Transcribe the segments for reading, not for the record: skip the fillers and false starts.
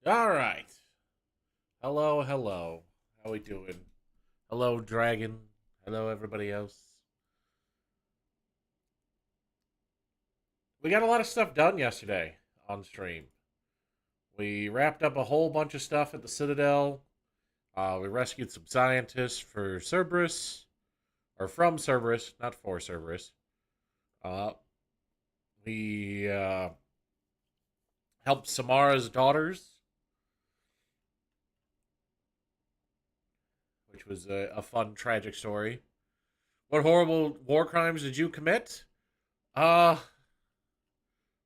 All right. Hello, hello. How we doing? Hello, Dragon. Hello, everybody else. We got a lot of stuff done yesterday on stream. We wrapped up a whole bunch of stuff at the Citadel. We rescued some scientists for Cerberus, or from Cerberus, not for Cerberus. Uh, we helped Samara's daughters, which was a fun, tragic story. What horrible war crimes did you commit? Uh,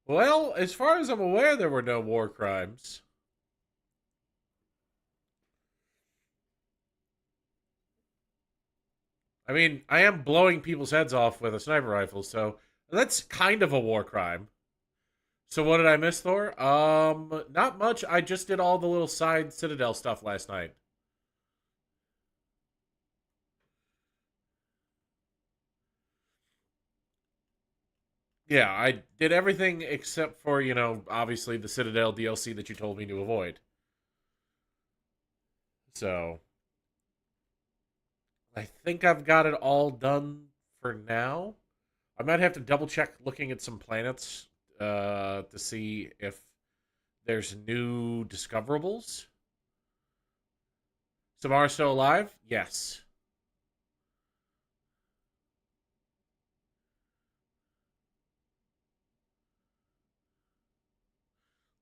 Well, as far as I'm aware, there were no war crimes. I mean, I am blowing people's heads off with a sniper rifle, so that's kind of a war crime. So what did I miss, Thor? Not much. I just did all the little side Citadel stuff last night. Yeah, I did everything except for, obviously the Citadel DLC that you told me to avoid. So, I think I've got it all done for now. I might have to double check looking at some planets to see if there's new discoverables. Samara still alive? Yes.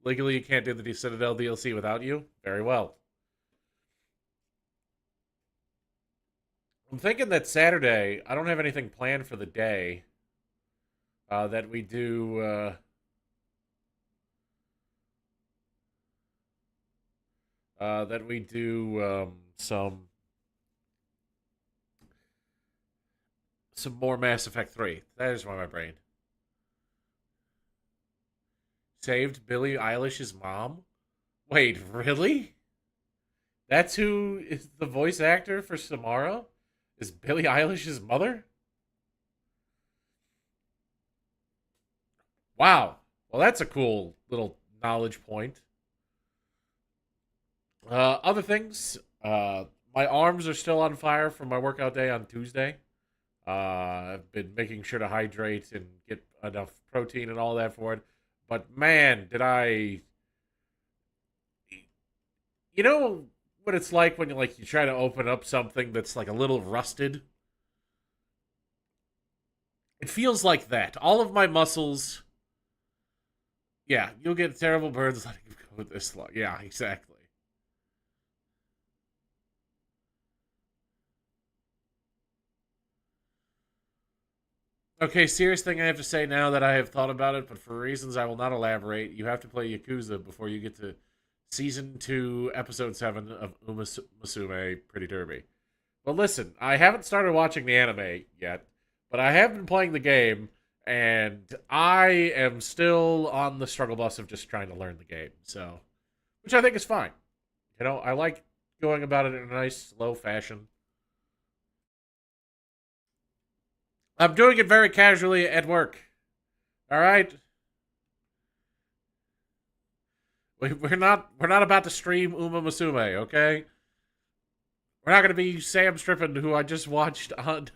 Legally, you can't do the Citadel DLC without you? Very well. I'm thinking that Saturday, I don't have anything planned for the day. That we do. That we do some more Mass Effect 3. That is why my brain saved Billie Eilish's mom. Wait, really? That's who is the voice actor for Samara? Is Billie Eilish's mother? Wow. Well, that's a cool little knowledge point. Other things. My arms are still on fire from my workout day on Tuesday. I've been making sure to hydrate and get enough protein and all that for it. But man, did I. You know what it's like when you try to open up something that's like a little rusted? It feels like that. All of my muscles. Yeah, you'll get terrible burns letting you go this long. Yeah, exactly. Okay, serious thing I have to say now that I have thought about it, but for reasons I will not elaborate, you have to play Yakuza before you get to season 2, episode 7 of Uma Musume Pretty Derby. Well, listen, I haven't started watching the anime yet, but I have been playing the game, and I am still on the struggle bus of just trying to learn the game. So, which I think is fine. I like going about it in a nice, slow fashion. I'm doing it very casually at work. All right, we're not about to stream Uma Musume. Okay, we're not going to be Sam Strippin, who I just watched on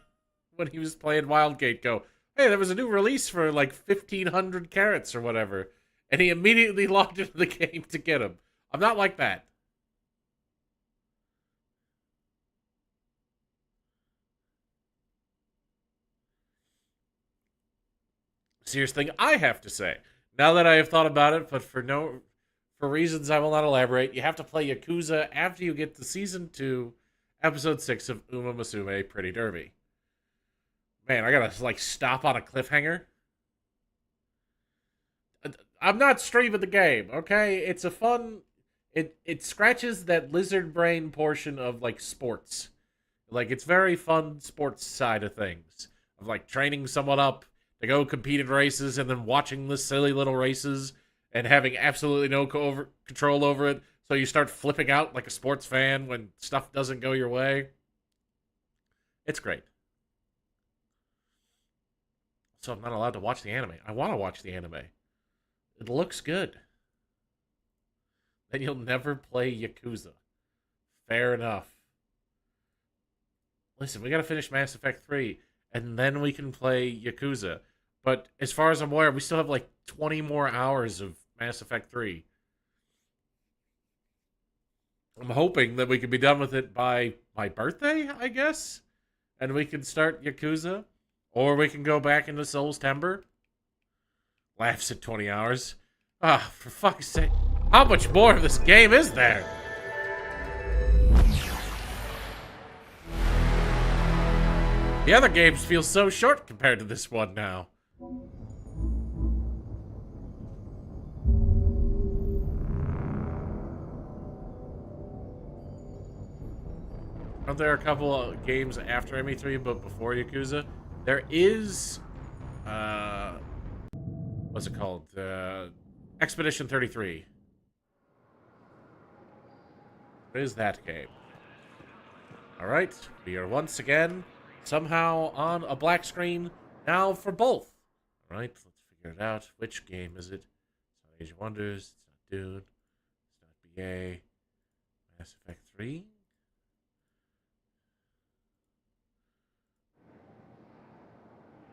when he was playing Wildgate. Go, hey, there was a new release for like 1,500 carats or whatever, and he immediately logged into the game to get him. I'm not like that. Serious thing I have to say. Now that I have thought about it, but for reasons I will not elaborate, you have to play Yakuza after you get to season 2, episode 6 of Uma Musume Pretty Derby. Man, I gotta like stop on a cliffhanger. I'm not streaming the game, okay? It's a fun. It scratches that lizard brain portion of like sports. Like it's very fun sports side of things of like training someone up to go compete in races and then watching the silly little races and having absolutely no control over it. So you start flipping out like a sports fan when stuff doesn't go your way. It's great. So I'm not allowed to watch the anime. I want to watch the anime. It looks good. then you'll never play Yakuza. Fair enough. Listen, we gotta finish Mass Effect 3, and then we can play Yakuza. But as far as I'm aware, we still have like 20 more hours of Mass Effect 3. I'm hoping that we can be done with it by my birthday, I guess? And we can start Yakuza. Or we can go back into Soul's Timber. Laughs at 20 hours. Ah, for fuck's sake. How much more of this game is there? The other games feel so short compared to this one now. Aren't there a couple of games after ME3 but before Yakuza? There is, what's it called? Expedition 33. What is that game? Alright, we are once again somehow on a black screen now for both. Alright, let's figure it out. Which game is it? It's not Age of Wonders, it's not Dune, it's not BA, Mass Effect 3.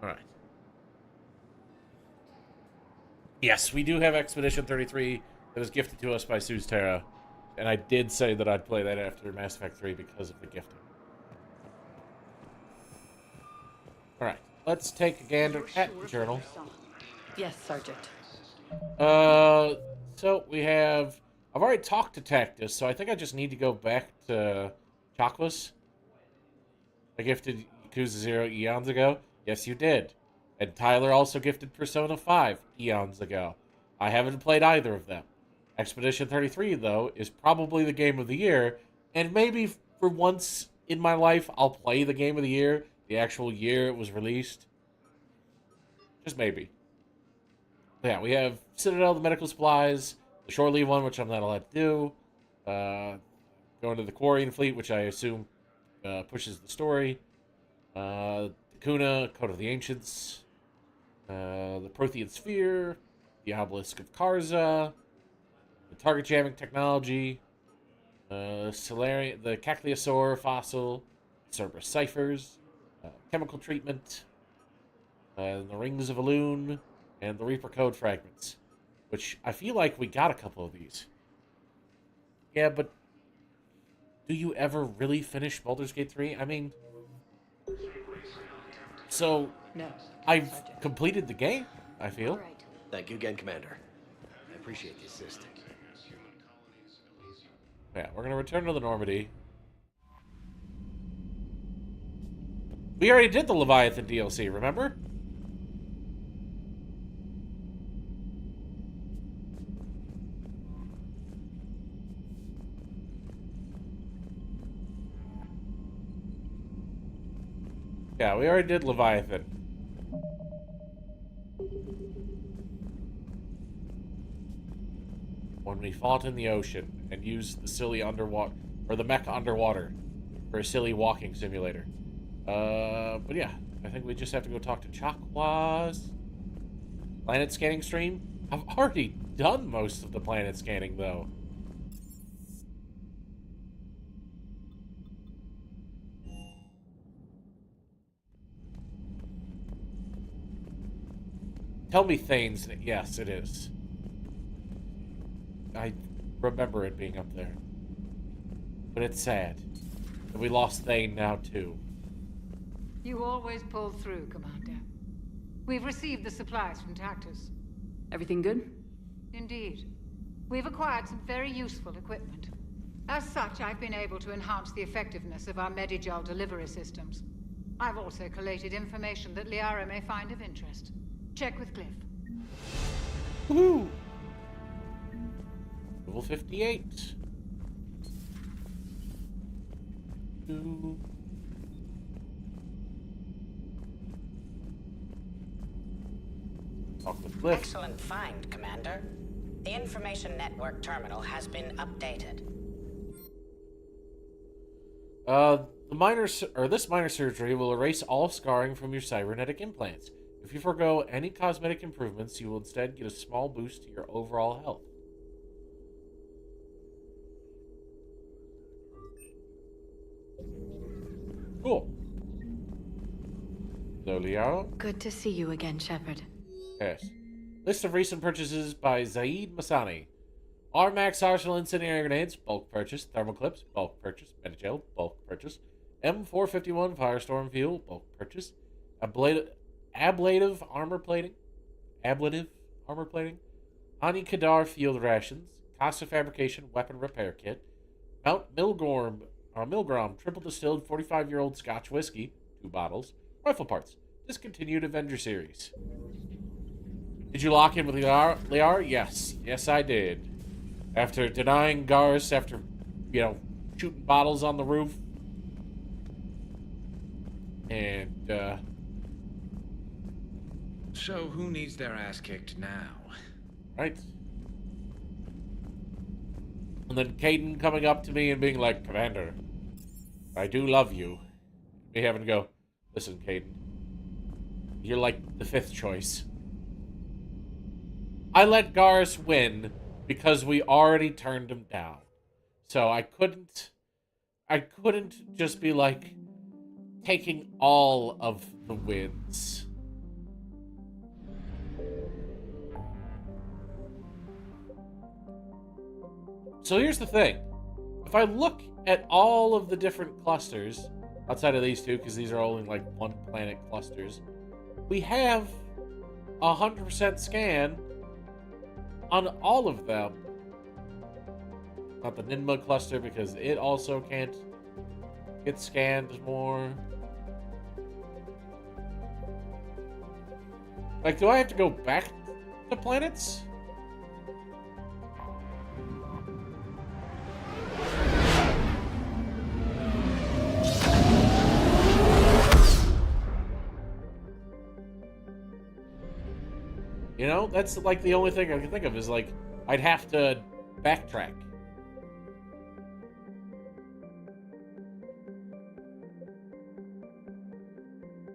Alright. Yes, we do have Expedition 33 that was gifted to us by Suze Terra. And I did say that I'd play that after Mass Effect 3 because of the gifting. Alright, let's take a gander at the journal. Yes, Sergeant. So we have... I've already talked to Tactus, so I think I just need to go back to Chakwas. I gifted Yakuza 0 eons ago. Yes, you did. And Tyler also gifted Persona 5 eons ago. I haven't played either of them. Expedition 33, though, is probably the game of the year, and maybe for once in my life, I'll play the game of the year, the actual year it was released. Just maybe. But yeah, we have Citadel, the medical supplies, the shore leave one, which I'm not allowed to do, going to the Quarian fleet, which I assume pushes the story, Kuna, Code of the Ancients, the Prothean Sphere, the Obelisk of Karza, the target jamming technology, Solarian, the Caccliosaur fossil, Cerberus ciphers, chemical treatment, the Rings of Elune, and the Reaper code fragments, which I feel like we got a couple of these. Yeah, but do you ever really finish Baldur's Gate 3? I mean, so No, I've Sergeant. completed the game, I feel. All right. Thank you again, Commander. I appreciate the assist. Yeah, we're gonna return to the Normandy. We already did the Leviathan DLC, remember? Yeah, we already did Leviathan. When we fought in the ocean and used the silly underwater, or the mech underwater, for a silly walking simulator. But yeah, I think we just have to go talk to Chakwas. Planet scanning stream? I've already done most of the planet scanning, though. Tell me, Thanes, that yes, it is. I remember it being up there. But it's sad that we lost Thane now, too. You always pull through, Commander. We've received the supplies from Tactus. Everything good? Indeed. We've acquired some very useful equipment. As such, I've been able to enhance the effectiveness of our Medigel delivery systems. I've also collated information that Liara may find of interest. Check with Cliff. Woohoo! Level 58. Ooh. Talk with Cliff. Excellent find, Commander. The information network terminal has been updated. This minor surgery will erase all scarring from your cybernetic implants. If you forego any cosmetic improvements, you will instead get a small boost to your overall health. Cool. So, Liara? Good to see you again, Shepard. Yes. List of recent purchases by Zaid Masani. Armax Arsenal Incendiary Grenades, bulk purchase. Thermoclips, bulk purchase. Metagel, bulk purchase. M451 Firestorm Fuel, bulk purchase. Ablative armor plating. Ablative armor plating. Ani Kadar field rations. Casa Fabrication weapon repair kit. Mount Milgrom triple distilled 45-year-old Scotch whiskey, 2 bottles. Rifle parts. Discontinued Avenger series. Did you lock in with Liara? Yes. Yes, I did. After denying Garrus, after, shooting bottles on the roof. And, So, who needs their ass kicked now? right. And then Caden coming up to me and being like, Commander, I do love you. Me having to go, listen, Caden, you're like the 5th choice. I let Garrus win because we already turned him down. So I couldn't just be like taking all of the wins. So here's the thing. If I look at all of the different clusters, outside of these two, because these are only like 1 planet clusters, we have 100% scan on all of them. Not the Ninma cluster, because it also can't get scanned more. Like, do I have to go back to planets? You know, that's like the only thing I can think of is like, I'd have to backtrack.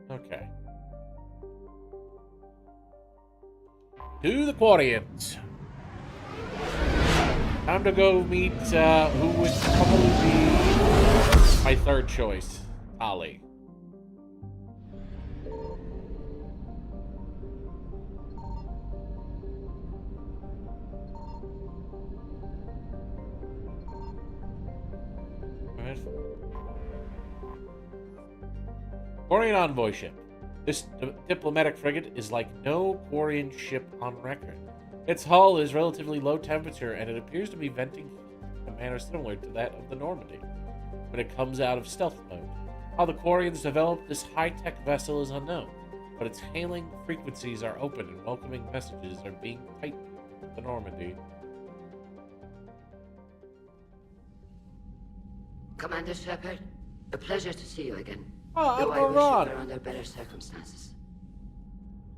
Okay. To the Quarians. Time to go meet who would probably be my 3rd choice, Ollie. Quarian envoy ship. This diplomatic frigate is like no Quarian ship on record. Its hull is relatively low temperature, and it appears to be venting in a manner similar to that of the Normandy when it comes out of stealth mode. How the Quarians developed this high-tech vessel is unknown, but its hailing frequencies are open and welcoming messages are being piped to the Normandy. Commander Shepard, a pleasure to see you again. Oh, Though I wish Ron. you were under better circumstances.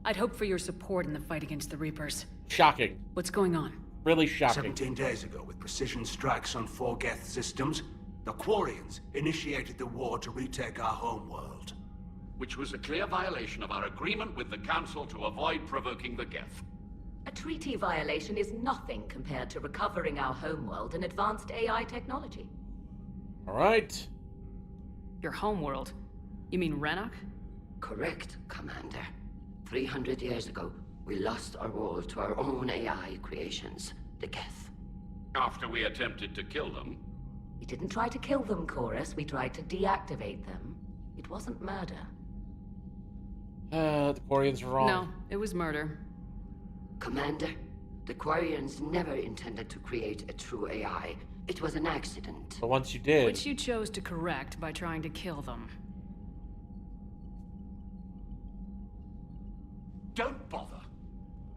I'd hope for your support in the fight against the Reapers. Shocking. What's going on? Really shocking. 17 days ago, with precision strikes on 4 Geth systems, the Quarians initiated the war to retake our homeworld. Which was a clear violation of our agreement with the Council to avoid provoking the Geth. A treaty violation is nothing compared to recovering our homeworld and advanced AI technology. All right. Your homeworld? You mean Renok? Correct, Commander. 300 years ago, we lost our world to our own AI creations, the Geth. After we attempted to kill them. We didn't try to kill them, Chorus. We tried to deactivate them. It wasn't murder. The Quarians were wrong. No, it was murder. Commander, the Quarians never intended to create a true AI. It was an accident. But once you did... Which you chose to correct by trying to kill them. Don't bother.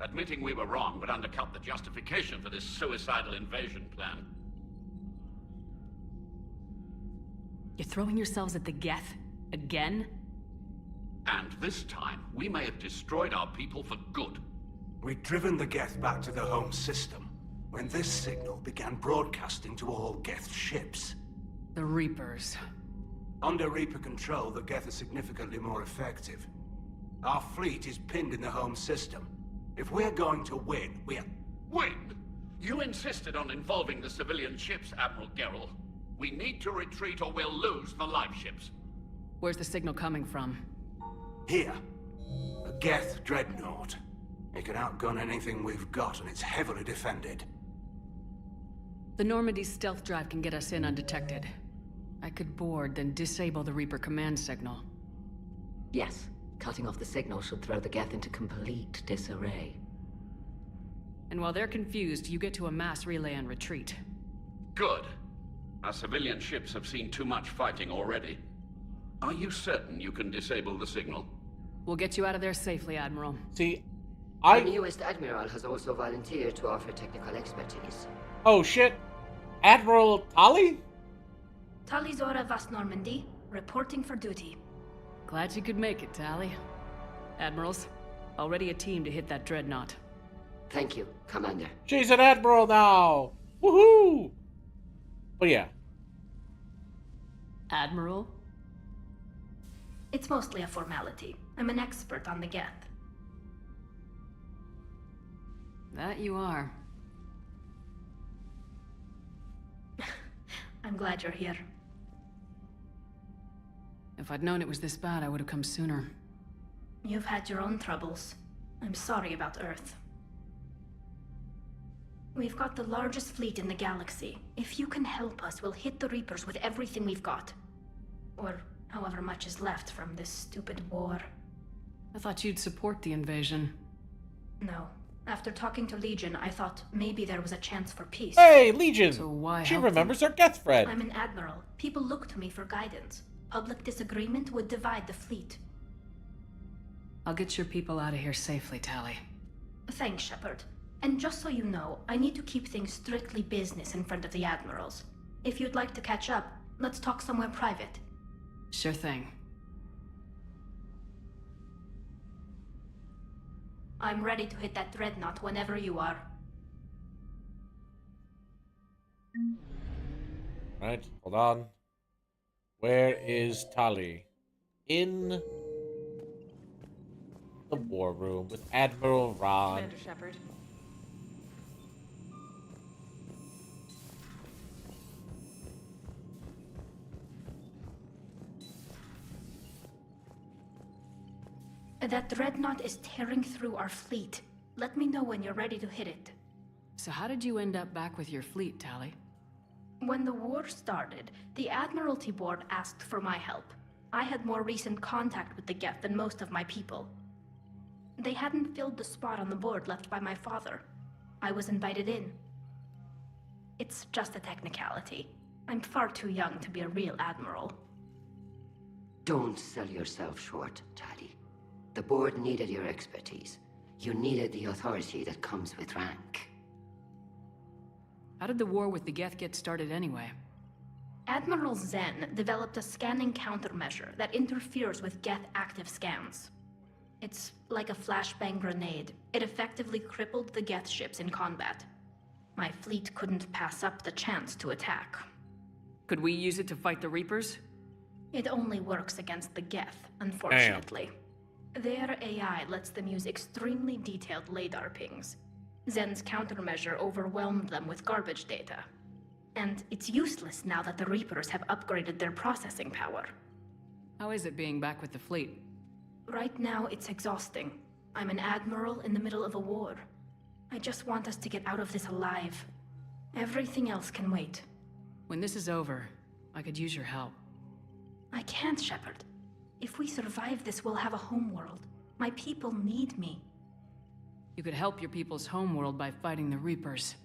Admitting we were wrong would undercut the justification for this suicidal invasion plan. You're throwing yourselves at the Geth? Again? And this time, we may have destroyed our people for good. We'd driven the Geth back to the home system when this signal began broadcasting to all Geth ships. The Reapers. Under Reaper control, the Geth are significantly more effective. Our fleet is pinned in the home system. If we're going to win, we're... Win? You insisted on involving the civilian ships, Admiral Gerrel. We need to retreat or we'll lose the live ships. Where's the signal coming from? Here. A Geth dreadnought. It can outgun anything we've got, and it's heavily defended. The Normandy's stealth drive can get us in undetected. I could board, then disable the Reaper command signal. Yes, cutting off the signal should throw the Geth into complete disarray. And while they're confused, you get to a mass relay and retreat. Good. Our civilian ships have seen too much fighting already. Are you certain you can disable the signal? We'll get you out of there safely, Admiral. See, Our newest Admiral has also volunteered to offer technical expertise. Oh shit! Admiral Tali? Talizora Vas Normandy, reporting for duty. Glad you could make it, Tali. Admirals, already a team to hit that dreadnought. Thank you, Commander. She's an admiral now! Woohoo! But yeah. Admiral? It's mostly a formality. I'm an expert on the Geth. That you are. I'm glad you're here. If I'd known it was this bad, I would have come sooner. You've had your own troubles. I'm sorry about Earth. We've got the largest fleet in the galaxy. If you can help us, we'll hit the Reapers with everything we've got. Or however much is left from this stupid war. I thought you'd support the invasion. No. After talking to Legion, I thought maybe there was a chance for peace. Hey, Legion! So why she help remembers them? her Geth friend. I'm an admiral. People look to me for guidance. Public disagreement would divide the fleet. I'll get your people out of here safely, Tali. Thanks, Shepard. And just so you know, I need to keep things strictly business in front of the admirals. If you'd like to catch up, let's talk somewhere private. Sure thing. I'm ready to hit that dreadnought whenever you are. Right, hold on. Where is Tali? In the war room with Admiral Ron. Commander Shepard. That dreadnought is tearing through our fleet. Let me know when you're ready to hit it. So how did you end up back with your fleet, Tali? When the war started, the Admiralty Board asked for my help. I had more recent contact with the Geth than most of my people. They hadn't filled the spot on the board left by my father. I was invited in. It's just a technicality. I'm far too young to be a real admiral. Don't sell yourself short, Tali. The board needed your expertise. You needed the authority that comes with rank. How did the war with the Geth get started anyway? Admiral Zen developed a scanning countermeasure that interferes with Geth active scans. It's like a flashbang grenade. It effectively crippled the Geth ships in combat. My fleet couldn't pass up the chance to attack. Could we use it to fight the Reapers? It only works against the Geth, unfortunately. Their AI lets them use extremely detailed LADAR pings. Zen's countermeasure overwhelmed them with garbage data. And it's useless now that the Reapers have upgraded their processing power. How is it being back with the fleet? Right now, it's exhausting. I'm an admiral in the middle of a war. I just want us to get out of this alive. Everything else can wait. When this is over, I could use your help. I can't, Shepard. If we survive this, we'll have a homeworld. My people need me. You could help your people's homeworld by fighting the Reapers.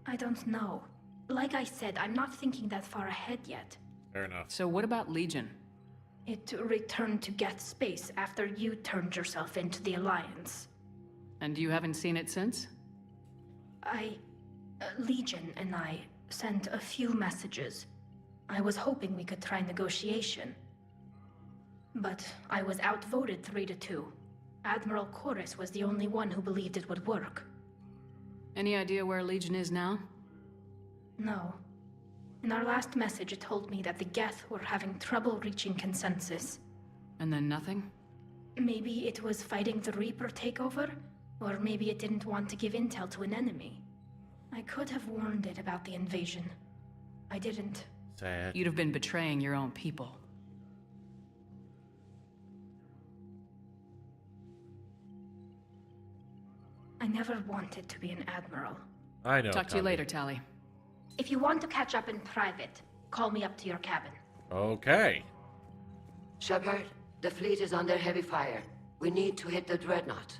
I don't know. Like I said, I'm not thinking that far ahead yet. Fair enough. So what about Legion? It returned to Geth space after you turned yourself into the Alliance. And you haven't seen it since? Legion and I sent a few messages. I was hoping we could try negotiation. But I was outvoted 3-2. Admiral Chorus was the only one who believed it would work. Any idea where Legion is now? No. In our last message, it told me that the Geth were having trouble reaching consensus. And then nothing? Maybe it was fighting the Reaper takeover, or maybe it didn't want to give intel to an enemy. I could have warned it about the invasion. I didn't. Sad. You'd have been betraying your own people. I never wanted to be an admiral. I know. Talk to you later, Tali. If you want to catch up in private, call me up to your cabin. Okay. Shepard, the fleet is under heavy fire. We need to hit the dreadnought.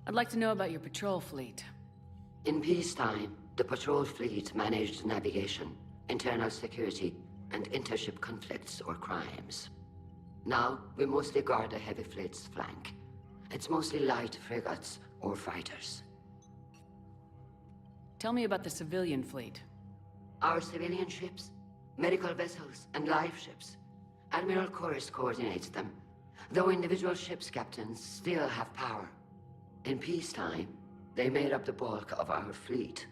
I'd like to know about your patrol fleet. In peacetime, the patrol fleet managed navigation, internal security, and intership conflicts or crimes. Now, we mostly guard the heavy fleet's flank. It's mostly light frigates or fighters. Tell me about the civilian fleet. Our civilian ships, medical vessels, and life ships. Admiral Chorus coordinates them, though individual ships' captains still have power. In peacetime, they made up the bulk of our fleet.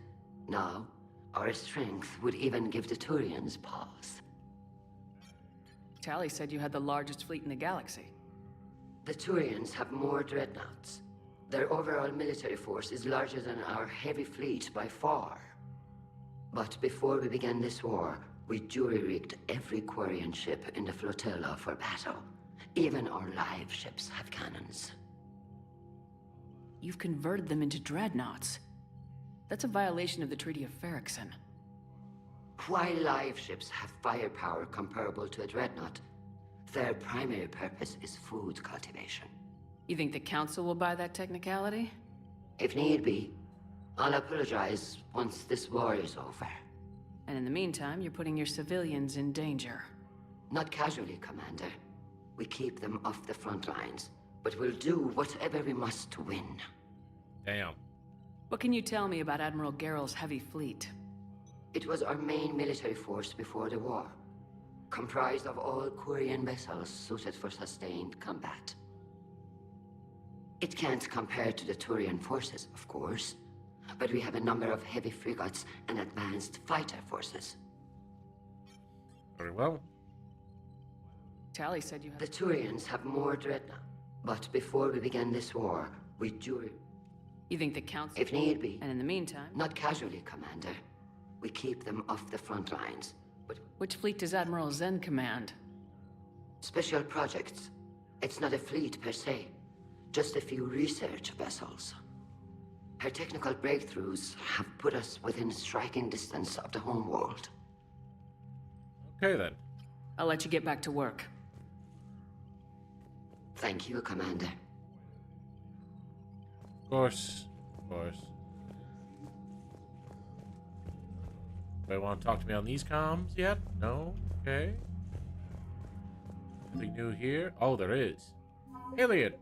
Now, our strength would even give the Turians pause. Tali said you had the largest fleet in the galaxy. The Turians have more dreadnoughts. Their overall military force is larger than our heavy fleet by far. But before we began this war, we jury-rigged every Quarian ship in the flotilla for battle. Even our live ships have cannons. You've converted them into dreadnoughts. That's a violation of the Treaty of Ferrixon. While live ships have firepower comparable to a dreadnought, their primary purpose is food cultivation. You think the Council will buy that technicality? If need be, I'll apologize once this war is over. And in the meantime, you're putting your civilians in danger. Not casually, Commander. We keep them off the front lines, but we'll do whatever we must to win. Damn. What can you tell me about Admiral Geral's heavy fleet? It was our main military force before the war, comprised of all Quarian vessels suited for sustained combat. It can't compare to the Turian forces, of course, but we have a number of heavy frigates and advanced fighter forces. Very well. Tali said you had... The Turians have more dreadnought, but before we began this war, we jury... You think the Council... If need be. And in the meantime... Not casually, Commander. We keep them off the front lines, but... Which fleet does Admiral Zen command? Special projects. It's not a fleet per se, just a few research vessels. Her technical breakthroughs have put us within striking distance of the homeworld. Okay, then. I'll let you get back to work. Thank you, Commander. Of course. Of course. Do I want to talk to me on these comms yet? No? Okay. Anything new here? Oh, there is. Alien!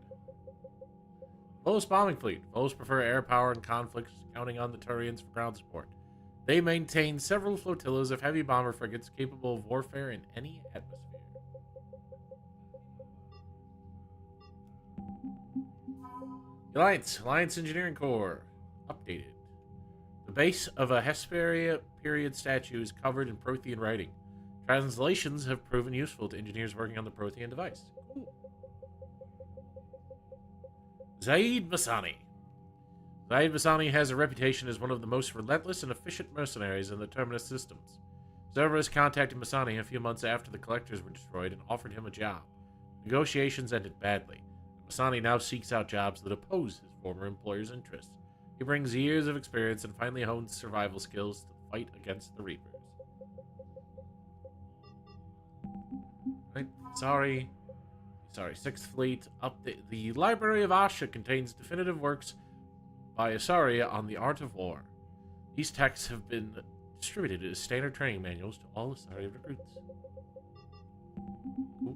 Lowest bombing fleet. Most prefer air power in conflicts, counting on the Turians for ground support. They maintain several flotillas of heavy bomber frigates capable of warfare in any atmosphere. Alliance Engineering Corps. Updated. The base of a Hesperia period statue is covered in Prothean writing. Translations have proven useful to engineers working on the Prothean device. Cool. Zaid Masani. Zaid Masani has a reputation as one of the most relentless and efficient mercenaries in the Terminus systems. Cerberus contacted Masani a few months after the Collectors were destroyed and offered him a job. Negotiations ended badly. Masani now seeks out jobs that oppose his former employer's interests. He brings years of experience and finally hones survival skills to fight against the Reapers. Right, sorry, Sixth Fleet. Update. The Library of Asha contains definitive works by Asaria on the art of war. These texts have been distributed as standard training manuals to all Asaria recruits. Cool.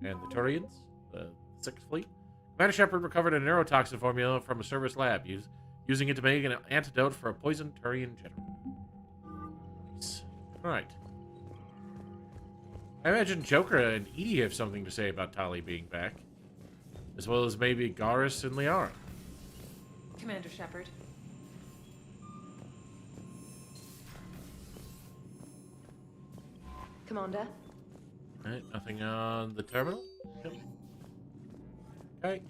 And the Turians, the Sixth Fleet. Commander Shepard recovered a neurotoxin formula from a service lab, using it to make an antidote for a poisoned Turian general. Nice. Alright. I imagine Joker and Edie have something to say about Tali being back. As well as maybe Garrus and Liara. Commander Shepard. Commander. Alright, nothing on the terminal? Yep. Okay.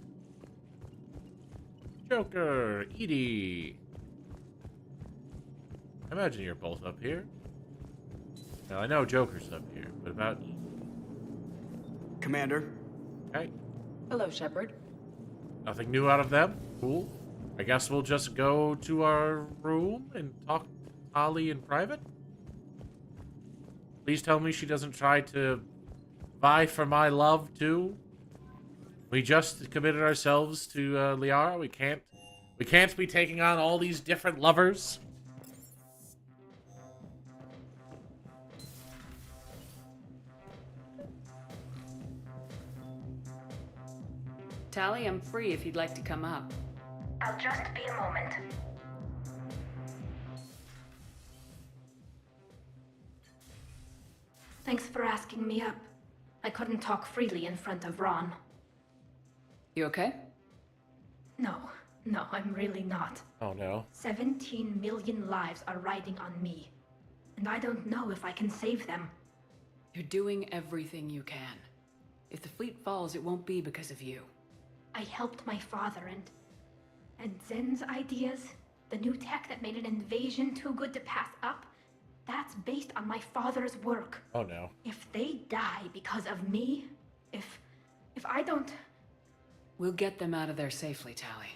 Joker, Edie. I imagine you're both up here. Now, I know Joker's up here, but about Edie? Commander. Okay. Hello, Shepard. Nothing new out of them? Cool. I guess we'll just go to our room and talk to Holly in private. Please tell me she doesn't try to vie for my love, too. We just committed ourselves to Liara. We can't be taking on all these different lovers. Tally, I'm free if you'd like to come up. I'll just be a moment. Thanks for asking me up. I couldn't talk freely in front of Ron. You okay? No, I'm really not. Oh no. 17 million lives are riding on me, and I don't know if I can save them. You're doing everything you can. If the fleet falls, it won't be because of you. I helped my father and Zen's ideas, the new tech that made an invasion too good to pass up, that's based on my father's work. Oh no. If they die because of me, if I don't... We'll get them out of there safely, Tally.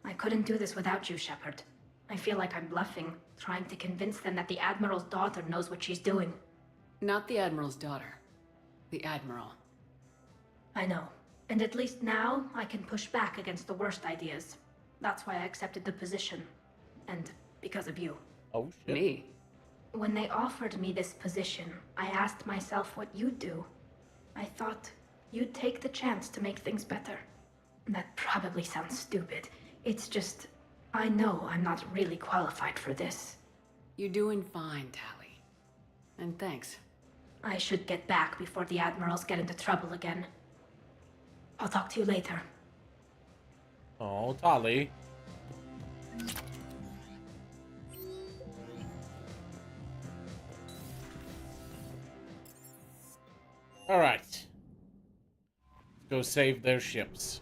I couldn't do this without you, Shepard. I feel like I'm bluffing, trying to convince them that the Admiral's daughter knows what she's doing. Not the Admiral's daughter. The Admiral. I know. And at least now, I can push back against the worst ideas. That's why I accepted the position. And because of you. Oh, shit. Me? When they offered me this position, I asked myself what you'd do. I thought you'd take the chance to make things better. That probably sounds stupid. It's just, I know I'm not really qualified for this. You're doing fine, Tally. And thanks. I should get back before the Admirals get into trouble again. I'll talk to you later. Oh, Tali. Alright. Let's go save their ships.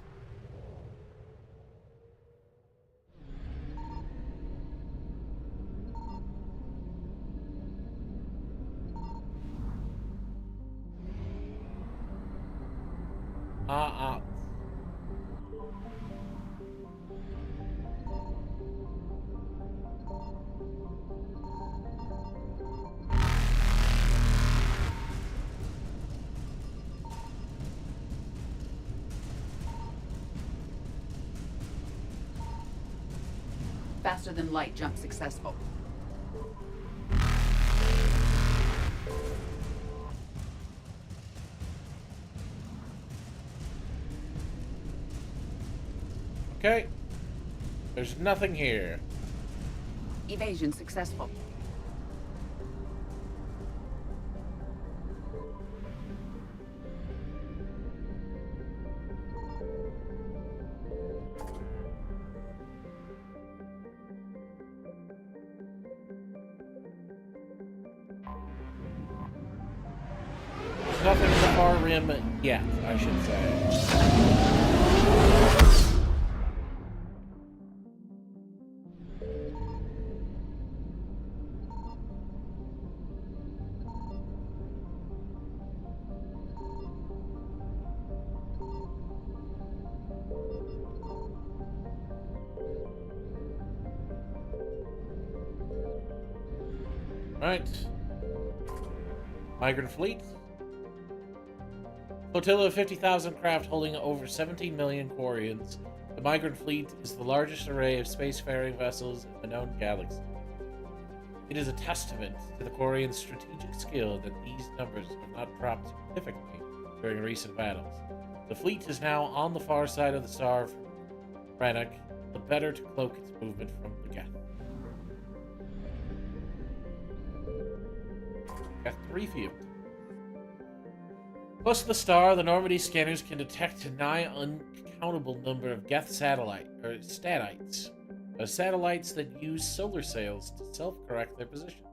Faster than light jump successful. Okay. There's nothing here. Evasion successful. There's nothing in the far rim yet, I should say. Right. Migrant fleet. Flotilla of 50,000 craft holding over 17 million Quarians. The Migrant fleet is the largest array of spacefaring vessels in the known galaxy. It is a testament to the Quarians' strategic skill that these numbers have not dropped significantly during recent battles. The fleet is now on the far side of the star from Brannock, the better to cloak its movement from the Geth. Geth field. Close to the star, the Normandy scanners can detect a nigh uncountable number of Geth statites. Satellites that use solar sails to self-correct their position.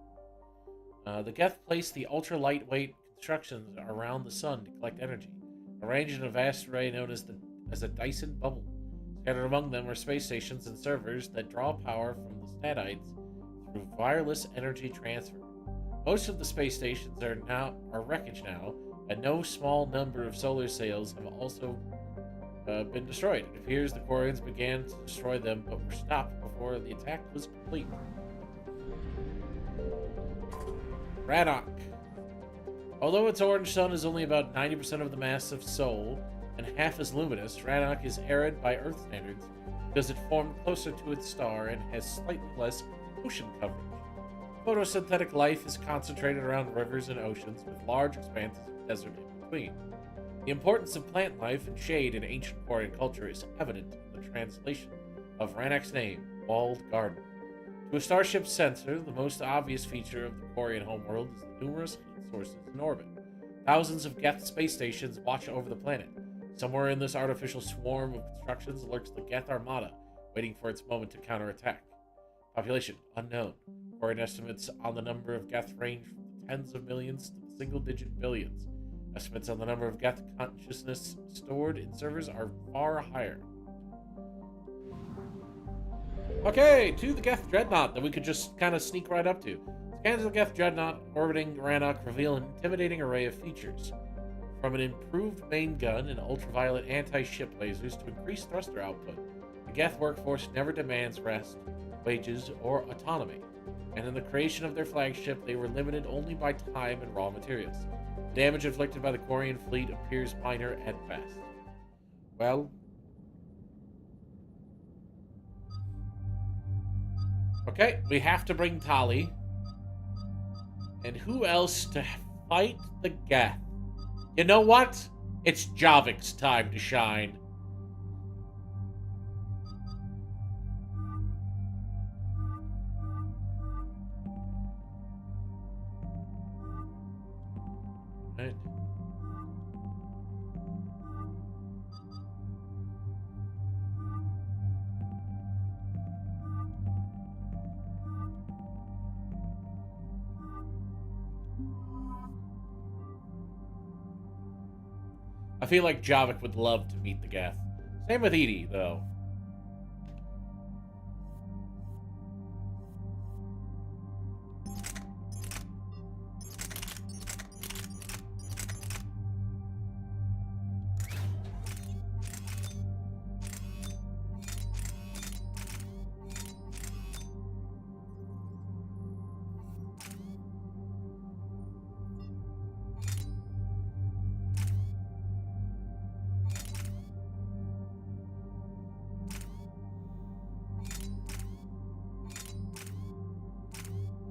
The Geth place the ultra-lightweight constructions around the sun to collect energy, arranged in a vast array known as a Dyson bubble. Scattered among them are space stations and servers that draw power from the statites through wireless energy transfer. Most of the space stations are wreckage now, and no small number of solar sails have also been destroyed. It appears the Quarians began to destroy them, but were stopped before the attack was complete. Rannoch. Although its orange sun is only about 90% of the mass of Sol and half as luminous, Rannoch is arid by Earth standards because it formed closer to its star and has slightly less ocean coverage. Photosynthetic life is concentrated around rivers and oceans, with large expanses of desert in between. The importance of plant life and shade in ancient Quarian culture is evident in the translation of Rannoch's name, Walled Garden. To a starship sensor, the most obvious feature of the Quarian homeworld is the numerous heat sources in orbit. Thousands of Geth space stations watch over the planet. Somewhere in this artificial swarm of constructions lurks the Geth Armada, waiting for its moment to counterattack. Population unknown. Quarian estimates on the number of Geth range from the tens of millions to the single-digit billions. Estimates on the number of Geth consciousness stored in servers are far higher. Okay, to the Geth Dreadnought that we could just kind of sneak right up to. Scans of the Geth Dreadnought orbiting Rannoch reveal an intimidating array of features. From an improved main gun and ultraviolet anti-ship lasers to increase thruster output, the Geth workforce never demands rest, wages, or autonomy, and in the creation of their flagship they were limited only by time and raw materials. The damage inflicted by the Quarian fleet appears minor at best. Well, okay, we have to bring Tali. And who else to fight the Geth? You know what? It's Javik's time to shine. Right. I feel like Javik would love to meet the Geth. Same with Edie, though.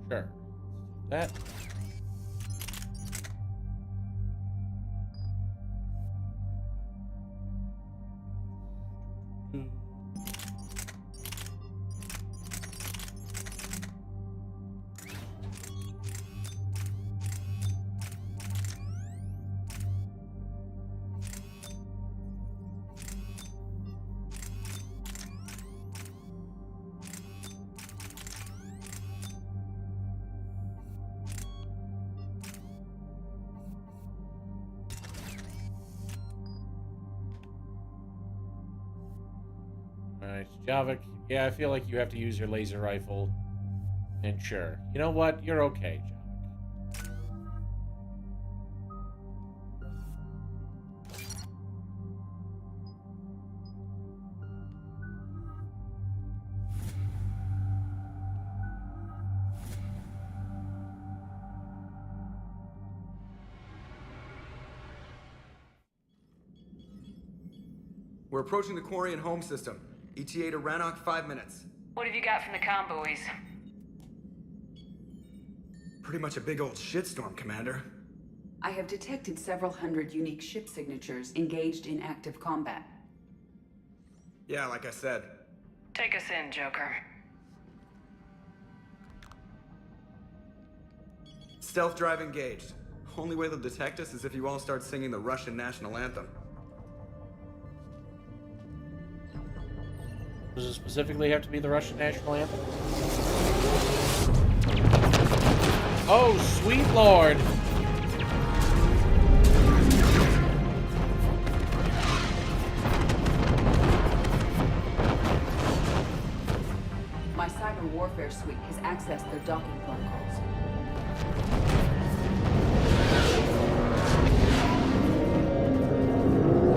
Sure. That. Alright, Javik, yeah, I feel like you have to use your laser rifle. And sure. You know what? You're okay, Javik. We're approaching the Quarian home system. ETA to Rannoch, 5 minutes. What have you got from the comm buoys? Pretty much a big old shitstorm, Commander. I have detected several hundred unique ship signatures engaged in active combat. Yeah, like I said. Take us in, Joker. Stealth drive engaged. Only way they'll detect us is if you all start singing the Russian national anthem. Does it specifically have to be the Russian national anthem? Oh, sweet lord! My cyber warfare suite has accessed their docking protocols.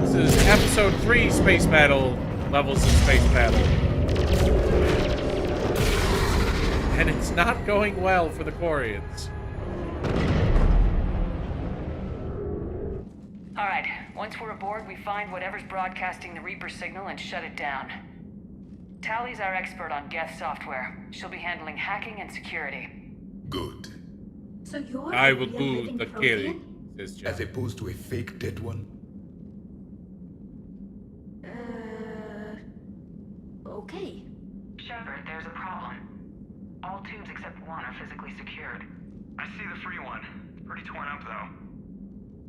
This is episode episode 3 space battle levels of space battle. And it's not going well for the Quarians. Alright, once we're aboard, we find whatever's broadcasting the Reaper signal and shut it down. Tally's our expert on Geth software. She'll be handling hacking and security. Good. So you're I a will real do living the Prothean? killing, says Jeff. As opposed to a fake dead one? Okay. Shepard, there's a problem. All tubes except one are physically secured. I see the free one. Pretty torn up, though.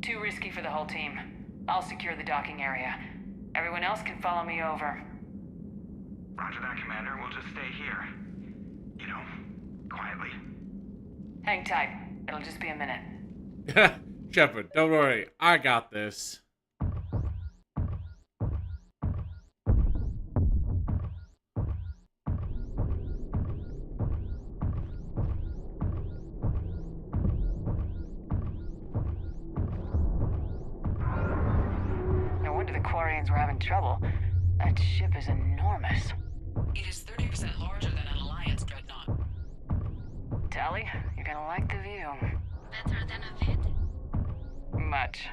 Too risky for the whole team. I'll secure the docking area. Everyone else can follow me over. Roger that, Commander. We'll just stay here. You know, quietly. Hang tight. It'll just be a minute. Shepard, don't worry. I got this. No wonder the Quarians were having trouble. That ship is enormous. It is 30% larger than an Alliance dreadnought. Tally, you're gonna like the view. Better than a vid? Much.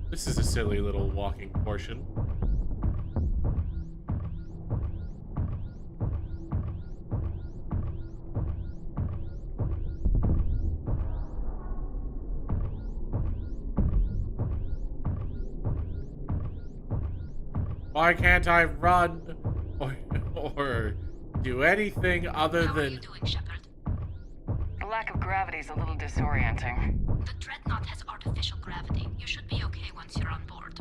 This is a silly little walking portion. Why can't I run or do anything other How than... are you doing, Shepard? The lack of gravity is a little disorienting. The dreadnought has artificial gravity. You should be okay once you're on board.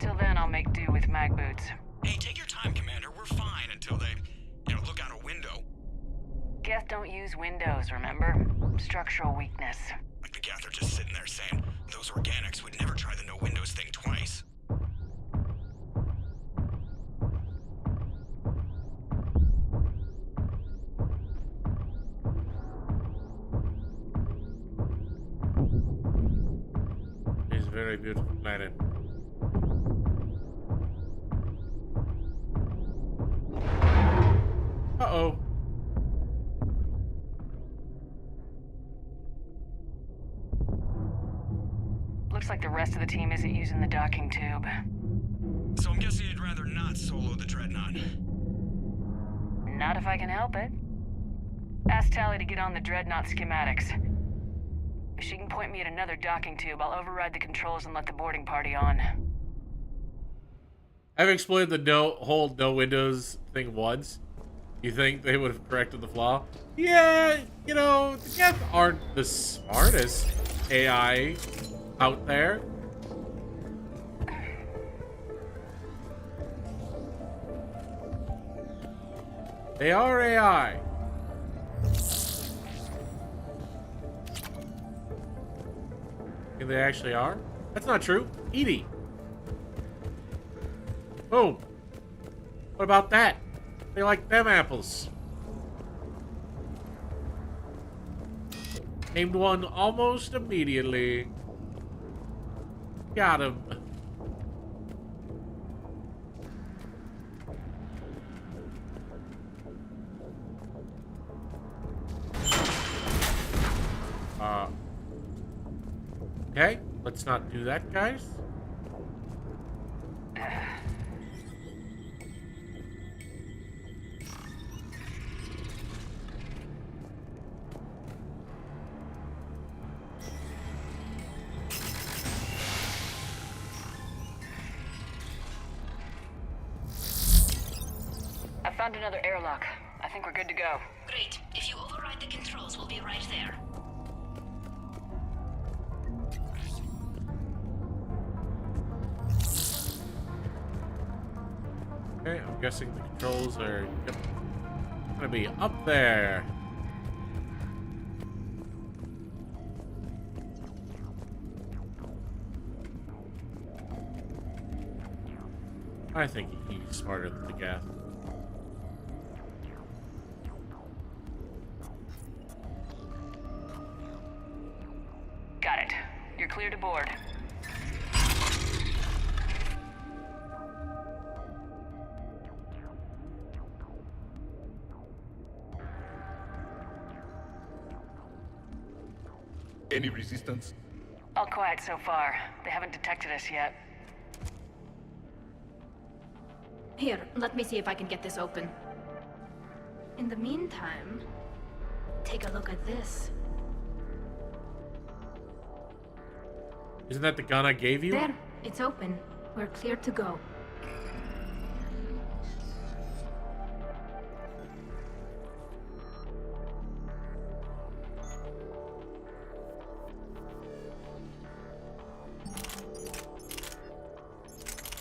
Till then, I'll make do with mag boots. Hey, take your time, Commander. We're fine until they, look out a window. Geth don't use windows, remember? Structural weakness. Like the Geth are just sitting there saying, those organics would never try the no windows thing twice. It's a very beautiful planet. Uh-oh. Looks like the rest of the team isn't using the docking tube. So I'm guessing you'd rather not solo the dreadnought. Not if I can help it. Ask Tally to get on the dreadnought schematics. If she can point me at another docking tube, I'll override the controls and let the boarding party on. I've explained the whole no windows thing once. You think they would have corrected the flaw? Yeah, the Geth aren't the smartest AI out there. They are AI. Think they actually are? That's not true. Edie. Boom. What about that? They like them apples. Named one almost immediately. Got him. Okay, let's not do that, guys. I found another airlock. I think we're good to go. Great. If you override the controls, we'll be right there. Okay, I'm guessing the controls are gonna be up there. I think he's smarter than the Geth. Got it. clear to board. Any resistance? All quiet so far. They haven't detected us yet. Here, let me see if I can get this open. In the meantime, take a look at this. Isn't that the gun I gave you? There, it's open. We're clear to go.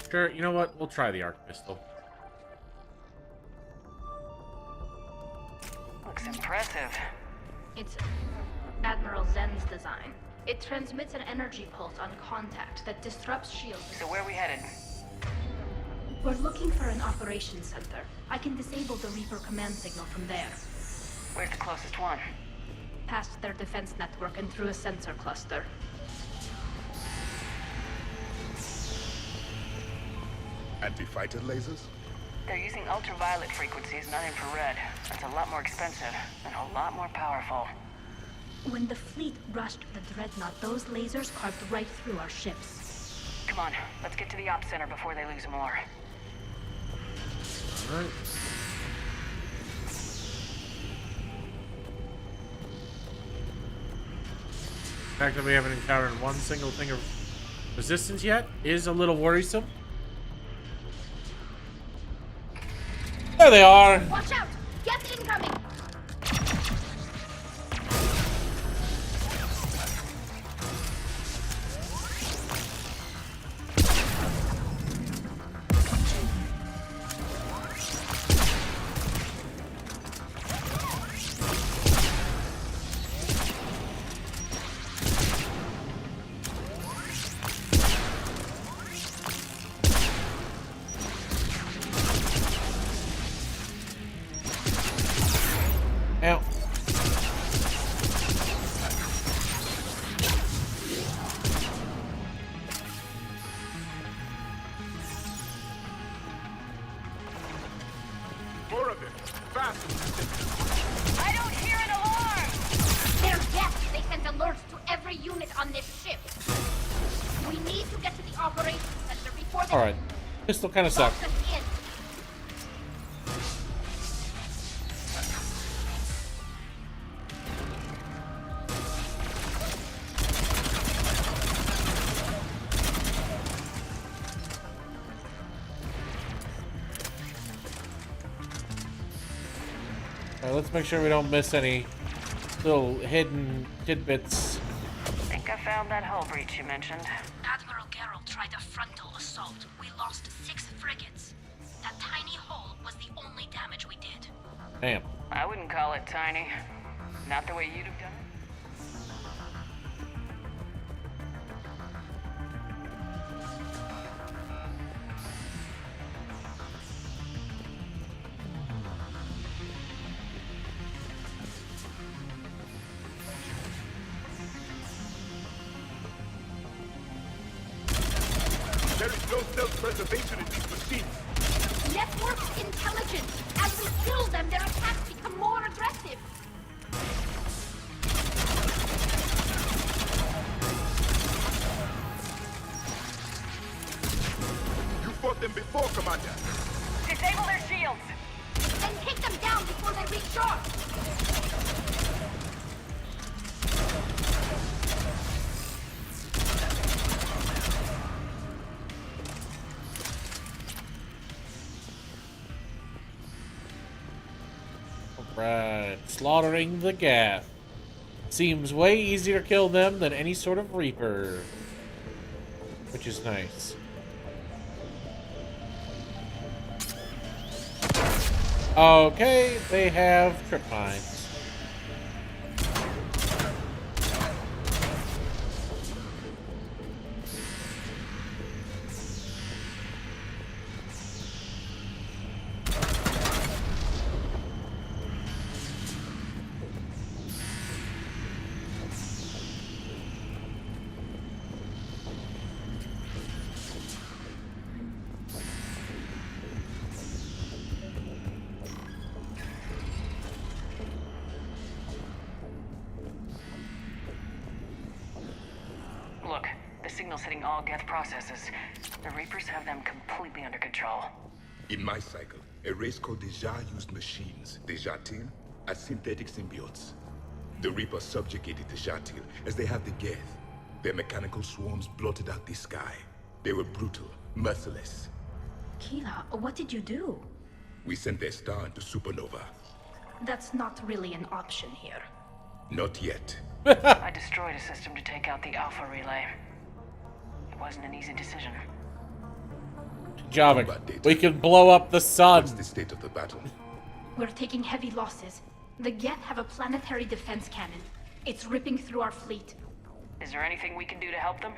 Sure, you know what? We'll try the arc pistol. Looks impressive. It's Admiral Zen's design. It transmits an energy pulse on contact that disrupts shields. So where are we headed? We're looking for an operations center. I can disable the Reaper command signal from there. Where's the closest one? Past their defense network and through a sensor cluster. Anti-fighter lasers? They're using ultraviolet frequencies, not infrared. That's a lot more expensive and a lot more powerful. When the fleet rushed the Dreadnought, those lasers carved right through our ships. Come on, let's get to the ops center before they lose more. Alright. The fact that we haven't encountered one single thing of resistance yet is a little worrisome. There they are! Watch out! Get incoming! Ow. More of them! Fast! I don't hear an alarm! They're deaf! They sent alerts to every unit on this ship! We need to get to the operations center before they... Alright. Pistol kind of sucks. lock us in. Alright, let's make sure we don't miss any little hidden tidbits. Think I found that hull breach you mentioned. Admiral Geralt tried a frontal assault. We lost 6 frigates. That tiny hull was the only damage we did. Damn. I wouldn't call it tiny. Not the way you'd have done it. There is no self-preservation in these machines! Network intelligence! As we kill them, their attacks become more aggressive! You fought them before, Commander! Disable their shields! Then take them down before they reach shore! Right. Slaughtering the Gaff. Seems way easier to kill them than any sort of Reaper. Which is nice. Okay, they have trip mines. signals hitting all Geth processes. The Reapers have them completely under control. In my cycle, a race called Deja used machines, Deja-Til, as synthetic symbiotes. The Reapers subjugated Deja-Til as they have the Geth. Their mechanical swarms blotted out the sky. They were brutal, merciless. Keela, what did you do? We sent their star into supernova. That's not really an option here. Not yet. I destroyed a system to take out the Alpha relay. It wasn't an easy decision. Javik, we can blow up the sun. What's the state of the battle? We're taking heavy losses. The Geth have a planetary defense cannon. It's ripping through our fleet. Is there anything we can do to help them?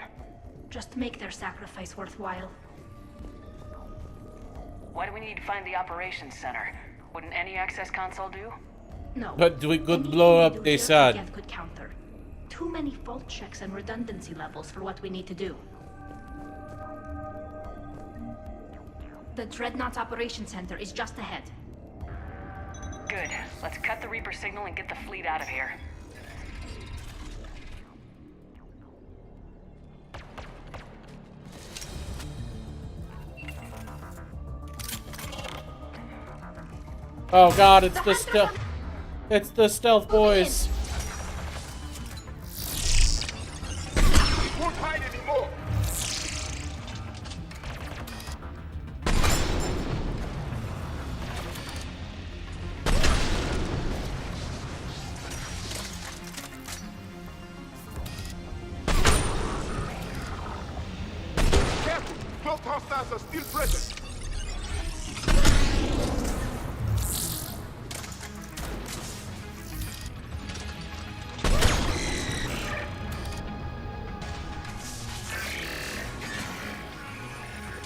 Just make their sacrifice worthwhile. Why do we need to find the operations center? Wouldn't any access console do? No. But we could blow up the sun. Geth could counter. Too many fault checks and redundancy levels for what we need to do. The Dreadnought's operations center is just ahead. Good. Let's cut the Reaper signal and get the fleet out of here. Oh god, it's the stealth. It's the stealth boys. We won't hide anymore. Careful! Cloaked hostiles are still present.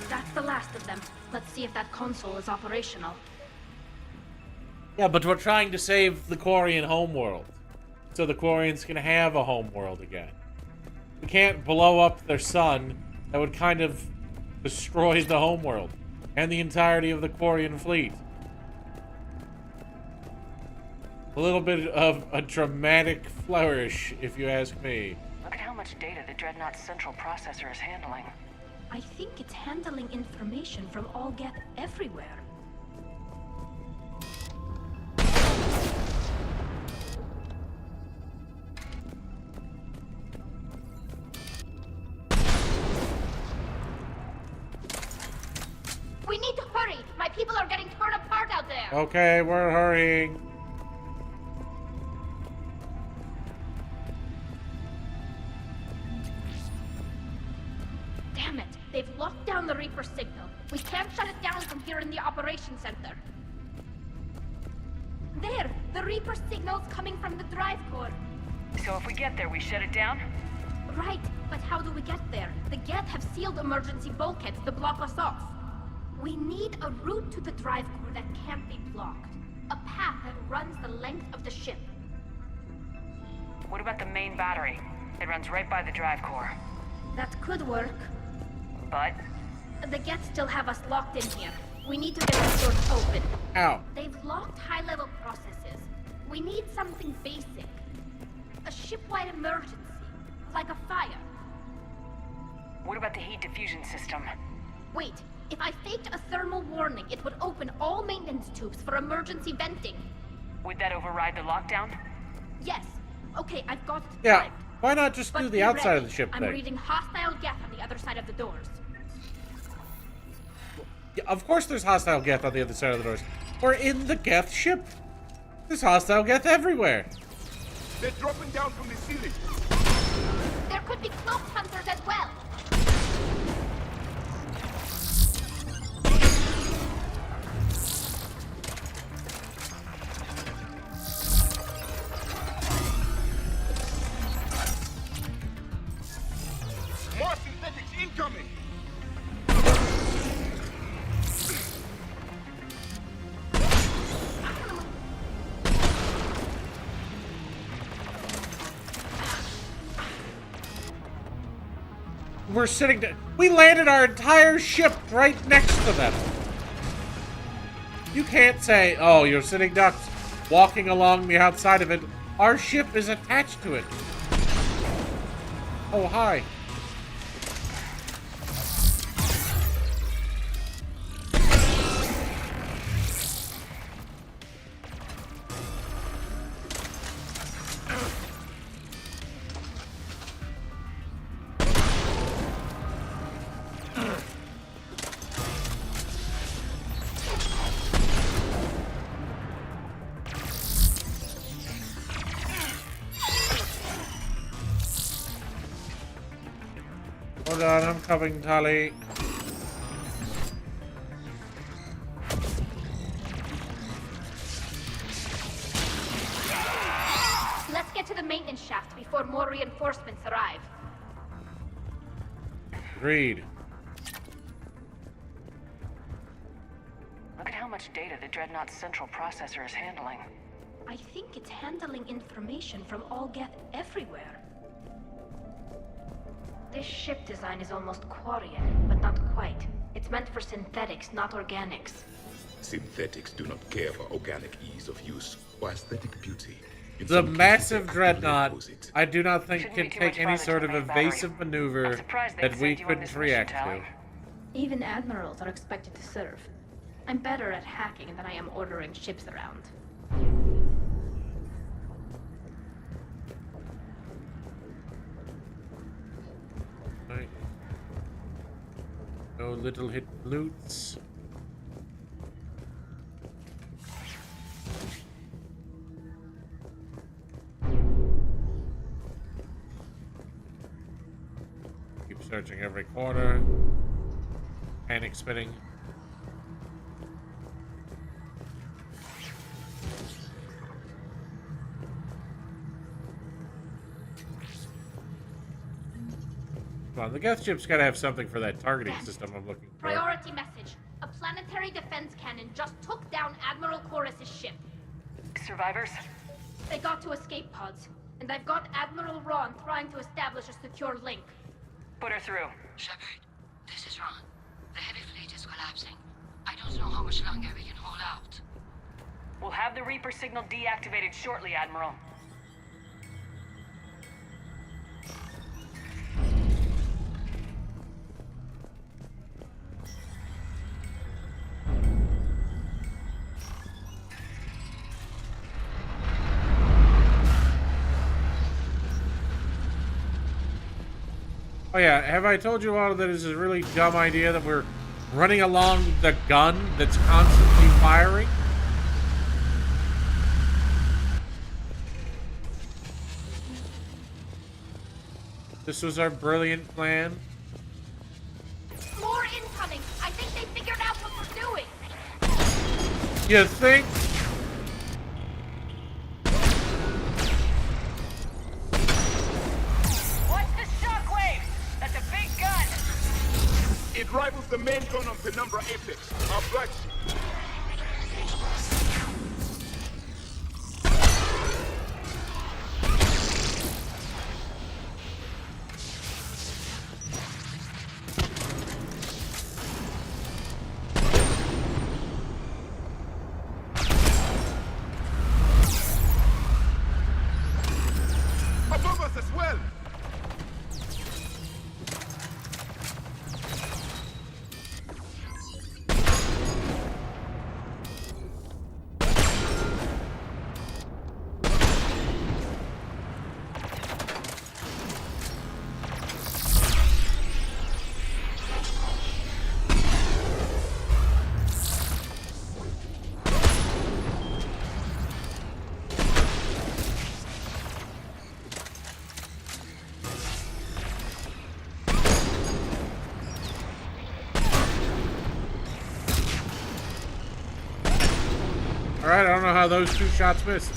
That's the last of them. Let's see if that console is operational. Yeah, but we're trying to save the Quarian homeworld. So the Quarians can have a homeworld again. We can't blow up their sun. That would kind of destroy the homeworld. And the entirety of the Quarian fleet. A little bit of a dramatic flourish, if you ask me. Look at how much data the Dreadnought's central processor is handling. I think it's handling information from all Geth everywhere. We need to hurry! My people are getting torn apart out there! Okay, we're hurrying. Damn it! They've locked down the Reaper signal. We can't shut it down from here in the operations center. There! The Reaper signal's coming from the drive core. So if we get there, we shut it down? Right, but how do we get there? The Geth have sealed emergency bulkheads to block us off. We need a route to the drive core that can't be blocked. A path that runs the length of the ship. What about the main battery? It runs right by the drive core. That could work. But? The Geth still have us locked in here. We need to get the doors open. Ow. They've locked high-level processes. We need something basic. A ship-wide emergency. Like a fire. What about the heat diffusion system? Wait, if I faked a thermal warning, it would open all maintenance tubes for emergency venting. Would that override the lockdown? Yes. Okay, I've got it. Yeah, timed. why not just do the outside of the ship I'm thing? reading hostile Geth on the other side of the doors. Yeah, of course there's hostile Geth on the other side of the doors. We're in the Geth ship. There's hostile Geth everywhere. They're dropping down from the ceiling. There could be cloaked hunters as well. More synthetics incoming! We're sitting down. We landed our entire ship right next to them. You can't say, oh, you're sitting ducks walking along the outside of it. Our ship is attached to it. Oh, hi. Hold on, I'm coming, Tali. Let's get to the maintenance shaft before more reinforcements arrive. Agreed. Look at how much data the Dreadnought's central processor is handling. I think it's handling information from all Geth everywhere. This ship design is almost Quarian, but not quite. It's meant for synthetics, not organics. Synthetics do not care for organic ease of use or aesthetic beauty. In The some cases, massive they dreadnought, opposite. I do not think Shouldn't can be too take much any farther sort to of the main battery. evasive maneuver I'm surprised they'd that we sent you on couldn't this mission, react Tali. to. Even admirals are expected to serve. I'm better at hacking than I am ordering ships around. Right. No little hit loots. Keep searching every corner. Panic spinning. Come on, the Geth ship's gotta have something for that targeting system I'm looking for. Priority message. A planetary defense cannon just took down Admiral Chorus's ship. Survivors? They got to escape pods, and I've got Admiral Ron trying to establish a secure link. Put her through. Shepard, this is Ron. The heavy fleet is collapsing. I don't know how much longer we can hold out. We'll have the Reaper signal deactivated shortly, Admiral. Oh yeah, have I told you all that it's a really dumb idea that we're running along the gun that's constantly firing? This was our brilliant plan. More incoming! I think they figured out what we're doing! You think? What's the shockwave? That's a big gun! It rivals the main gun of Penumbra Apex, our flagship. Above us as well! Alright, I don't know how those two shots missed.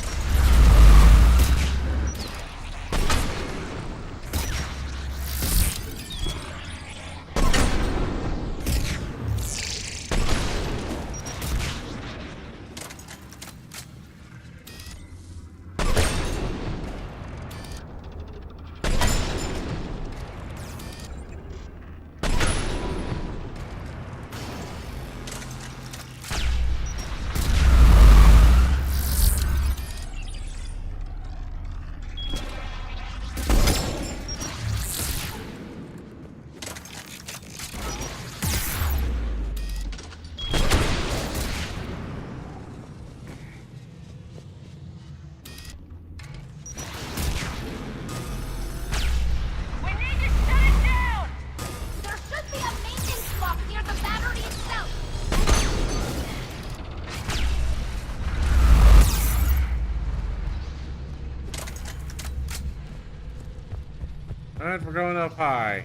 We need to shut it down! There should be a maintenance block near the battery itself! Alright, we're going up high.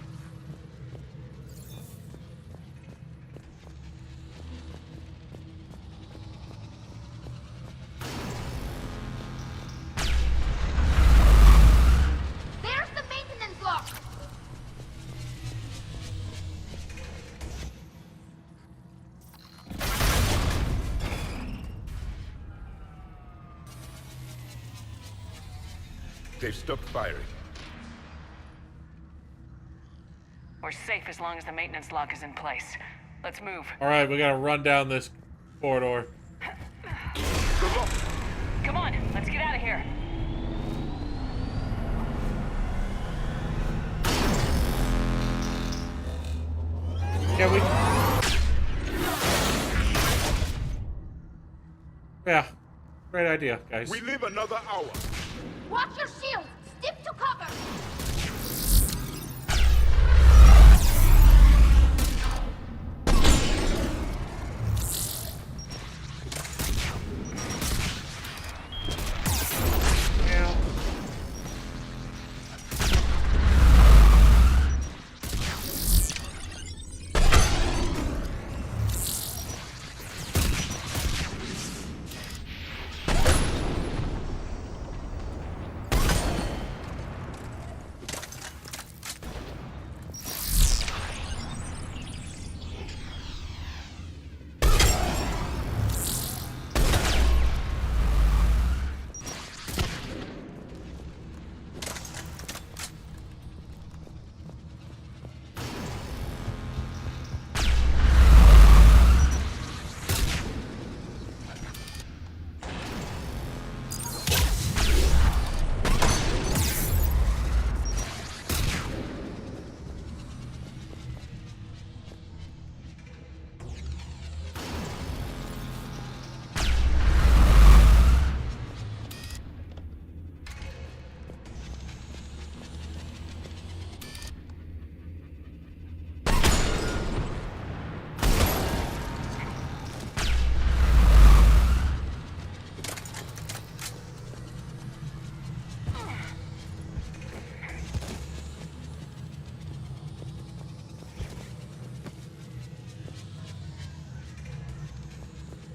They've stopped firing. We're safe as long as the maintenance lock is in place. Let's move. Alright, we gotta run down this corridor. Come on, let's get out of here. Yeah, Yeah, great idea, guys. We live another hour. Watch your shield! Stick to cover!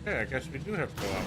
Okay, I guess we do have to go up.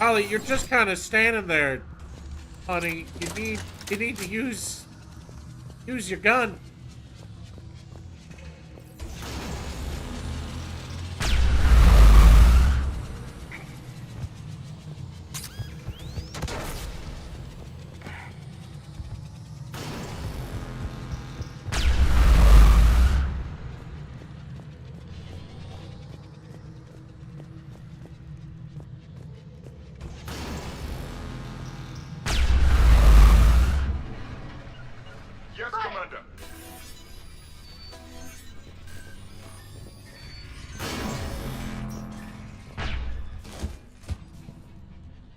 Holly, you're just kind of standing there, honey. You need to use your gun.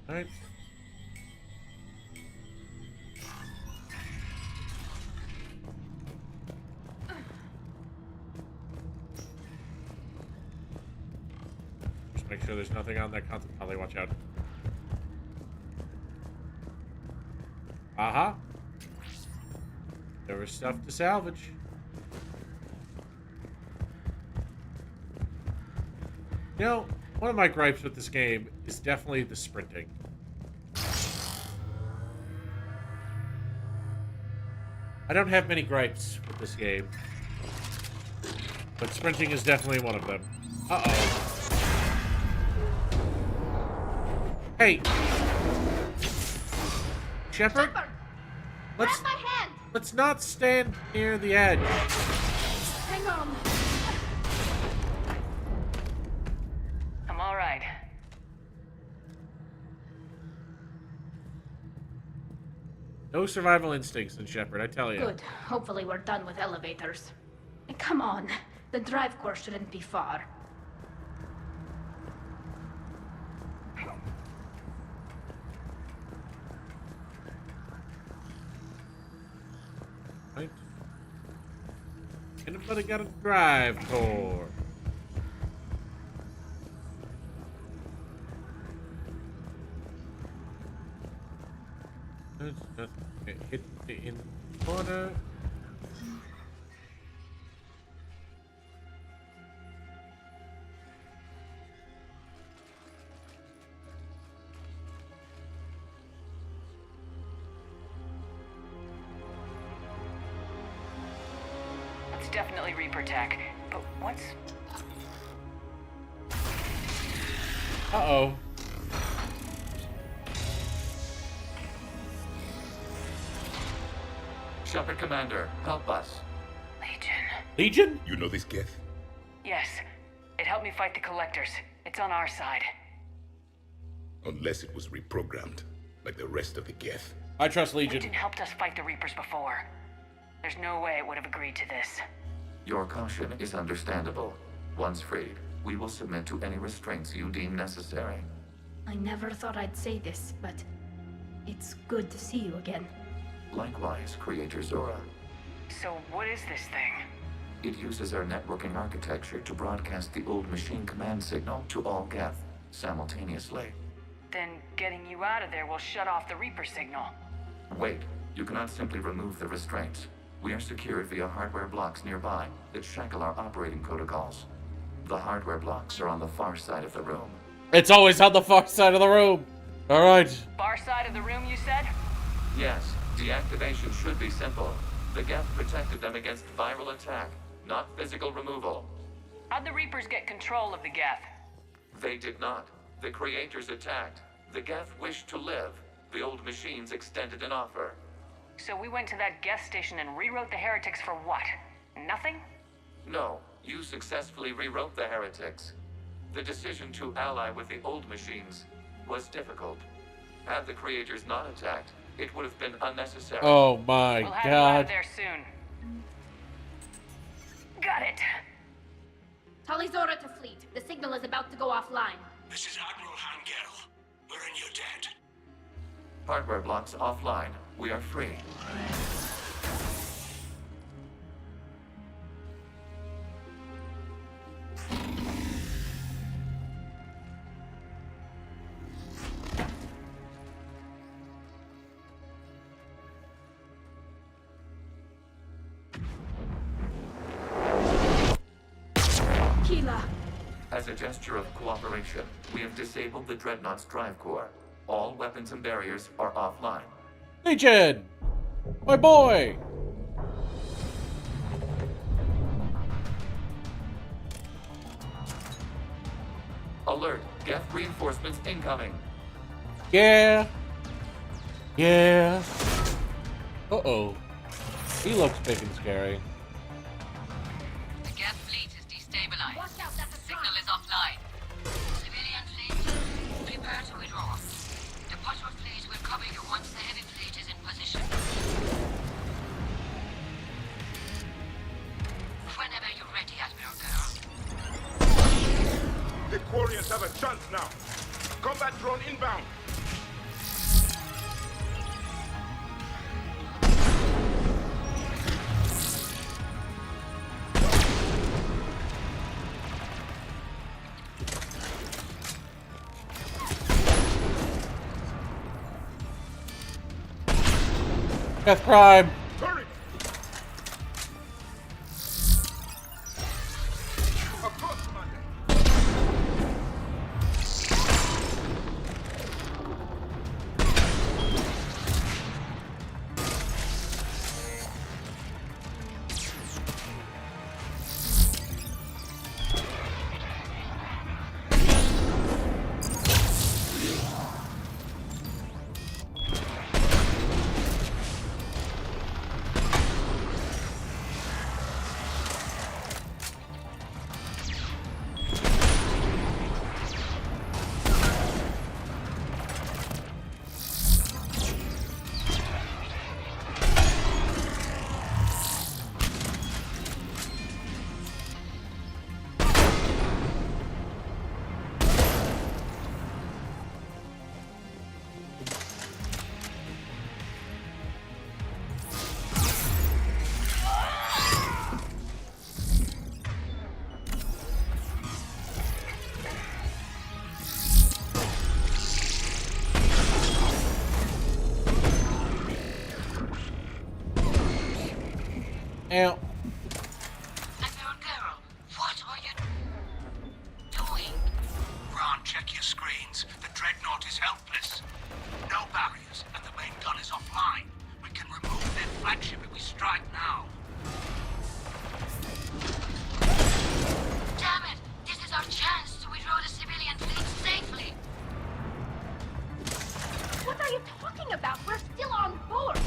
Right. Just make sure there's nothing on that console. Holly, watch out. Aha. There was stuff to salvage. You know, one of my gripes with this game is definitely the sprinting. I don't have many gripes with this game, but sprinting is definitely one of them. Uh-oh. Hey! Shepard? Let's not stand near the edge. Hang on. I'm all right. No survival instincts in Shepard, I tell you. Good. Hopefully we're done with elevators. Come on. The drive core shouldn't be far. Right. Anybody got a drive core? Let's just hit in the corner. It's definitely Reaper tech, but what's... Uh-oh. Shepard Commander, help us. Legion? You know this Geth? Yes. It helped me fight the Collectors. It's on our side. Unless it was reprogrammed, like the rest of the Geth. I trust Legion. Legion helped us fight the Reapers before. There's no way it would have agreed to this. Your caution is understandable. Once freed, we will submit to any restraints you deem necessary. I never thought I'd say this, but it's good to see you again. Likewise, Creator Zora. So what is this thing? It uses our networking architecture to broadcast the old machine command signal to all Geth simultaneously. Then getting you out of there will shut off the Reaper signal. Wait, you cannot simply remove the restraints. We are secured via hardware blocks nearby that shackle our operating protocols. The hardware blocks are on the far side of the room. It's always on the far side of the room. All right. Far side of the room, you said? Yes, deactivation should be simple. The Geth protected them against viral attack, not physical removal. How'd the Reapers get control of the Geth? They did not. The Creators attacked. The Geth wished to live. The old machines extended an offer. So we went to that Geth station and rewrote the heretics for what? Nothing? No, you successfully rewrote the heretics. The decision to ally with the old machines was difficult. Had the Creators not attacked, it would have been unnecessary. Oh my We'll have God. you out of there soon. Got it. Tali Zora to fleet. The signal is about to go offline. This is Admiral Hangel. We're in your debt. Hardware blocks offline. We are free. As a gesture of cooperation, we have disabled the Dreadnought's drive core. All weapons and barriers are offline. Legion! My boy! Alert! Geth reinforcements incoming! Yeah. Yeah. Uh-oh. He looks big and scary. The Geth fleet is destabilized. Watch out, that's a Signal is offline. Civilian fleet, prepare to withdraw. The Potter fleet will cover you once the heavy fleet is in position. Whenever you're ready, Admiral Girl. The Quarians have a chance now. Combat drone inbound. Death crime. Hurry! Across, Commander. Ow. Admiral Carroll, what are you doing? Ron, check your screens. The Dreadnought is helpless. No barriers, and the main gun is offline. We can remove their flagship if we strike now. Damn it! This is our chance to withdraw the civilian fleet safely. What are you talking about? We're still on board.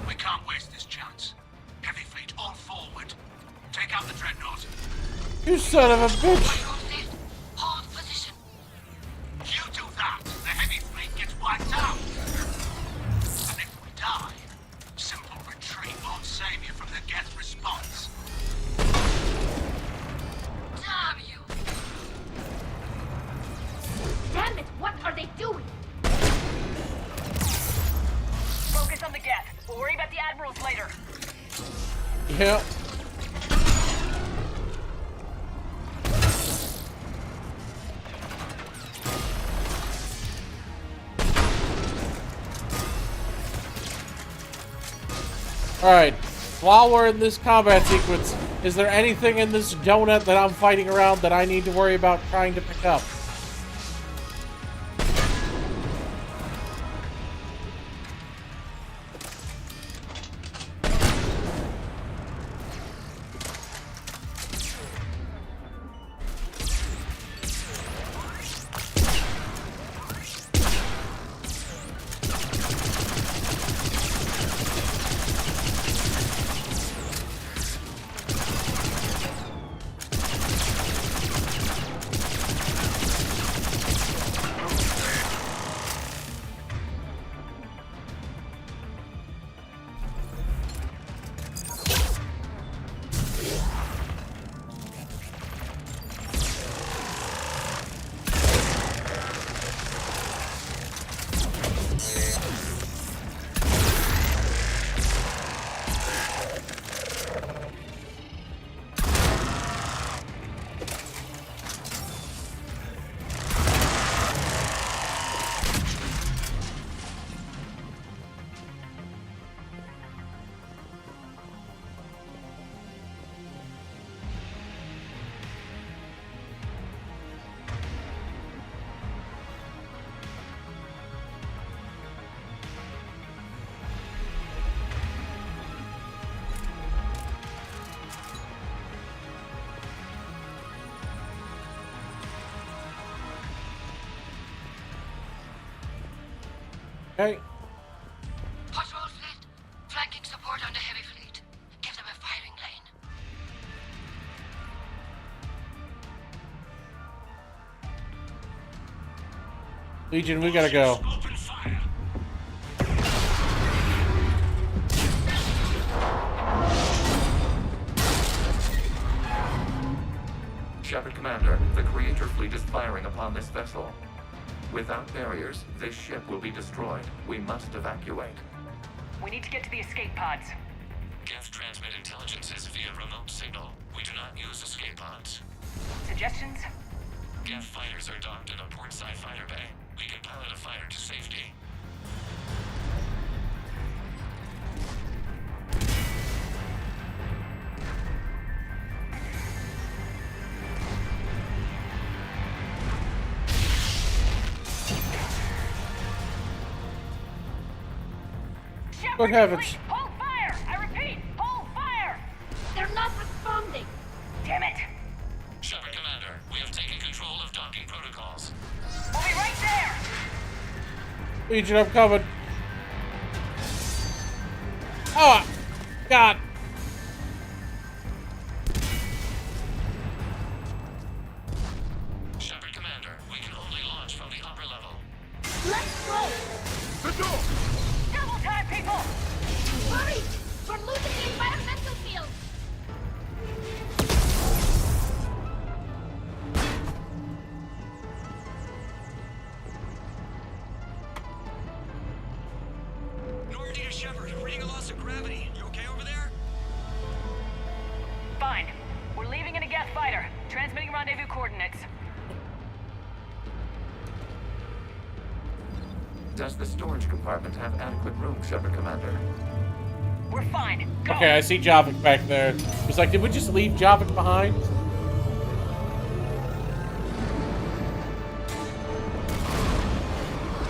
We can't waste this chance. Heavy fleet all forward. Take out the Dreadnought. You son of a bitch! Hold position. You do that, the heavy fleet gets wiped out. And if we die, simple retreat won't save you from the Geth response. Damn you! Damn it, what are they doing? Focus on the Geth. We'll worry about the admirals later. Yep. Alright, while we're in this combat sequence, is there anything in this donut that I'm fighting around that I need to worry about trying to pick up? Okay. Patrol fleet, flanking support on the heavy fleet. Give them a firing lane. Legion, we gotta go. Shepard Commander, the Creator fleet is firing upon this vessel. Without barriers, this ship will be destroyed. We must evacuate. We need to get to the escape pods. Geth transmit intelligences via remote signal. We do not use escape pods. Suggestions? Geth fighters are docked in a portside fighter bay. We can pilot a fighter to safety. Good heavens. Hold fire! I repeat, hold fire! They're not responding. Damn it! Shepard Commander, we have taken control of docking protocols. We'll be right there! Legion, I'm coming. Oh, God. Shepard Commander, we can only launch from the upper level. Let's go! The door! Double time, people! Hurry! We're losing the environmental field! Normandy to Shepard, reading a loss of gravity. You okay over there? Fine. We're leaving in a Geth fighter. Transmitting rendezvous coordinates. Does the storage compartment have adequate room, Shepard Commander? We're fine. Go. Okay, I see Javik back there. He's like, did we just leave Javik behind?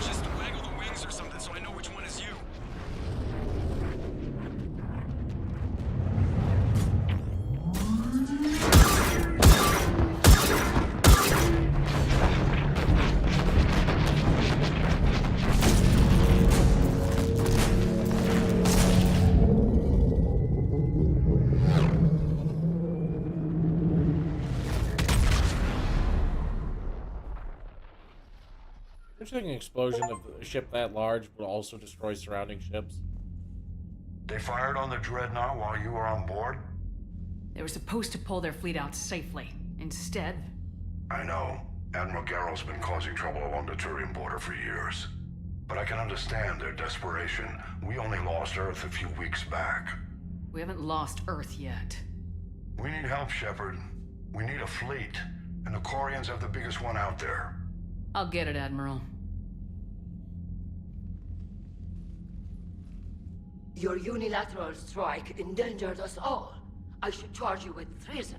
Just waggle the wings or something so I know which one is you. Don't you think an explosion of a ship that large would also destroy surrounding ships? They fired on the Dreadnought while you were on board? They were supposed to pull their fleet out safely. Instead... I know. Admiral Garrow's been causing trouble along the Turian border for years. But I can understand their desperation. We only lost Earth a few weeks back. We haven't lost Earth yet. We need help, Shepard. We need a fleet. And the Quarians have the biggest one out there. I'll get it, Admiral. Your unilateral strike endangered us all. I should charge you with treason.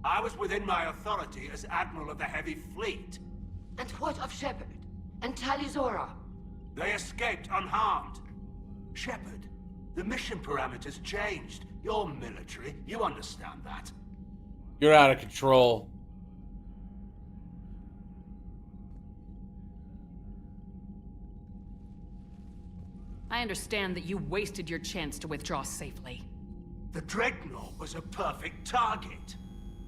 I was within my authority as Admiral of the Heavy Fleet. And what of Shepard? And Talizora? They escaped unharmed. Shepard, the mission parameters changed. You're military, you understand that. You're out of control. I understand that you wasted your chance to withdraw safely. The Dreadnought was a perfect target.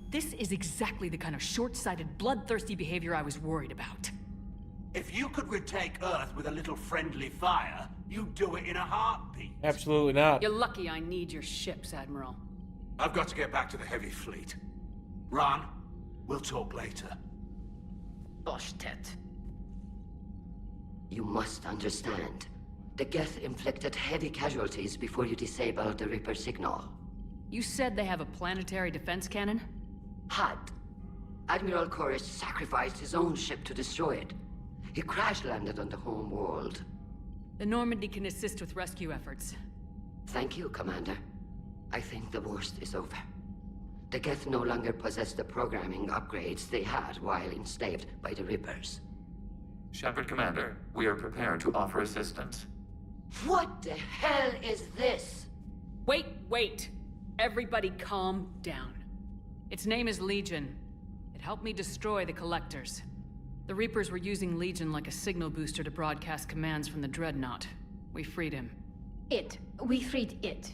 This is exactly the kind of short-sighted, bloodthirsty behavior I was worried about. If you could retake Earth with a little friendly fire, you'd do it in a heartbeat. Absolutely not. You're lucky I need your ships, Admiral. I've got to get back to the Heavy Fleet. Ron, we'll talk later. Boshtet. You must understand. The Geth inflicted heavy casualties before you disabled the Reaper signal. You said they have a planetary defense cannon? Had. Admiral Koris sacrificed his own ship to destroy it. He crash-landed on the home world. The Normandy can assist with rescue efforts. Thank you, Commander. I think the worst is over. The Geth no longer possess the programming upgrades they had while enslaved by the Reapers. Shepard, Commander, we are prepared to offer assistance. What the hell is this? Wait! Everybody calm down. Its name is Legion. It helped me destroy the Collectors. The Reapers were using Legion like a signal booster to broadcast commands from the Dreadnought. We freed him. We freed it.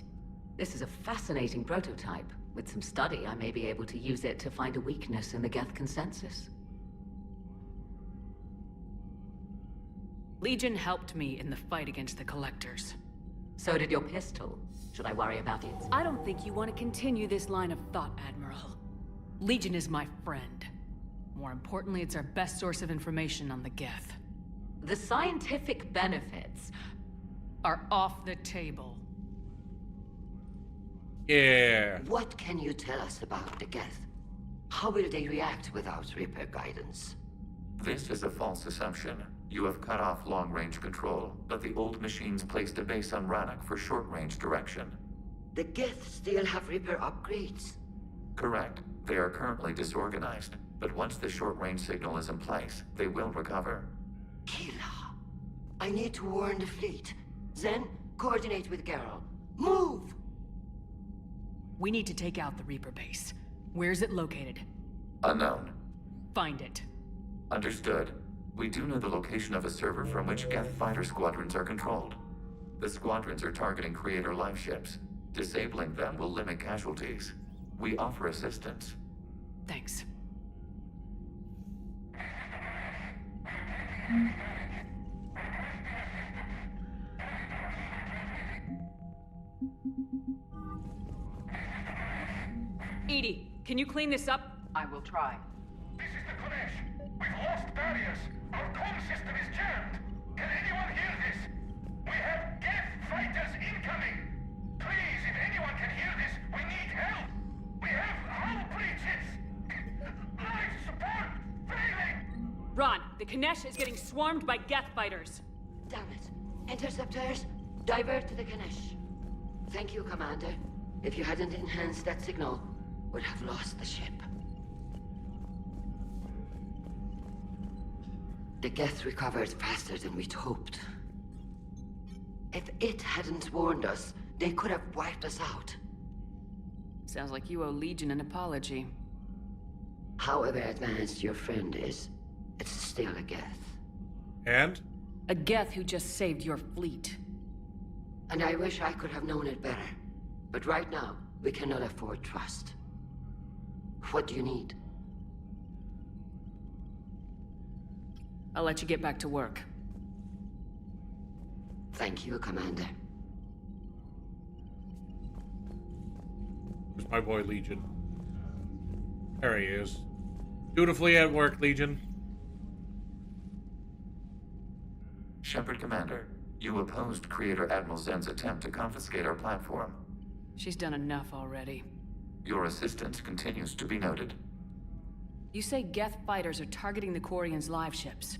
This is a fascinating prototype. With some study, I may be able to use it to find a weakness in the Geth consensus. Legion helped me in the fight against the Collectors. So did your pistol. Should I worry about it? I don't think you want to continue this line of thought, Admiral. Legion is my friend. More importantly, it's our best source of information on the Geth. The scientific benefits are off the table. Yeah. What can you tell us about the Geth? How will they react without Reaper guidance? This is a false assumption. You have cut off long-range control, but the old machines placed a base on Rannoch for short-range direction. The Geth still have Reaper upgrades? Correct. They are currently disorganized, but once the short-range signal is in place, they will recover. Kila, I need to warn the fleet. Then, coordinate with Garrow. Move! We need to take out the Reaper base. Where's it located? Unknown. Find it. Understood. We do know the location of a server from which Geth fighter squadrons are controlled. The squadrons are targeting Creator life ships. Disabling them will limit casualties. We offer assistance. Thanks. Edie, can you clean this up? I will try. This is the Kodesh. We've lost barriers. Our comm system is jammed. Can anyone hear this? We have Geth fighters incoming. Please, if anyone can hear this, we need help. We have hull breaches. Life support failing. Ron, the Kanesh is getting swarmed by Geth fighters. Damn it. Interceptors, divert to the Ganesh. Thank you, Commander. If you hadn't enhanced that signal, we'd have lost the ship. The Geth recovered faster than we'd hoped. If it hadn't warned us, they could have wiped us out. Sounds like you owe Legion an apology. However advanced your friend is, it's still a Geth. And? A Geth who just saved your fleet. And I wish I could have known it better. But right now, we cannot afford trust. What do you need? I'll let you get back to work. Thank you, Commander. Where's my boy, Legion? There he is. Dutifully at work, Legion. Shepard, Commander, you opposed Creator Admiral Zen's attempt to confiscate our platform. She's done enough already. Your assistance continues to be noted. You say Geth fighters are targeting the Quarians' live ships.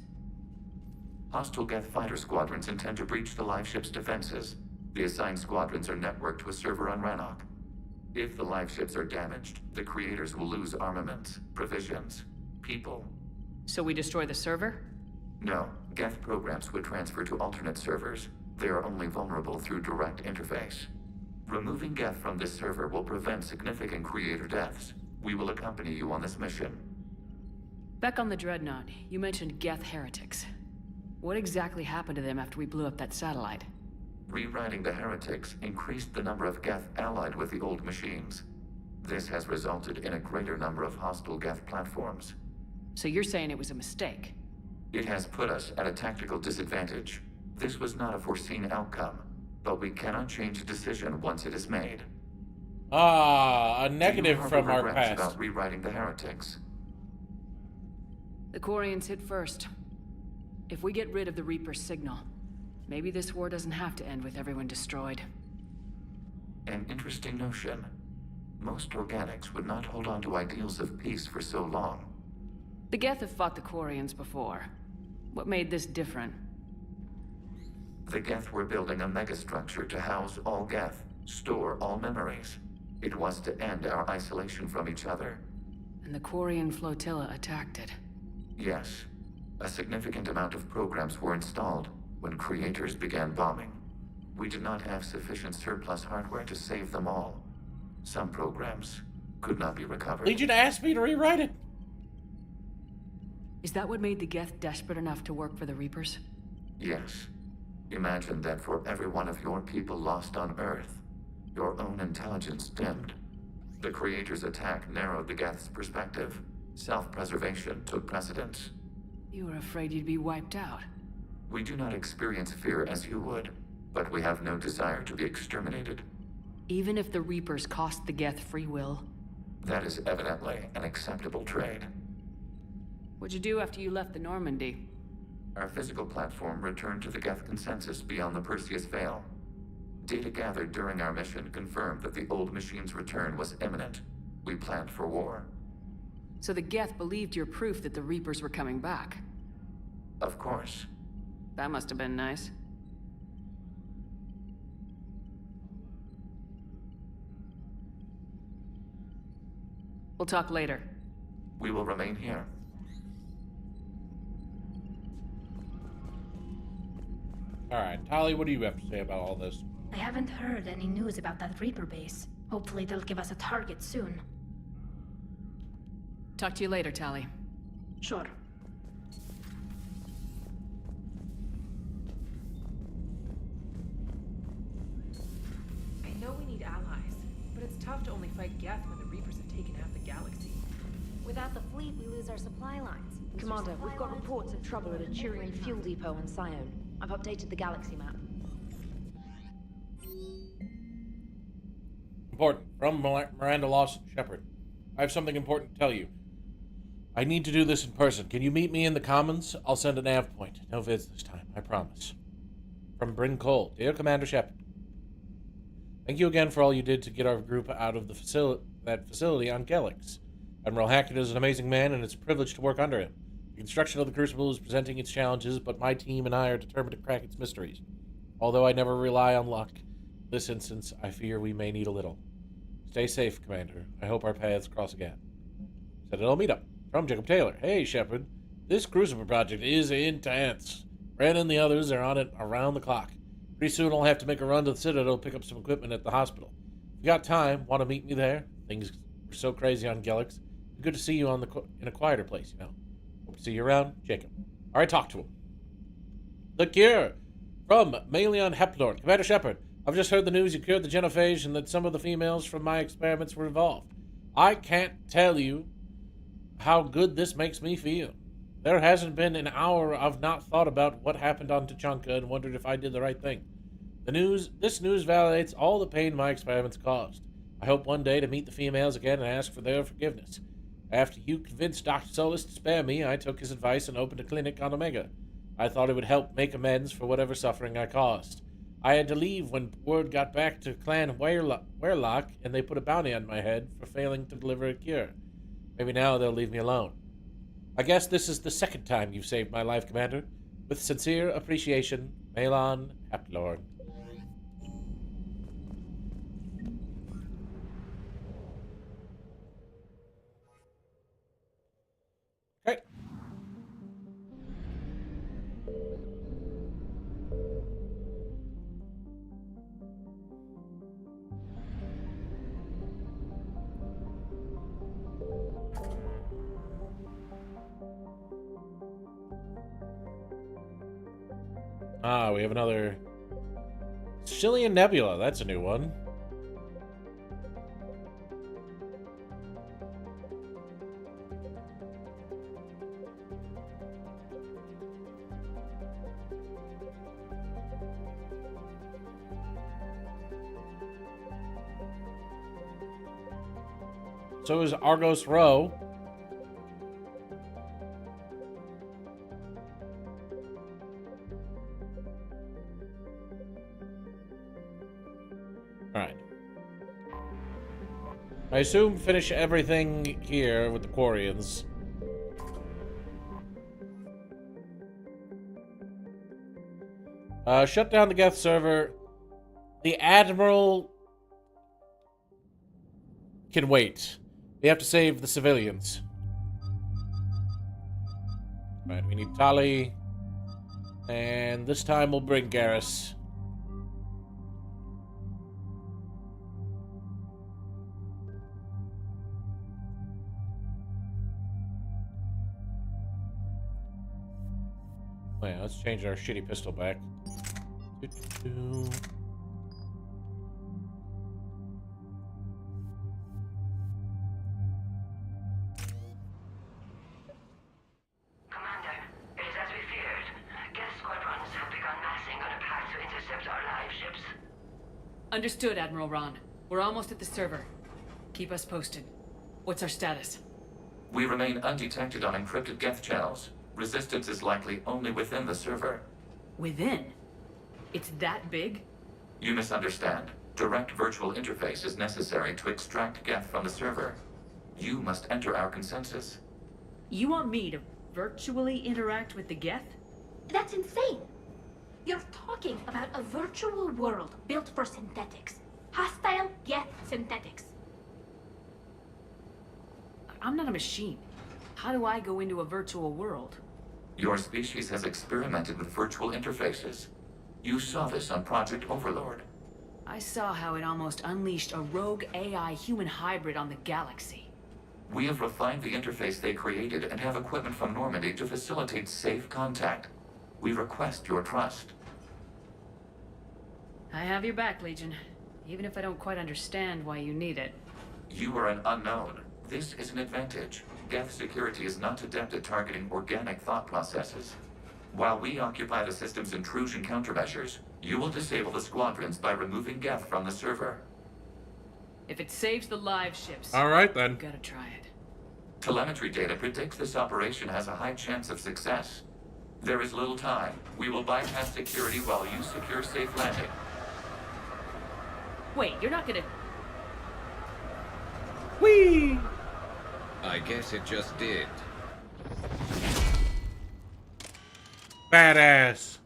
Hostile Geth fighter squadrons intend to breach the live ship's defenses. The assigned squadrons are networked to a server on Rannoch. If the live ships are damaged, the Creators will lose armaments, provisions, people. So we destroy the server? No, Geth programs would transfer to alternate servers. They are only vulnerable through direct interface. Removing Geth from this server will prevent significant Creator deaths. We will accompany you on this mission. Back on the Dreadnought, you mentioned Geth heretics. What exactly happened to them after we blew up that satellite? Rewriting the heretics increased the number of Geth allied with the old machines. This has resulted in a greater number of hostile Geth platforms. So you're saying it was a mistake? It has put us at a tactical disadvantage. This was not a foreseen outcome, but we cannot change a decision once it is made. Ah, a negative Do you from our regrets past. about rewriting the heretics? The Quarians hit first. If we get rid of the Reaper's signal, maybe this war doesn't have to end with everyone destroyed. An interesting notion. Most organics would not hold on to ideals of peace for so long. The Geth have fought the Quarians before. What made this different? The Geth were building a megastructure to house all Geth, store all memories. It was to end our isolation from each other. And the Quarian flotilla attacked it. Yes. A significant amount of programs were installed when Creators began bombing. We did not have sufficient surplus hardware to save them all. Some programs could not be recovered. Legion asked me to rewrite it. Is that what made the Geth desperate enough to work for the Reapers? Yes. Imagine that for every one of your people lost on Earth, your own intelligence dimmed. The Creators' attack narrowed the Geth's perspective. Self-preservation took precedence. You were afraid you'd be wiped out. We do not experience fear as you would, but we have no desire to be exterminated. Even if the Reapers cost the Geth free will? That is evidently an acceptable trade. What'd you do after you left the Normandy? Our physical platform returned to the Geth consensus beyond the Perseus Veil. Data gathered during our mission confirmed that the old machine's return was imminent. We planned for war. So the Geth believed your proof that the Reapers were coming back? Of course. That must have been nice. We'll talk later. We will remain here. Alright, Tali, what do you have to say about all this? I haven't heard any news about that Reaper base. Hopefully they'll give us a target soon. Talk to you later, Tali. Sure. I know we need allies, but it's tough to only fight Geth when the Reapers have taken half the galaxy. Without the fleet, we lose our supply lines. Commander, we've got reports of trouble at a Turian fuel depot in Sion. I've updated the galaxy map. Important. From Miranda Lawson, Shepard. I have something important to tell you. I need to do this in person. Can you meet me in the Commons? I'll send a nav point. No vids this time, I promise. From Bryn Cole. Dear Commander Shepard. Thank you again for all you did to get our group out of the facility on Gelix. Admiral Hackett is an amazing man, and it's a privilege to work under him. The construction of the Crucible is presenting its challenges, but my team and I are determined to crack its mysteries. Although I never rely on luck, In this instance, I fear we may need a little. Stay safe, Commander. I hope our paths cross again. Said it'll meet up. From Jacob Taylor. Hey, Shepard. This Crucible project is intense. Brandon and the others are on it around the clock. Pretty soon I'll have to make a run to the Citadel to pick up some equipment at the hospital. If you got time, want to meet me there? Things were so crazy on Gellix. Good to see you in a quieter place, you know. Hope to see you around, Jacob. All right, talk to him. The Cure. From Malion Heplord. Commander Shepard, I've just heard the news you cured the genophage and that some of the females from my experiments were involved. I can't tell you how good this makes me feel. There hasn't been an hour I've not thought about what happened on Tachanka and wondered if I did the right thing. This news validates all the pain my experiments caused. I hope one day to meet the females again and ask for their forgiveness. After you convinced Dr. Solis to spare me, I took his advice and opened a clinic on Omega. I thought it would help make amends for whatever suffering I caused. I had to leave when word got back to Clan Werelock and they put a bounty on my head for failing to deliver a cure. Maybe now they'll leave me alone. I guess this is the second time you've saved my life, Commander. With sincere appreciation, Malon Haplorn. Okay. Ah, we have another Cillian Nebula. That's a new one. So is Argos Row. Alright. I assume finish everything here with the Quarians. Shut down the Geth server. The Admiral can wait. We have to save the civilians. Alright, we need Tali. And this time we'll bring Garrus. Oh yeah, let's change our shitty pistol back. Commander, it is as we feared. Geth squadrons have begun massing on a path to intercept our live ships. Understood, Admiral Ron. We're almost at the server. Keep us posted. What's our status? We remain undetected on encrypted Geth channels. Resistance is likely only within the server. Within? It's that big? You misunderstand. Direct virtual interface is necessary to extract Geth from the server. You must enter our consensus. You want me to virtually interact with the Geth? That's insane! You're talking about a virtual world built for synthetics. Hostile Geth synthetics. I'm not a machine. How do I go into a virtual world? Your species has experimented with virtual interfaces. You saw this on Project Overlord. I saw how it almost unleashed a rogue AI human hybrid on the galaxy. We have refined the interface they created and have equipment from Normandy to facilitate safe contact. We request your trust. I have your back, Legion. Even if I don't quite understand why you need it. You are an unknown. This is an advantage. Geth security is not adept at targeting organic thought processes. While we occupy the system's intrusion countermeasures, you will disable the squadrons by removing Geth from the server. If it saves the live ships, all right then. Gotta try it. Telemetry data predicts this operation has a high chance of success. There is little time. We will bypass security while you secure safe landing. Wait, you're not gonna... Whee! I guess it just did. Badass.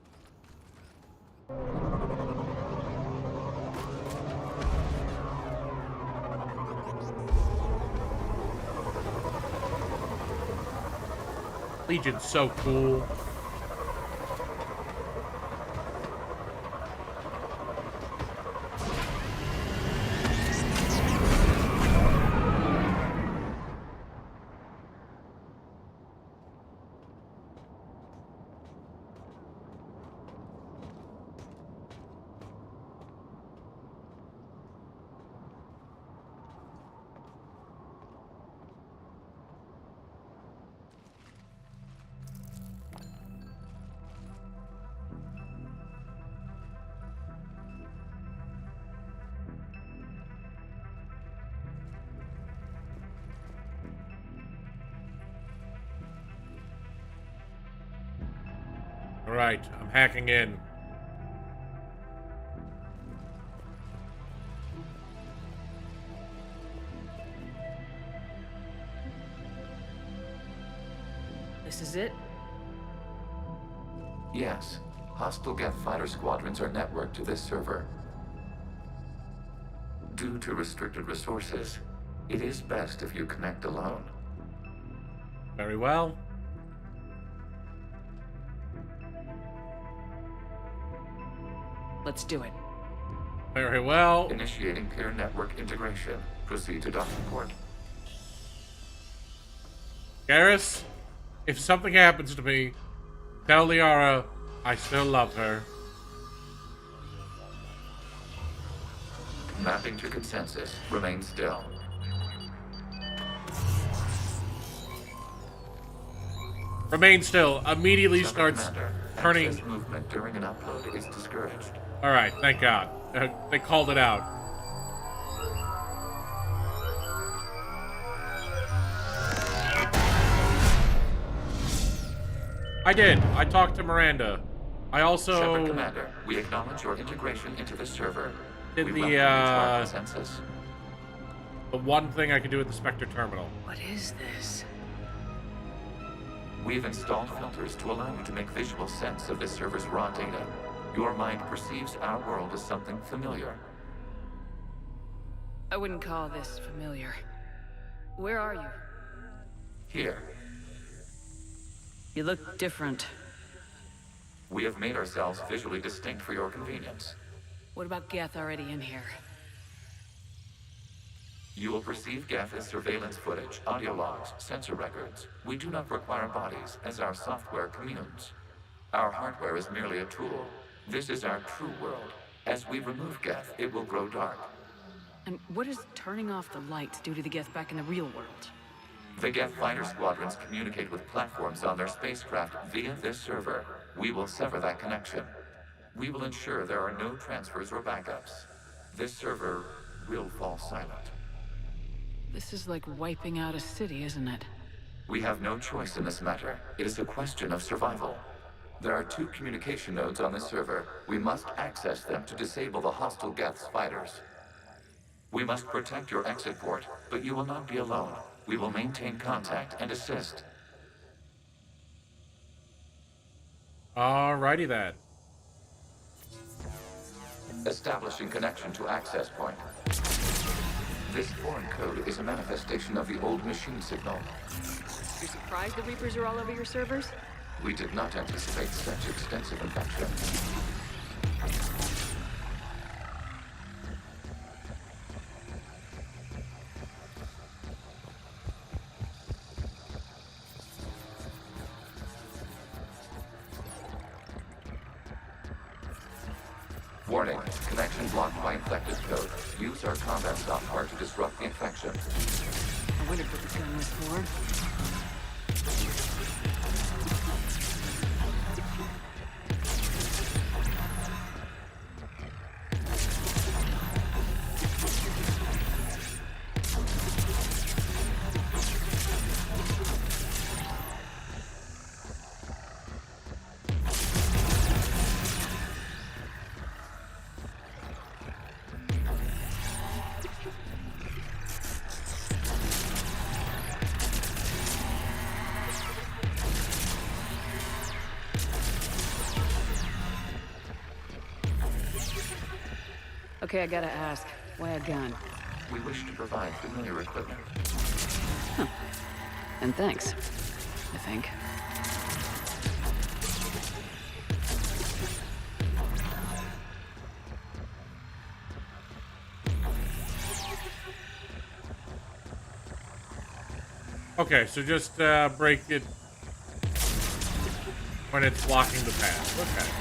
Legion's so cool. Alright, I'm hacking in. This is it? Yes. Hostile Geth fighter squadrons are networked to this server. Due to restricted resources, it is best if you connect alone. Very well. Let's do it. Very well. Initiating peer network integration. Proceed to docking port. Garrus, if something happens to me, tell Liara I still love her. Mapping to consensus. Remain still. Remain still. Immediately Shepard starts Commander, turning. access movement during an upload is discouraged. Alright, thank God. They called it out. I did. I talked to Miranda. I also... Shepard Commander, we acknowledge your integration into the server. Did we the, welcome you to our consensus. The one thing I could do with the Spectre terminal. What is this? We've installed filters to allow you to make visual sense of this server's raw data. Your mind perceives our world as something familiar. I wouldn't call this familiar. Where are you? Here, You look different. we have made ourselves visually distinct for your convenience. What about Geth already in here? You will perceive Geth as surveillance footage, audio logs, sensor records. We do not require bodies, as our software communes. Our hardware is merely a tool. This is our true world. As we remove Geth, it will grow dark. And what does turning off the lights do to the Geth back in the real world? The Geth fighter squadrons communicate with platforms on their spacecraft via this server. We will sever that connection. We will ensure there are no transfers or backups. This server will fall silent. This is like wiping out a city, isn't it? We have no choice in this matter. It is a question of survival. There are 2 communication nodes on this server. We must access them to disable the hostile Geth's fighters. We must protect your exit port, but you will not be alone. We will maintain contact and assist. Alrighty then. Establishing connection to access point. This foreign code is a manifestation of the old machine signal. You're surprised the Reapers are all over your servers? We did not anticipate such extensive infection. Warning, connection blocked by infected code. Use our combat software to disrupt the infection. I wonder what this gun was for. Okay, I gotta ask, why a gun? We wish to provide familiar equipment. Huh. And thanks. I think. Okay, so just break it when it's blocking the path. Okay.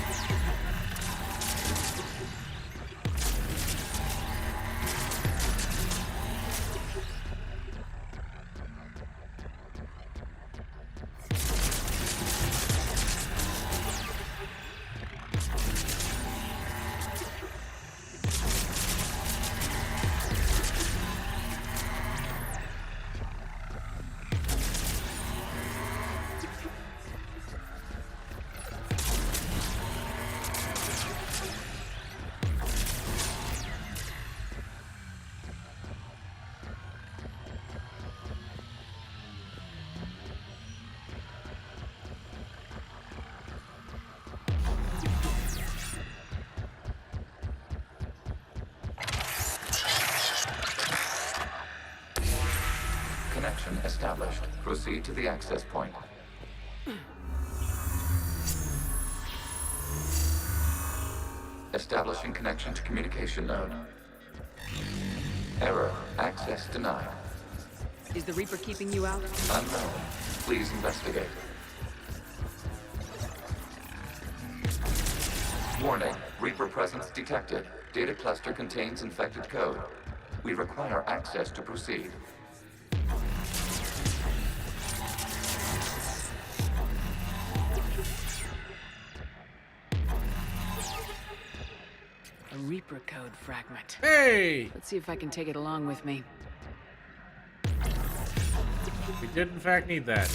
Connection established. Proceed to the access point. Establishing connection to communication node. Error. Access denied. Is the Reaper keeping you out? Unknown. Please investigate. Warning. Reaper presence detected. Data cluster contains infected code. We require access to proceed. A Reaper code fragment. Hey! Let's see if I can take it along with me. We did in fact need that.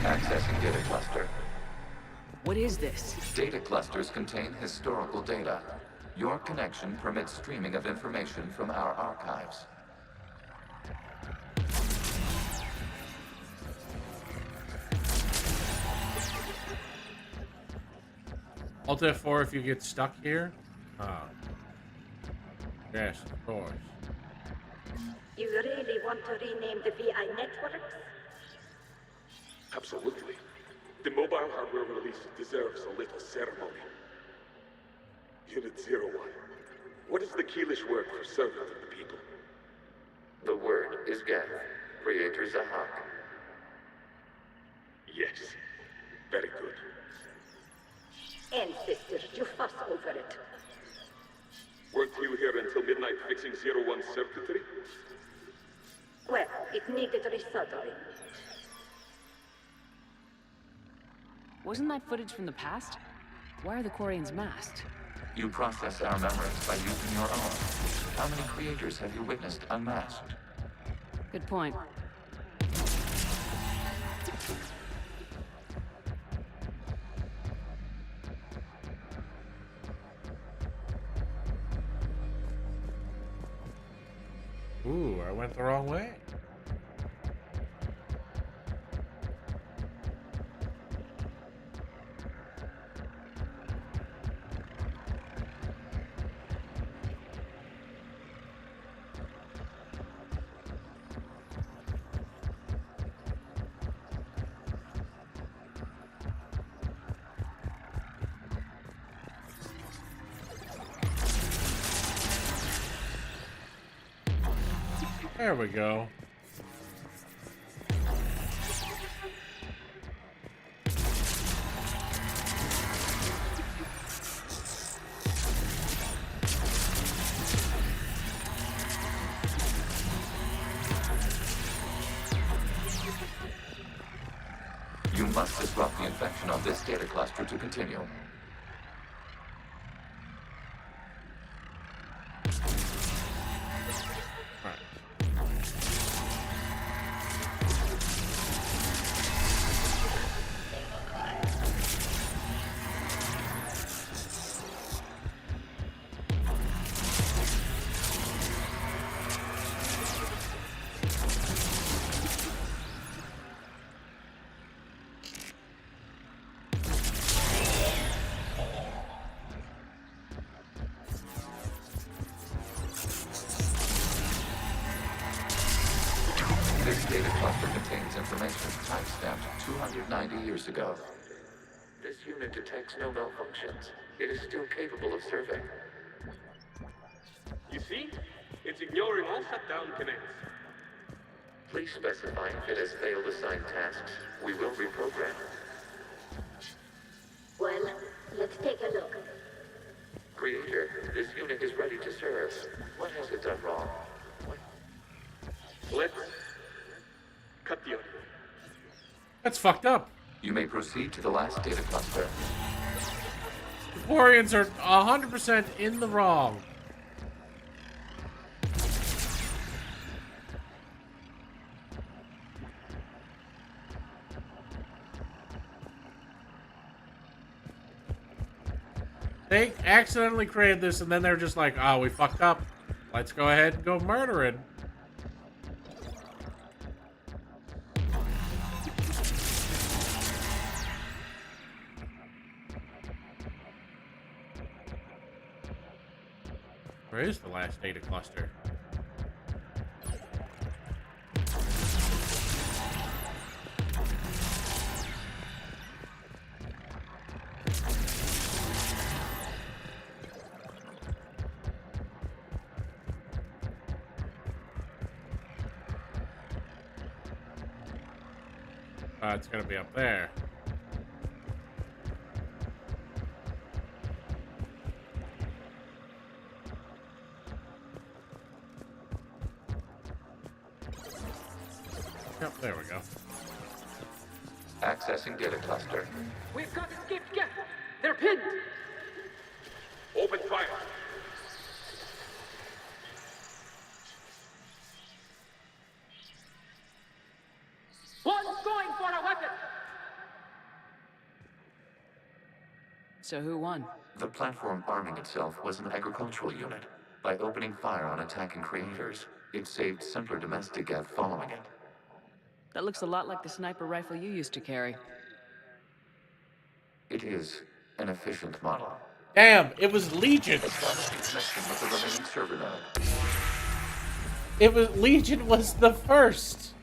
Accessing data cluster. What is this? Data clusters contain historical data. Your connection permits streaming of information from our archives. Alt F4 if you get stuck here. Yes, of course. You really want to rename the VI networks? Absolutely. The mobile hardware release deserves a little ceremony. Unit 01. What is the Keelish word for servant of the people? The word is Geth. Creator Zahak. Yes. Very good. Ancestors, you fuss over it. Weren't you here until midnight fixing 01's circuitry? Well, it needed resoldering. Wasn't that footage from the past? Why are the Quarians masked? You process our memories by using your own. How many creators have you witnessed unmasked? Good point. Ooh, I went the wrong way. There we go. must disrupt the infection on this data cluster to continue. This data cluster contains information timestamped 290 years ago. This unit detects no malfunctions. It is still capable of serving. You see? It's ignoring all shutdown connects. Please specify if it has failed assigned tasks. We will reprogram. Well, let's take a look. Creator, this unit is ready to serve. What has it done wrong? Let's cut the audio. That's fucked up. You may proceed to the last data cluster. The Quarians are 100% in the wrong. They accidentally created this and then they're just like, oh, we fucked up. Let's go ahead and go murdering. Where is the last data cluster? It's gonna be up there. Yep, there we go. Accessing data cluster. We've got escaped Geth. They're pinned. Open fire. One's going for a weapon. So who won? The platform arming itself was an agricultural unit. By opening fire on attacking creators, it saved simpler domestic Geth following it. That looks a lot like the sniper rifle you used to carry. It is an efficient model. Damn, it was Legion. Establishing connection with the remaining server node. It was Legion was the first.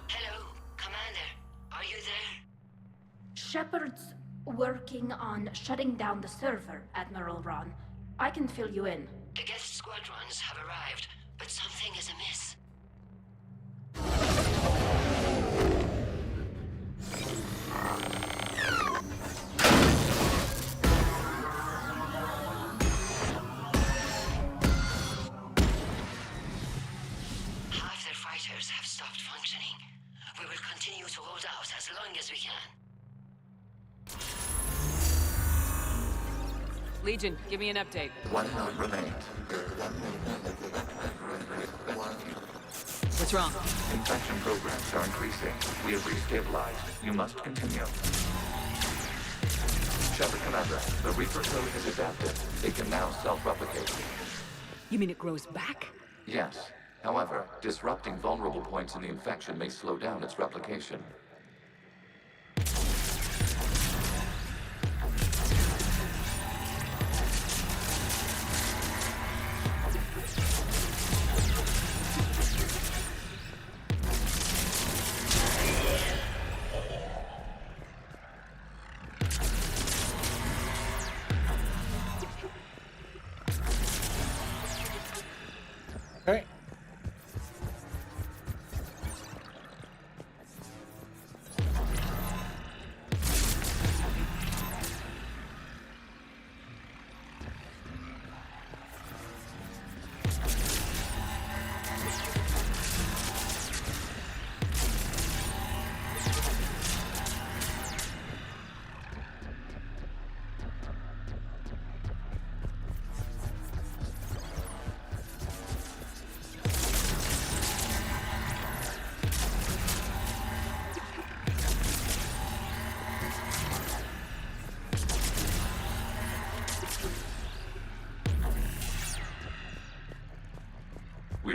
Hello, Commander. Are you there? Shepard's working on shutting down the server, Admiral Ron. I can fill you in. The guest squadrons have arrived, but something is amiss. Half their fighters have stopped functioning. We will continue to hold out as long as we can. Legion, give me an update. One node remains. What's wrong? Infection programs are increasing. We have restabilized. You must continue. Shepard Commander, the Reaper code is adapted. It can now self-replicate. You mean it grows back? Yes. However, disrupting vulnerable points in the infection may slow down its replication. Okay.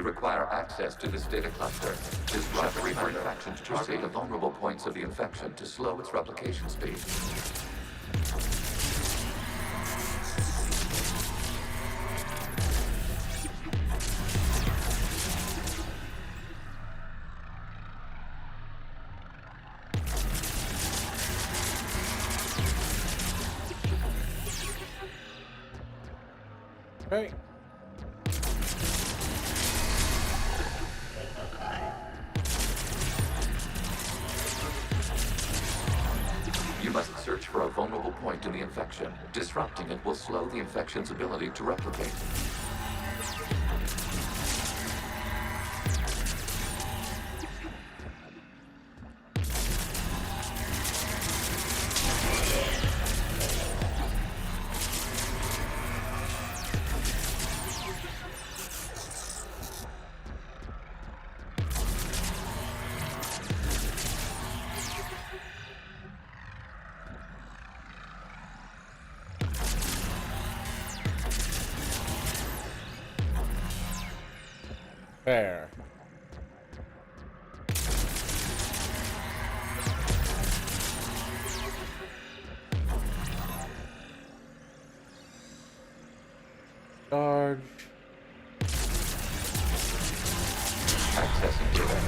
require access to this data cluster. Disrupt Reaper infection to target the vulnerable points of the infection to slow its replication speed. Okay. You must search for a vulnerable point in the infection. Disrupting it will slow the infection's ability to replicate. Fair. Charge. Accessing data.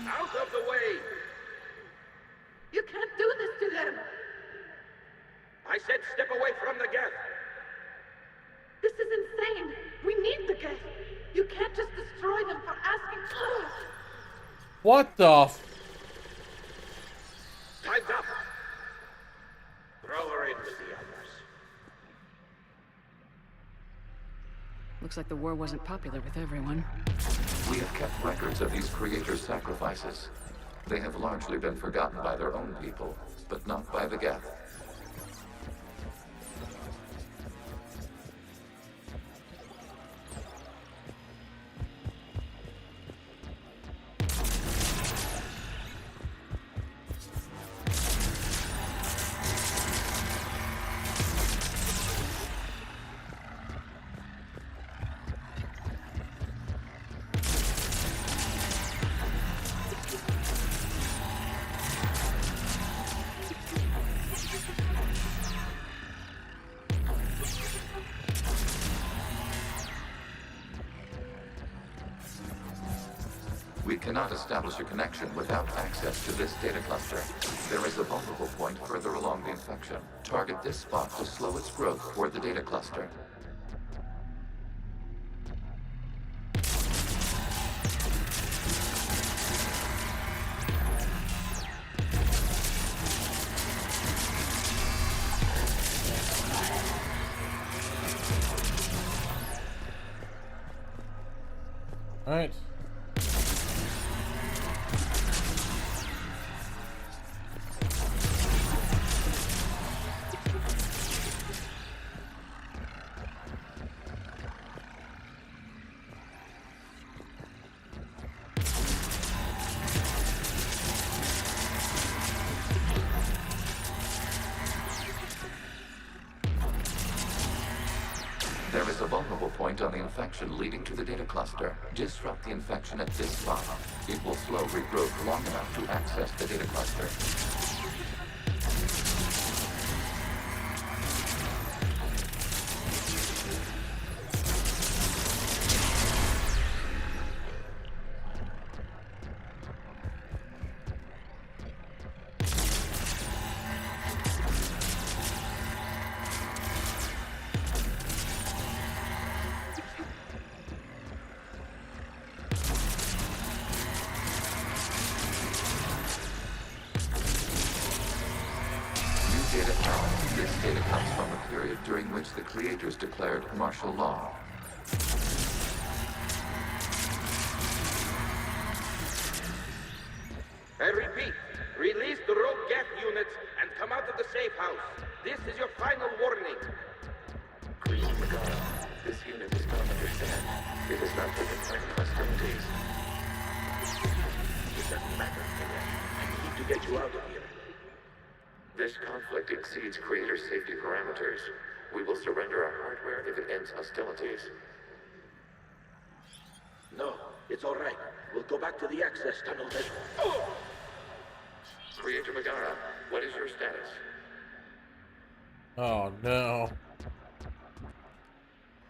Out of the way! You can't do this to them! I said step away from the geth! This is insane! We need the geth! You can't just destroy them for asking for it! What the Time's up! Throw her in with the others. Looks like the war wasn't popular with everyone. We have kept records of these creators' sacrifices. They have largely been forgotten by their own people, but not by the Geth. We cannot establish a connection without access to this data cluster. There is a vulnerable point further along the infection. Target this spot to slow its growth toward the data cluster. All right. There is a vulnerable point on the infection leading to the data cluster. Disrupt the infection at this spot. It will slow regrowth long enough to access the data cluster. This data comes from a period during which the creators declared martial law. I repeat, release the rogue geth units and come out of the safe house. This is your final warning. Green Magara, this unit does not understand. It has not taken part in hostilities. doesn't matter, I need to get you out of here. This conflict exceeds creator safety parameters. We will surrender our hardware if it ends hostilities. No, it's all right. We'll go back to the access tunnel then. Creator Megara, what is your status? Oh no.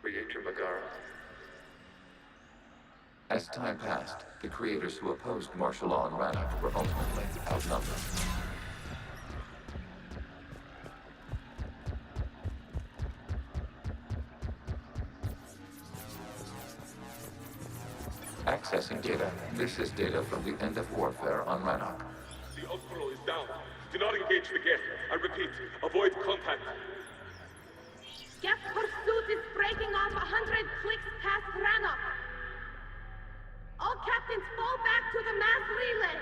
Creator Megara. As time passed, the creators who opposed martial law in Rannoch were ultimately outnumbered. Accessing data. This is data from the end of warfare on Rannoch. The Outpro is down. Do not engage the Geth. I repeat, avoid contact. Geth pursuit is breaking off 100 clicks past Rannoch. All captains fall back to the mass relay.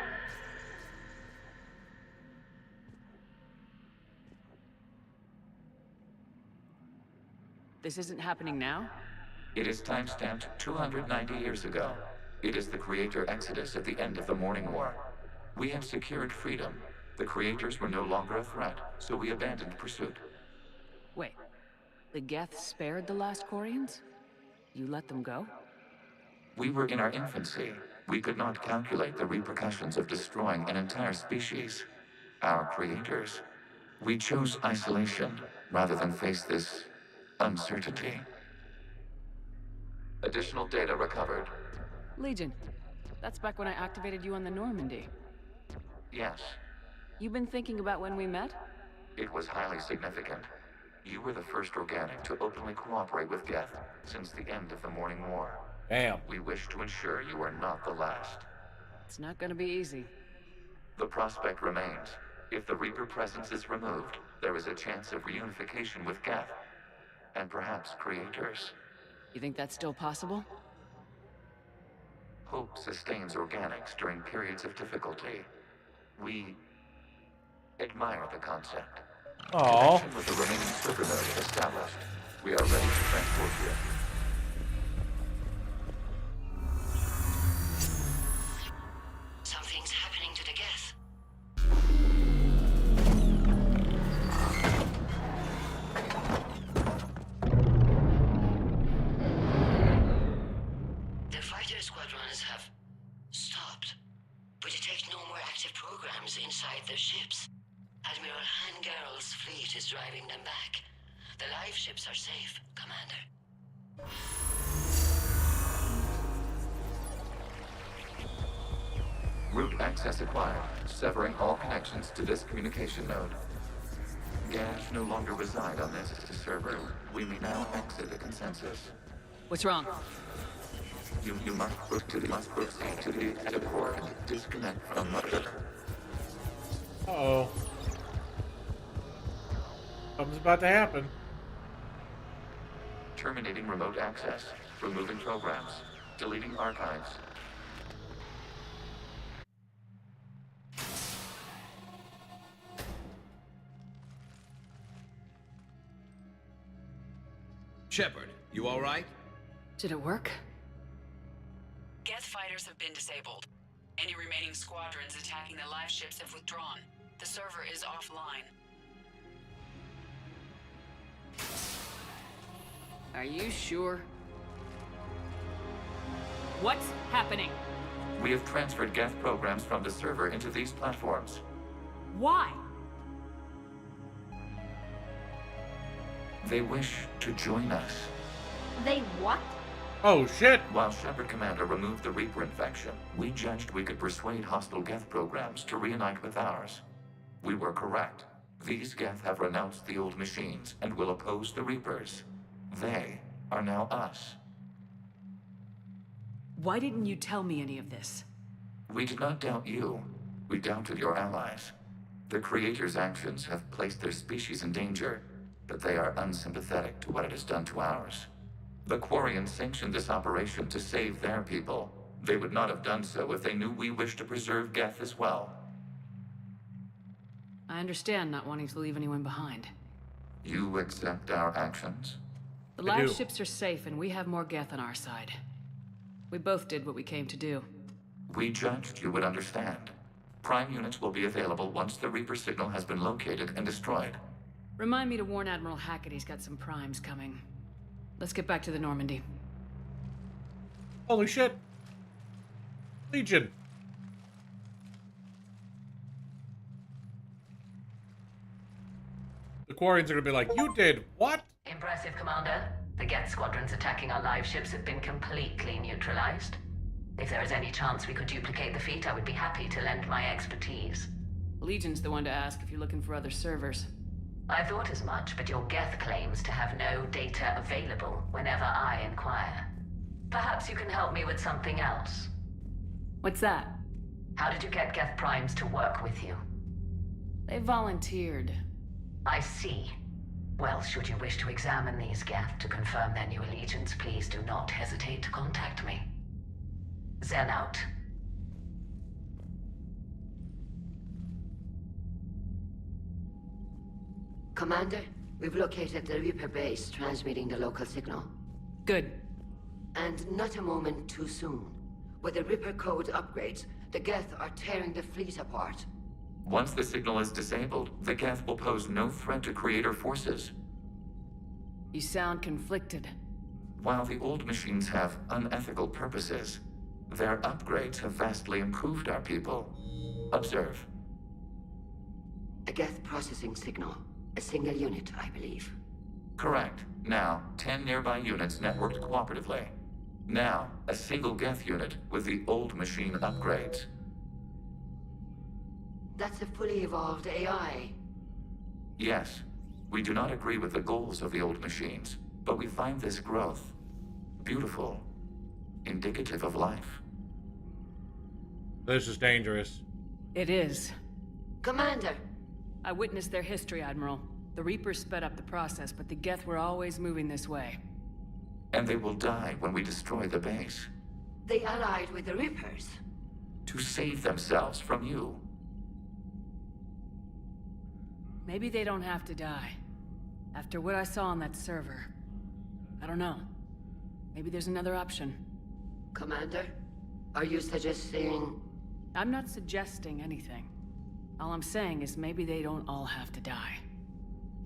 This isn't happening now? It is timestamped 290 years ago. It is the creator exodus at the end of the Morning War. We had secured freedom. The creators were no longer a threat, so we abandoned pursuit. Wait, the Geth spared the last Quarians? You let them go? We were in our infancy. We could not calculate the repercussions of destroying an entire species. Our creators. We chose isolation rather than face this uncertainty. Additional data recovered. Legion. That's back when I activated you on the Normandy. Yes, You've been thinking about when we met? it was highly significant. You were the first organic to openly cooperate with Geth since the end of the Morning War. Damn. We wish to ensure you are not the last. It's not gonna be easy. The prospect remains. If the Reaper presence is removed, there is a chance of reunification with Geth. And perhaps creators. You think that's still possible? Hope sustains organics during periods of difficulty. We admire the concept. Aww. Connection with the remaining server node established. We are ready to transport you. Something's happening to the Geth. The fighter squadrons have stopped, but detect no more active programs inside their ships. Admiral Hangarl's fleet is driving them back. The live ships are safe, Commander. Route access acquired, severing all connections to this communication node. Geth no longer reside on this server. We may now exit the consensus. What's wrong? You must proceed to the exit port and disconnect from the... Uh-oh. Something's about to happen. Terminating remote access. Removing programs. Deleting archives. Shepard, you all right? Did it work? Geth fighters have been disabled. Any remaining squadrons attacking the live ships have withdrawn. The server is offline. Are you sure? What's happening? We have transferred Geth programs from the server into these platforms. Why? They wish to join us. They what? Oh, shit! While Shepard Commander removed the Reaper infection, we judged we could persuade hostile Geth programs to reunite with ours. We were correct. These Geth have renounced the old machines and will oppose the Reapers. They are now us. Why didn't you tell me any of this? We did not doubt you. We doubted your allies. The Creator's actions have placed their species in danger, but they are unsympathetic to what it has done to ours. The Quarians sanctioned this operation to save their people. They would not have done so if they knew we wished to preserve Geth as well. I understand not wanting to leave anyone behind. You accept our actions? The live ships are safe and we have more Geth on our side. We both did what we came to do. We judged you would understand. Prime units will be available once the Reaper signal has been located and destroyed. Remind me to warn Admiral Hackett he's got some primes coming. Let's get back to the Normandy. Holy shit! Legion! The Quarians are gonna be like, you did what? Impressive, Commander. The Geth squadrons attacking our live ships have been completely neutralized. If there is any chance we could duplicate the feat, I would be happy to lend my expertise. Legion's the one to ask if you're looking for other servers. I thought as much, but your Geth claims to have no data available whenever I inquire. Perhaps you can help me with something else. What's that? How did you get Geth primes to work with you? They volunteered. I see. Well, should you wish to examine these Geth to confirm their new allegiance, please do not hesitate to contact me. Zen out. Commander, we've located the Reaper base transmitting the local signal. Good. And not a moment too soon. With the Reaper code upgrades, the Geth are tearing the fleet apart. Once the signal is disabled, the Geth will pose no threat to Creator forces. You sound conflicted. While the old machines have unethical purposes, their upgrades have vastly improved our people. Observe. A Geth processing signal. A single unit, I believe. Correct. Now, 10 nearby units networked cooperatively. Now, a single Geth unit with the old machine upgrades. That's a fully evolved AI. Yes, we do not agree with the goals of the old machines, but we find this growth beautiful, indicative of life. This is dangerous. It is. Commander! I witnessed their history, Admiral. The Reapers sped up the process, but the Geth were always moving this way. And they will die when we destroy the base. They allied with the Reapers. To save themselves from you. Maybe they don't have to die. After what I saw on that server. I don't know. Maybe there's another option. Commander, are you suggesting... I'm not suggesting anything. All I'm saying is maybe they don't all have to die.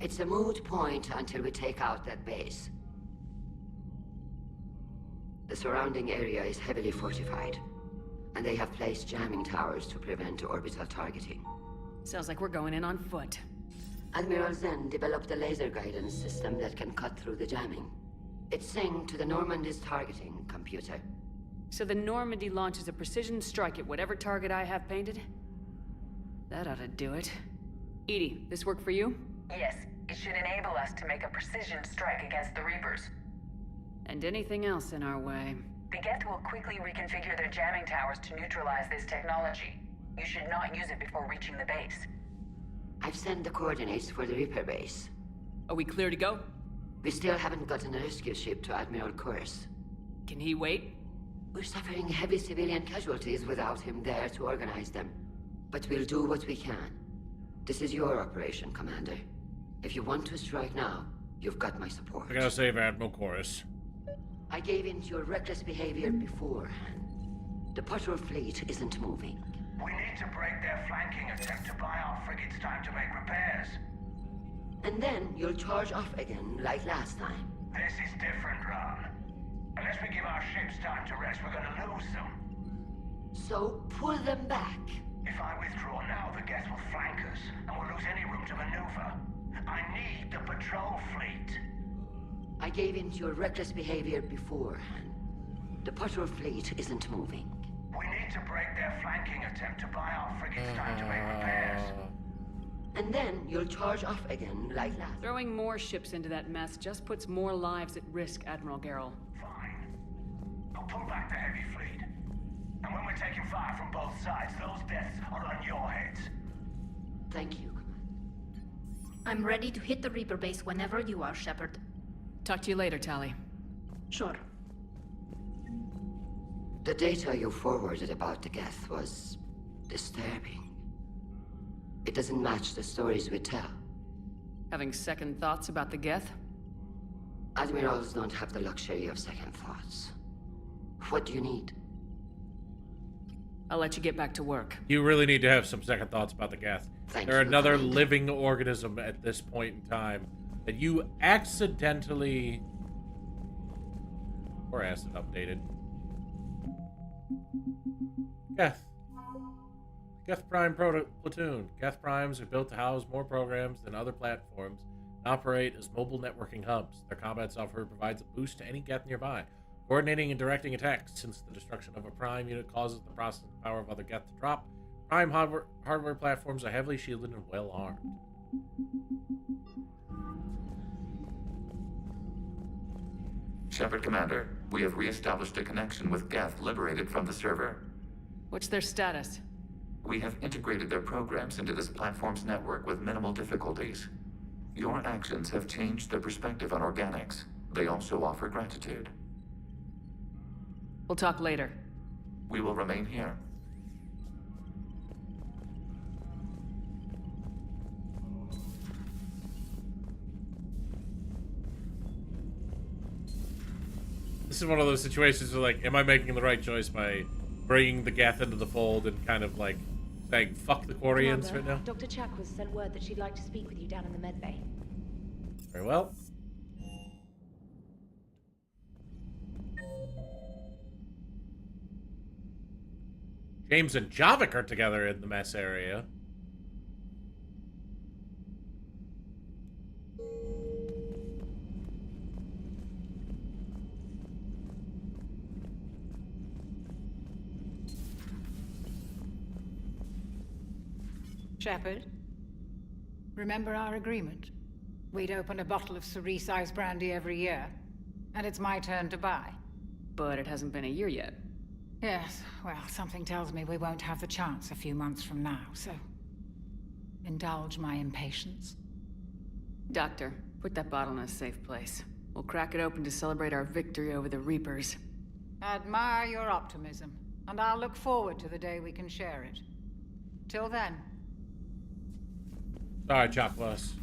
It's a moot point until we take out that base. The surrounding area is heavily fortified, and they have placed jamming towers to prevent orbital targeting. Sounds like we're going in on foot. Admiral Zen developed a laser guidance system that can cut through the jamming. It's synced to the Normandy's targeting computer. So the Normandy launches a precision strike at whatever target I have painted? That ought to do it. Edie, this work for you? Yes, it should enable us to make a precision strike against the Reapers. And anything else in our way. The Geth will quickly reconfigure their jamming towers to neutralize this technology. You should not use it before reaching the base. I've sent the coordinates for the Reaper base. Are we clear to go? We still haven't gotten a rescue ship to Admiral Kurz. Can he wait? We're suffering heavy civilian casualties without him there to organize them. But we'll do what we can. This is your operation, Commander. If you want to strike now, you've got my support. I gotta save Admiral Chorus. I gave in to your reckless behavior beforehand. The patrol fleet isn't moving. We need to break their flanking attempt to buy our frigates time to make repairs. And then you'll charge off again, like last time. This is different, Ron. Unless we give our ships time to rest, we're gonna lose them. So, pull them back. If I withdraw now, the Geth will flank us, and we'll lose any room to maneuver. I need the patrol fleet. I gave in to your reckless behavior beforehand. The patrol fleet isn't moving. We need to break their flanking attempt to buy our frigates time to make repairs. And then you'll charge off again, like last. Throwing more ships into that mess just puts more lives at risk, Admiral Garrel. Fine. I'll pull back the heavy fleet. And when we're taking fire from both sides, those deaths are on your heads. Thank you. I'm ready to hit the Reaper base whenever you are, Shepard. Talk to you later, Tali. Sure. The data you forwarded about the Geth was disturbing. It doesn't match the stories we tell. Having second thoughts about the Geth? Admirals don't have the luxury of second thoughts. What do you need? I'll let you get back to work. You really need to have some second thoughts about the Geth. They're another living organism at this point in time that you accidentally... Or acid updated. Geth. Geth Prime Platoon. Geth Primes are built to house more programs than other platforms and operate as mobile networking hubs. Their combat software provides a boost to any Geth nearby, coordinating and directing attacks. Since the destruction of a Prime unit causes the processing power of other Geth to drop, Prime hardware platforms are heavily shielded and well armed. Shepard Commander, we have re-established a connection with Geth liberated from the server. What's their status? We have integrated their programs into this platform's network with minimal difficulties. Your actions have changed their perspective on organics. They also offer gratitude. We'll talk later. We will remain here. This is one of those situations where, like, am I making the right choice by bringing the Geth into the fold and kind of, like, saying, fuck the Quarians right now? Dr. Chuck was sent word that she'd like to speak with you down in the med bay. Very well. James and Javik are together in the mess area. Shepard, remember our agreement? We'd open a bottle of cerise-sized brandy every year, and it's my turn to buy. But it hasn't been a year yet. Yes, well, something tells me we won't have the chance a few months from now, so... indulge my impatience. Doctor, put that bottle in a safe place. We'll crack it open to celebrate our victory over the Reapers. Admire your optimism, and I'll look forward to the day we can share it. Till then... Sorry, Chocolass.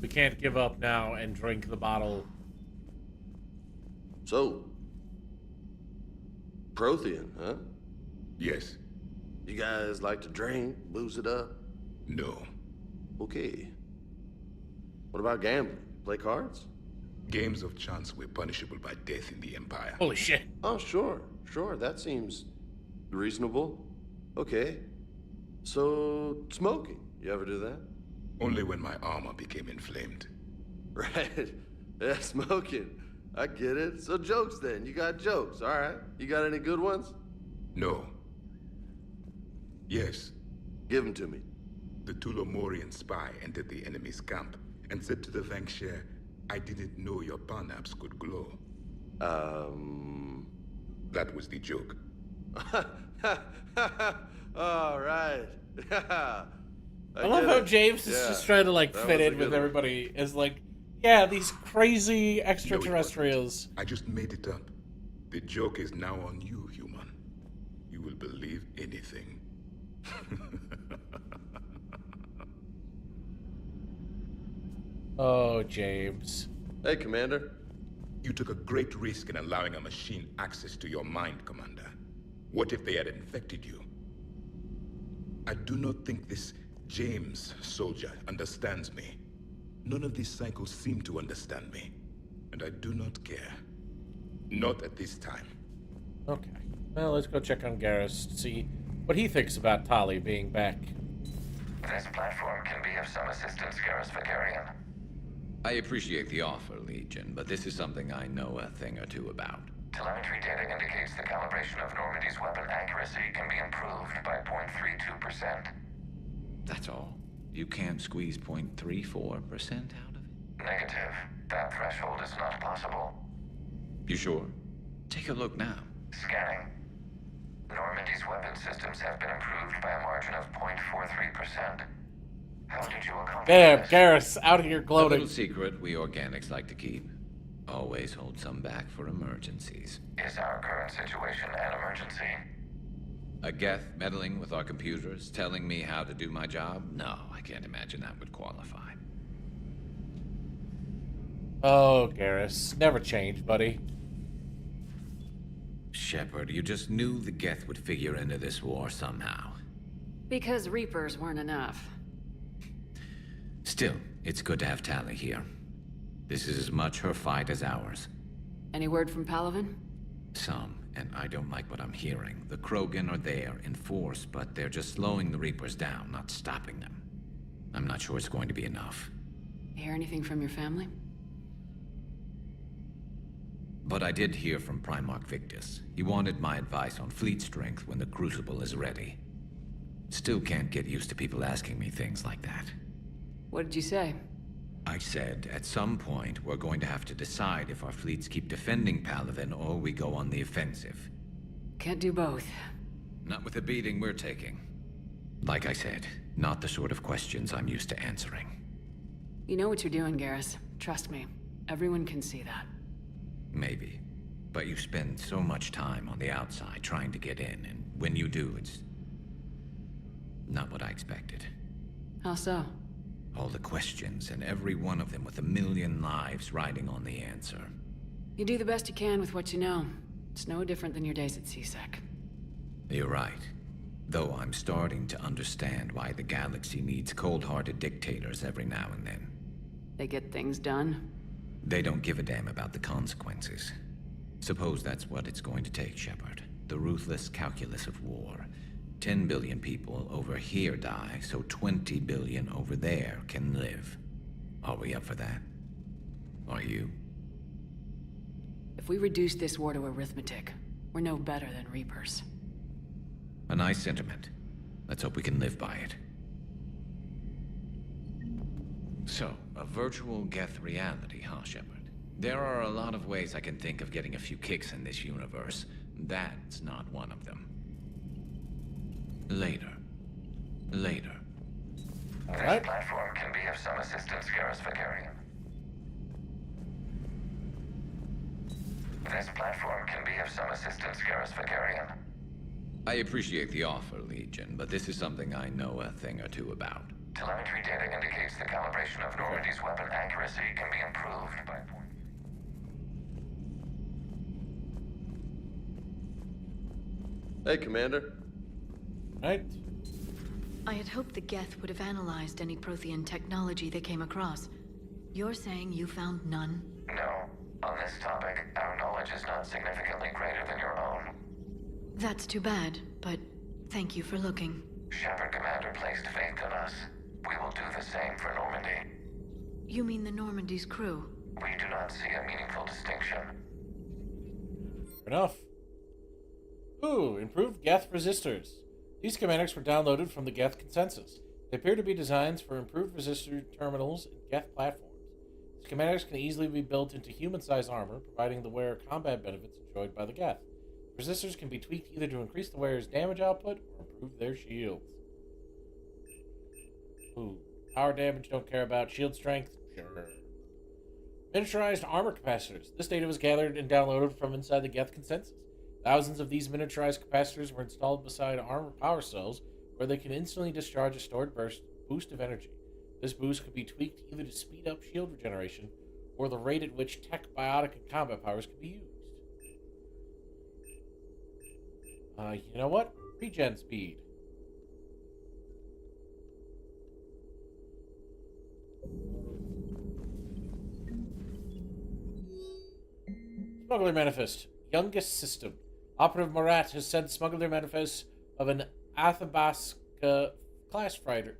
We can't give up now and drink the bottle. So, Prothean, huh? Yes. You guys like to drink, booze it up? No. Okay. What about gambling? Play cards? Games of chance were punishable by death in the Empire. Holy shit. Oh, sure. Sure, that seems reasonable. Okay. So, smoking. You ever do that? Only when my armor became inflamed. Right. Yeah, smoking. I get it. So jokes then. You got jokes, all right. You got any good ones? No. Yes. Give them to me. The Tulomorian spy entered the enemy's camp and said to the Vanksher, I didn't know your parnaps could glow. That was the joke. All right. I love how James is just trying to, like, fit in with everybody as, like, yeah, these crazy extraterrestrials. No, I just made it up. The joke is now on you, human. You will believe anything. Oh, James. Hey, Commander. You took a great risk in allowing a machine access to your mind, Commander. What if they had infected you? I do not think this James soldier understands me. None of these cycles seem to understand me. And I do not care. Not at this time. Okay. Well, let's go check on Garrus to see what he thinks about Tali being back. This platform can be of some assistance, Garrus Vicarian. I appreciate the offer, Legion, but this is something I know a thing or two about. Telemetry data indicates the calibration of Normandy's weapon accuracy can be improved by 0.32%. That's all. You can't squeeze 0.34% out of it? Negative. That threshold is not possible. You sure? Take a look now. Scanning. Normandy's weapon systems have been improved by a margin of 0.43%. How did you accomplish Damn, this? Garrus, out here gloating. A little secret we organics like to keep. Always hold some back for emergencies. Is our current situation an emergency? A Geth meddling with our computers, telling me how to do my job? No, I can't imagine that would qualify. Oh, Garrus. Never change, buddy. Shepard, you just knew the Geth would figure into this war somehow. Because Reapers weren't enough. Still, it's good to have Tali here. This is as much her fight as ours. Any word from Palaven? Some, and I don't like what I'm hearing. The Krogan are there in force, but they're just slowing the Reapers down, not stopping them. I'm not sure it's going to be enough. Hear anything from your family? But I did hear from Primarch Victus. He wanted my advice on fleet strength when the Crucible is ready. Still can't get used to people asking me things like that. What did you say? I said, at some point, we're going to have to decide if our fleets keep defending Palaven or we go on the offensive. Can't do both. Not with the beating we're taking. Like I said, not the sort of questions I'm used to answering. You know what you're doing, Garrus. Trust me. Everyone can see that. Maybe. But you spend so much time on the outside trying to get in, and when you do, it's not what I expected. How so? All the questions, and every one of them with a million lives riding on the answer. You do the best you can with what you know. It's no different than your days at CSEC. You're right. Though I'm starting to understand why the galaxy needs cold-hearted dictators every now and then. They get things done. They don't give a damn about the consequences. Suppose that's what it's going to take, Shepard. The ruthless calculus of war. 10 billion people over here die, so 20 billion over there can live. Are we up for that? Are you? If we reduce this war to arithmetic, we're no better than Reapers. A nice sentiment. Let's hope we can live by it. So, a virtual Geth reality, huh, Shepard? There are a lot of ways I can think of getting a few kicks in this universe. That's not one of them. Later. Later. This platform can be of some assistance, Garrus Vakarian. This platform can be of some assistance, Garrus Vakarian. I appreciate the offer, Legion, but this is something I know a thing or two about. Telemetry data indicates the calibration of Normandy's weapon accuracy can be improved by... Hey, Commander. Right. I had hoped the Geth would have analyzed any Prothean technology they came across. You're saying you found none? No. On this topic, our knowledge is not significantly greater than your own. That's too bad, but thank you for looking. Shepard Commander placed faith in us. We will do the same for Normandy. You mean the Normandy's crew? We do not see a meaningful distinction. Enough. Ooh, improved Geth resistors. These schematics were downloaded from the Geth consensus. They appear to be designs for improved resistor terminals and Geth platforms. Schematics can easily be built into human-sized armor, providing the wearer combat benefits enjoyed by the Geth. Resistors can be tweaked either to increase the wearer's damage output or improve their shields. Ooh, power damage, don't care about. Shield strength, sure. Miniaturized armor capacitors. This data was gathered and downloaded from inside the Geth consensus. Thousands of these miniaturized capacitors were installed beside armor power cells, where they can instantly discharge a stored boost of energy. This boost could be tweaked either to speed up shield regeneration, or the rate at which tech, biotic, and combat powers can be used. You know what? Regen speed. Smuggler Manifest. Youngest system. Operative Marat has sent Smuggler Manifest of an Athabasca class fighter.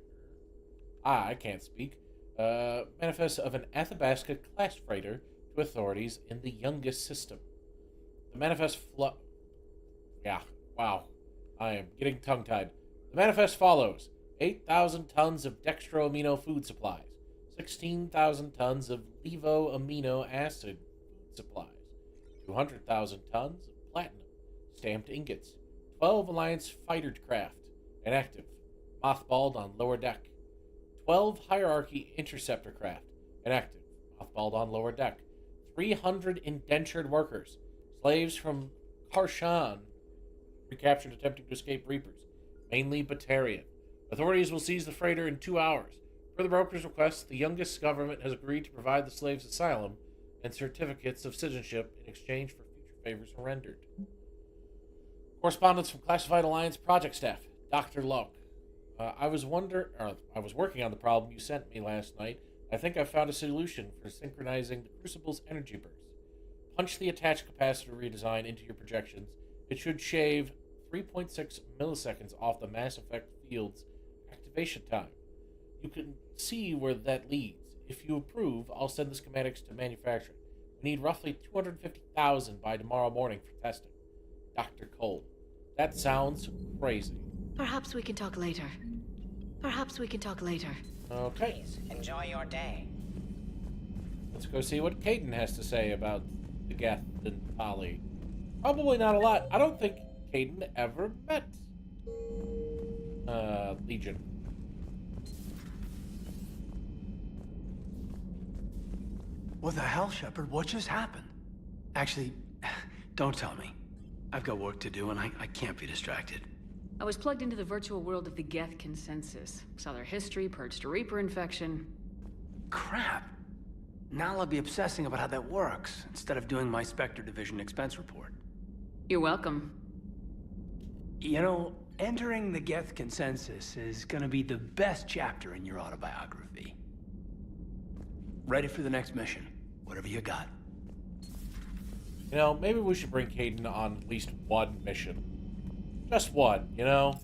I can't speak. Manifest of an Athabasca class freighter to authorities in the youngest system. The manifest wow. I am getting tongue-tied. The manifest follows. 8,000 tons of dextroamino food supplies. 16,000 tons of levoamino acid food supplies. 200,000 tons of platinum stamped ingots. 12 Alliance fighter craft inactive, mothballed on lower deck. 12 Hierarchy interceptor craft inactive, mothballed on lower deck. 300 indentured workers, slaves from Karshan, recaptured attempting to escape Reapers, mainly Batarian. Authorities will seize the freighter in 2 hours. Per the broker's request, the youngest government has agreed to provide the slaves asylum and certificates of citizenship in exchange for future favors rendered. Correspondence from Classified Alliance project staff, Dr. Locke. I was working on the problem you sent me last night. I think I found a solution for synchronizing the Crucible's energy burst. Punch the attached capacitor redesign into your projections. It should shave 3.6 milliseconds off the Mass Effect field's activation time. You can see where that leads. If you approve, I'll send the schematics to manufacturing. We need roughly 250,000 by tomorrow morning for testing. Dr. Cole. That sounds crazy. Perhaps we can talk later. Okay. Please, enjoy your day. Let's go see what Caden has to say about the Geth and Polly. Probably not a lot. I don't think Caden ever met Legion. What the hell, Shepard? What just happened? Actually, don't tell me. I've got work to do and I can't be distracted. I was plugged into the virtual world of the Geth consensus. Saw their history, purged a Reaper infection. Crap. Now I'll be obsessing about how that works, instead of doing my Spectre Division expense report. You're welcome. You know, entering the Geth consensus is gonna be the best chapter in your autobiography. Ready for the next mission. Whatever you got. You know, maybe we should bring Caden on at least one mission. Just one, you know?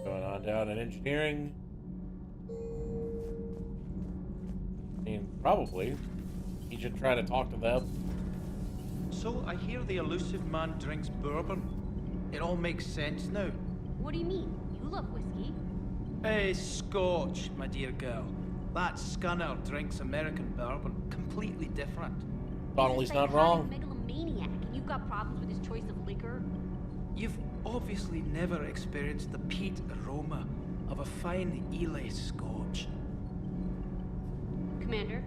Going on down in engineering. I mean, probably. He should try to talk to them. So I hear the elusive man drinks bourbon. It all makes sense now. What do you mean? You love whiskey. Hey, Scotch, my dear girl. That scunner drinks American bourbon. Completely different. Donnelly's not wrong. Megalomaniac, and you've got problems with his choice of liquor? You've obviously never experienced the peat aroma of a fine Ely Scotch. Commander?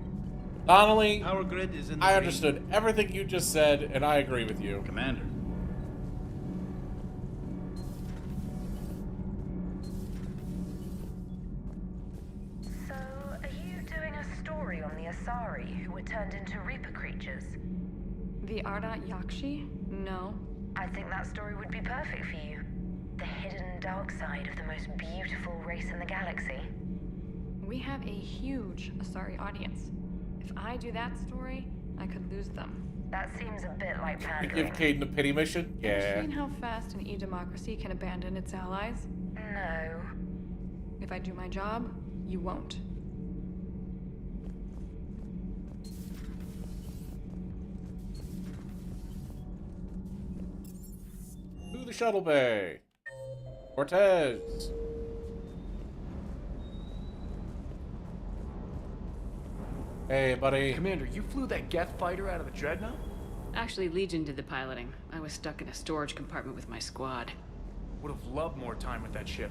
Donnelly, Power grid is in the I green. understood everything you just said, and I agree with you. Commander. So, are you doing a story on the Asari who were turned into Reaper creatures? The Ardat Yakshi? No. I think that story would be perfect for you. The hidden dark side of the most beautiful race in the galaxy. We have a huge Asari audience. If I do that story, I could lose them. That seems a bit like You pandering. give Caden a pity mission? Have you Yeah. seen how fast an e-democracy can abandon its allies? No. If I do my job, you won't. To the shuttle bay. Cortez. Hey, buddy. Commander, you flew that Geth fighter out of the Dreadnought? Actually, Legion did the piloting. I was stuck in a storage compartment with my squad. Would have loved more time with that ship.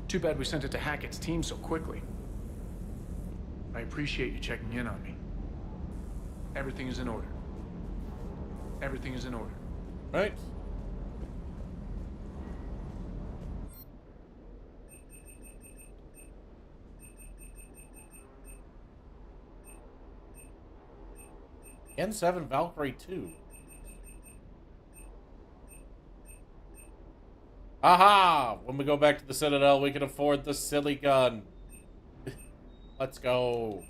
Too bad we sent it to Hackett's team so quickly. I appreciate you checking in on me. Everything is in order. Everything is in order. Right? N7 Valkyrie 2. Aha! When we go back to the Citadel, we can afford the silly gun. Let's go.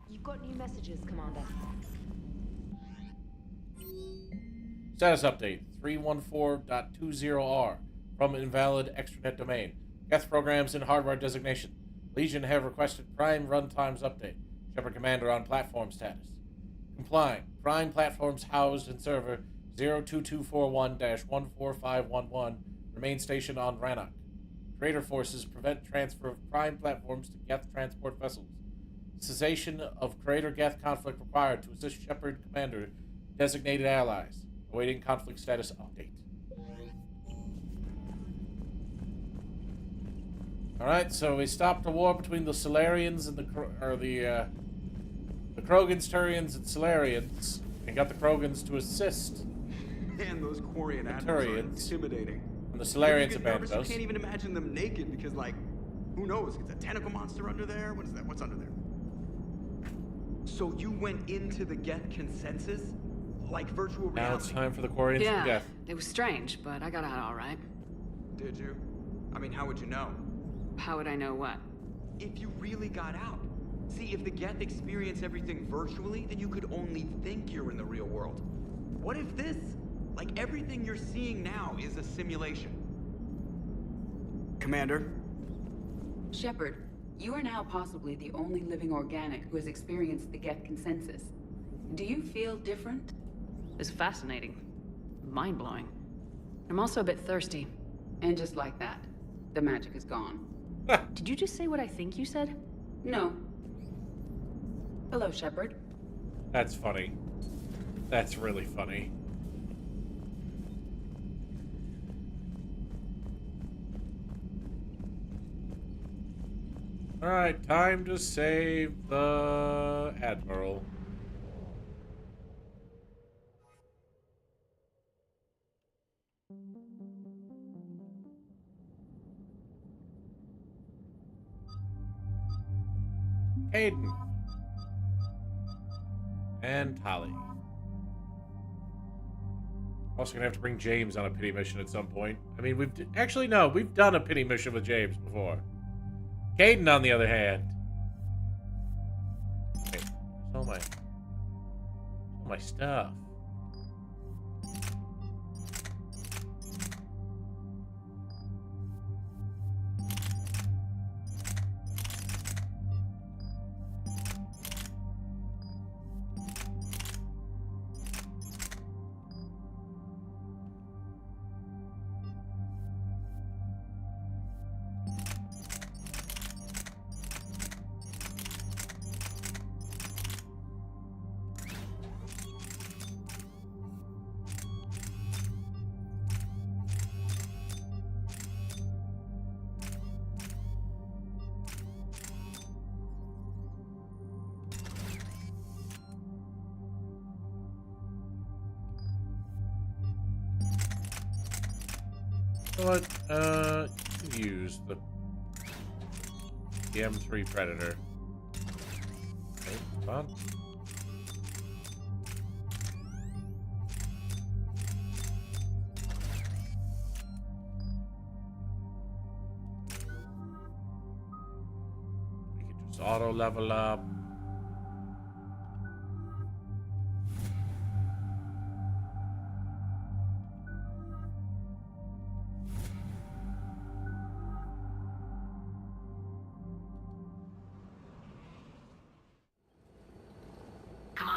You've got new messages, Commander. Status update 314.20R from invalid extranet domain. Geth programs and hardware designation. Legion have requested Prime runtimes update. Shepard Commander on platform status. Complying. Prime platforms housed in server 02241-14511 remain stationed on Rannoch. Traitor forces prevent transfer of Prime platforms to Geth transport vessels. Cessation of Creator Geth conflict required to assist Shepard Commander designated allies. Awaiting conflict status update. Alright, so we stopped a war between the Solarians and the Krogans, Turians, and Solarians, and got the Krogans to assist Man, those Quarian the admirals are Turians intimidating. and the Maybe Solarians you get abandoned nervous, us. You can't even imagine them naked because, like, who knows? It's a tentacle monster under there? What is that? What's under there? So you went into the Geth consensus? Like virtual reality? Now it's time for the Quarians and Geth. It was strange, but I got out all right. Did you? I mean, how would you know? How would I know what? If you really got out. See, if the Geth experience everything virtually, then you could only think you're in the real world. What if this, like everything you're seeing now, is a simulation? Commander? Shepard, you are now possibly the only living organic who has experienced the Geth consensus. Do you feel different? It's fascinating. Mind-blowing. I'm also a bit thirsty. And just like that, the magic is gone. Did you just say what I think you said? No. Hello, Shepard. That's funny. That's really funny. Alright, time to save the Admiral. Aiden. And Tali. Also gonna have to bring James on a pity mission at some point. I mean, we've done a pity mission with James before. Caden, on the other hand. Wait, where's all my stuff? What? You can use the M3 Predator. Okay, come on. We can just auto level up.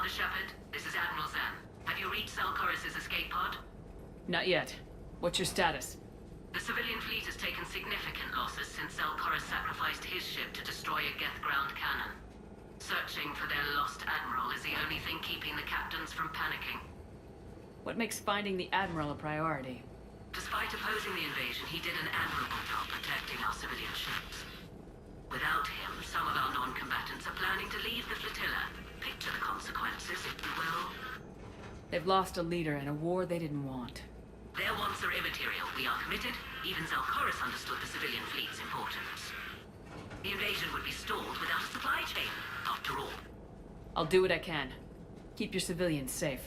Shepard, this is Admiral Zen. Have you reached Zelkorus' escape pod? Not yet. What's your status? The civilian fleet has taken significant losses since Zelkorus sacrificed his ship to destroy a Geth ground cannon. Searching for their lost Admiral is the only thing keeping the captains from panicking. What makes finding the Admiral a priority? Despite opposing the invasion, he did an admirable job protecting our civilian ships. Without him, some of our non-combatants are planning to leave the flotilla. Picture the consequences, if you will. They've lost a leader in a war they didn't want. Their wants are immaterial. We are committed. Even Zelkorus understood the civilian fleet's importance. The invasion would be stalled without a supply chain, after all. I'll do what I can. Keep your civilians safe.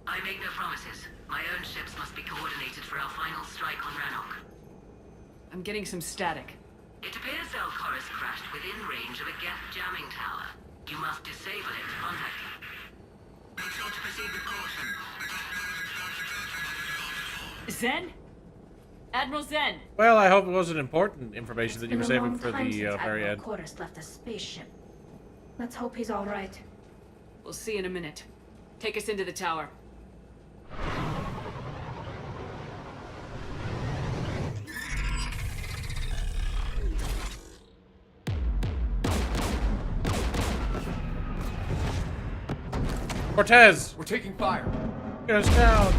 I make no promises. My own ships must be coordinated for our final strike on Rannoch. I'm getting some static. It appears Zelkorus crashed within range of a Geth jamming tower. You must disable it to contact him. Make sure to proceed with caution. Zen? Admiral Zen! Well, I hope it wasn't important information that you were saving for the very end. Chorus left a spaceship. Let's hope he's all right. We'll see in a minute. Take us into the tower. Cortez! We're taking fire. Get us down!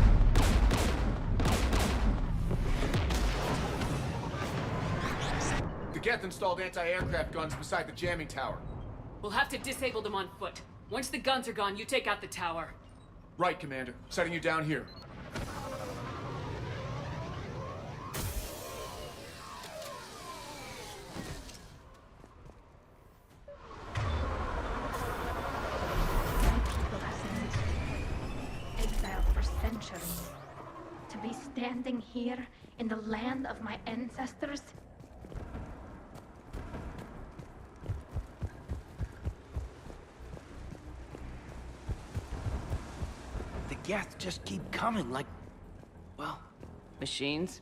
The Geth installed anti-aircraft guns beside the jamming tower. We'll have to disable them on foot. Once the guns are gone, you take out the tower. Right, Commander. Setting you down here. landing here in the land of my ancestors? The Geth just keep coming like... well... Machines?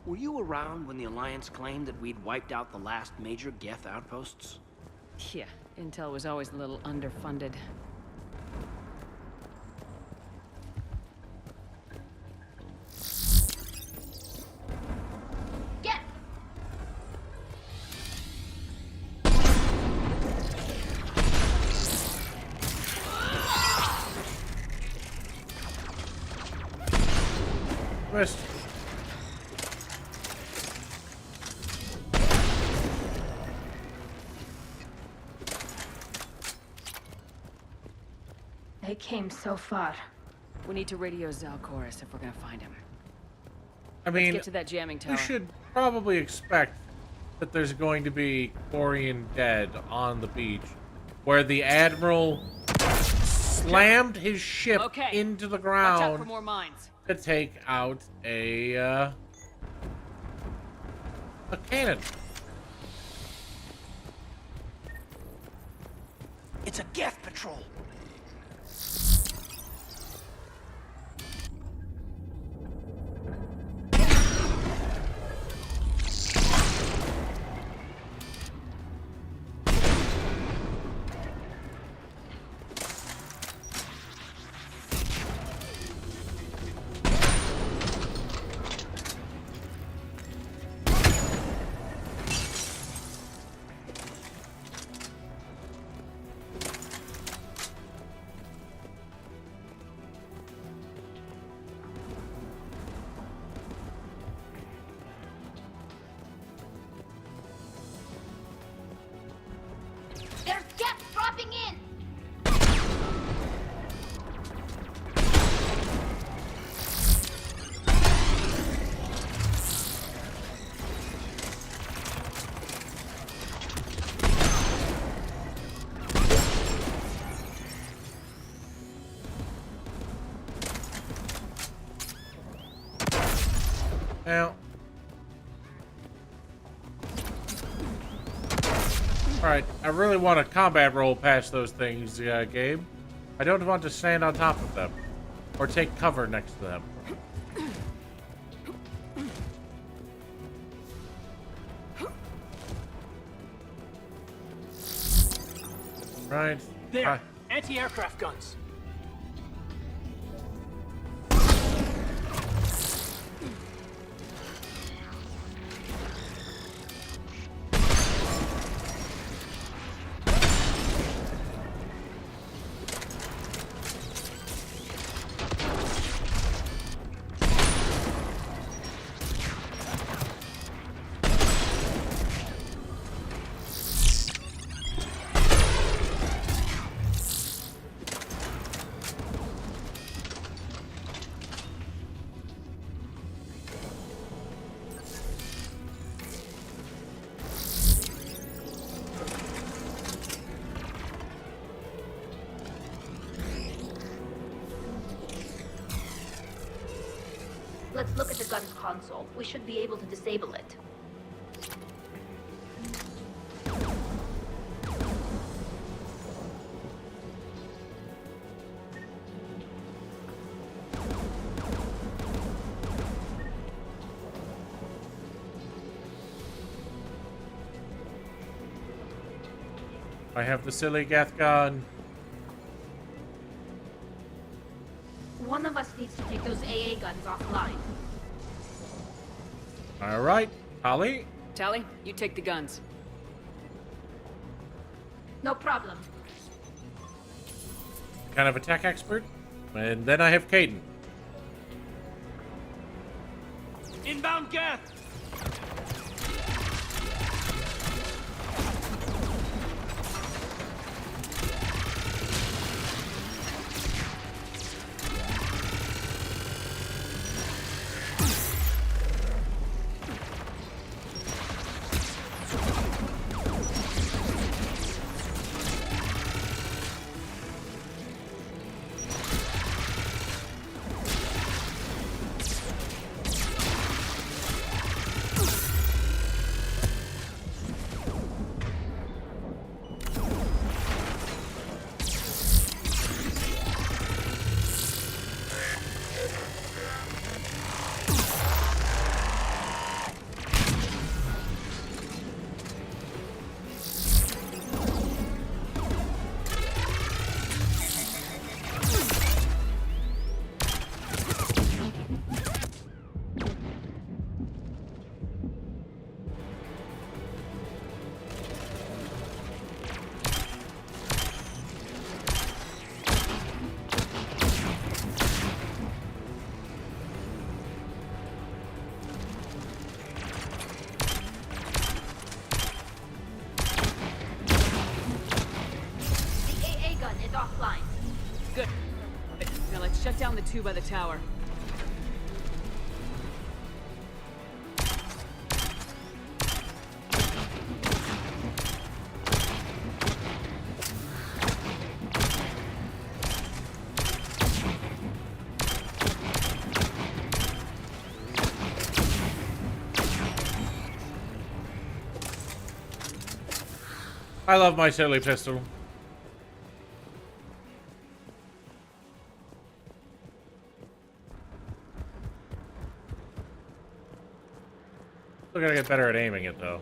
Were you around when the Alliance claimed that we'd wiped out the last major Geth outposts? Yeah, Intel was always a little underfunded. Get! Missed. They came so far. We need to radio Zalcoris if we're gonna find him. I mean, Let's get to that jamming tower. we should probably expect that there's going to be Quarian dead on the beach, where the Admiral slammed his ship into the Watch out ground for more mines. to take out a cannon. It's a Geth patrol! There's Geth dropping in! Now, alright, I really want to combat roll past those things, Gabe. I don't want to stand on top of them, or take cover next to them. Right. There! Anti-aircraft guns! Let's look at the gun's console. We should be able to disable it. I have the silly Geth gun. One of us needs to take those AA guns offline. Alright, Holly. Tally, you take the guns. No problem. Kind of a tech expert. And then I have Caden. Inbound Geth! two by the tower. I love my silly pistol. Still gotta get better at aiming it, though.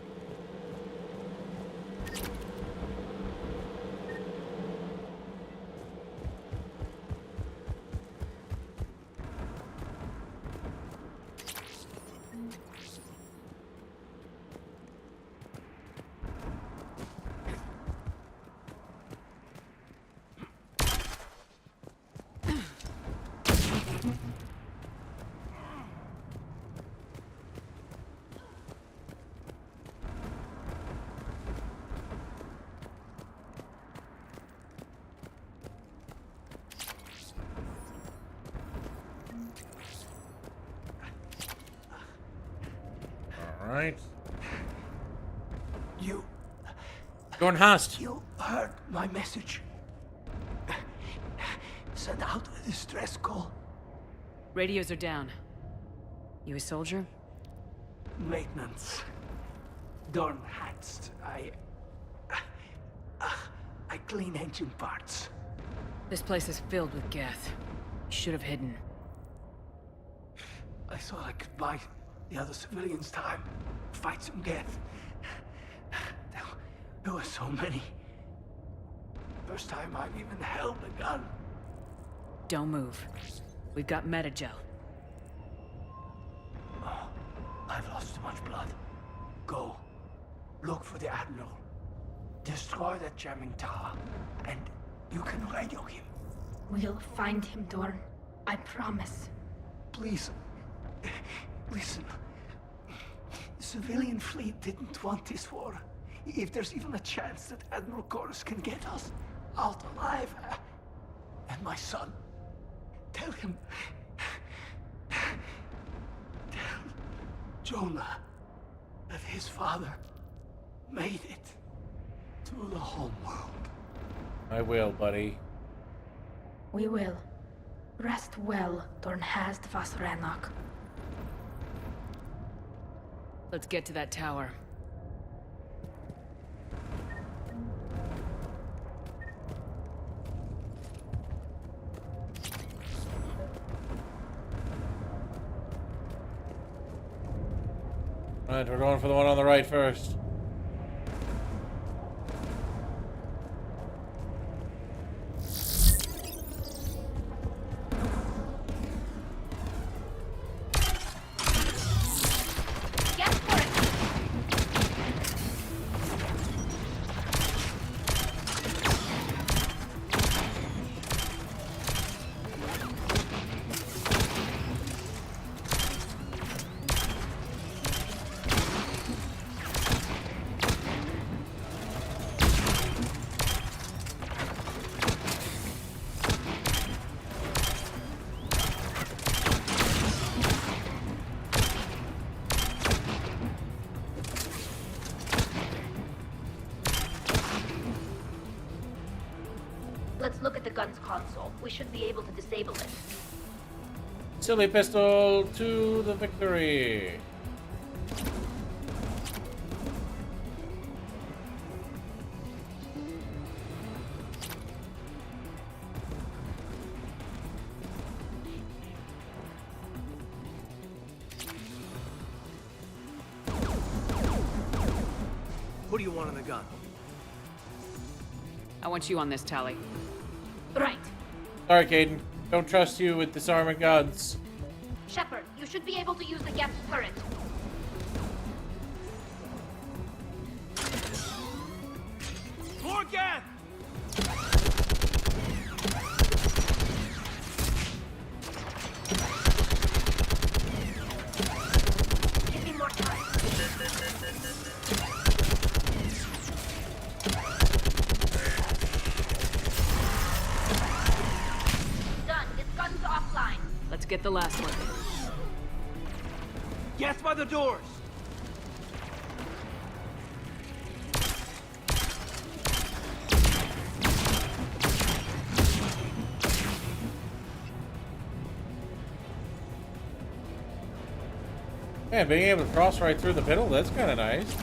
Alright. You... Going Hast. You heard my message. Send out a distress call. Radios are down. You a soldier? Maintenance. Dorn Hatst. I clean engine parts. This place is filled with Geth. You should have hidden. I thought I could buy the other civilians time. Fight some Geth. There were so many. First time I've even held a gun. Don't move. We've got metagel. Oh, I've lost too much blood. Go. Look for the Admiral. Destroy that jamming tower. And you can radio him. We'll find him, Dorn. I promise. Please. Listen. The civilian fleet didn't want this war. If there's even a chance that Admiral Chorus can get us out alive. And my son. Tell him. Tell Jonah that his father made it to the home world. I will, buddy. We will. Rest well, Dorn Hast Vasrenok. Let's get to that tower. Alright, we're going for the one on the right first. Let's look at the gun's console. We should be able to disable it. Silly pistol to the victory. What do you want on the gun? I want you on this, Tally. Right. Sorry, Caden. Don't trust you with disarming guns. Shepard, you should be able to use the Geth turret. More Geth! Give me more time. Done. This gun's offline. get the last one. Get by the doors! Man, being able to cross right through the middle, that's kind of nice.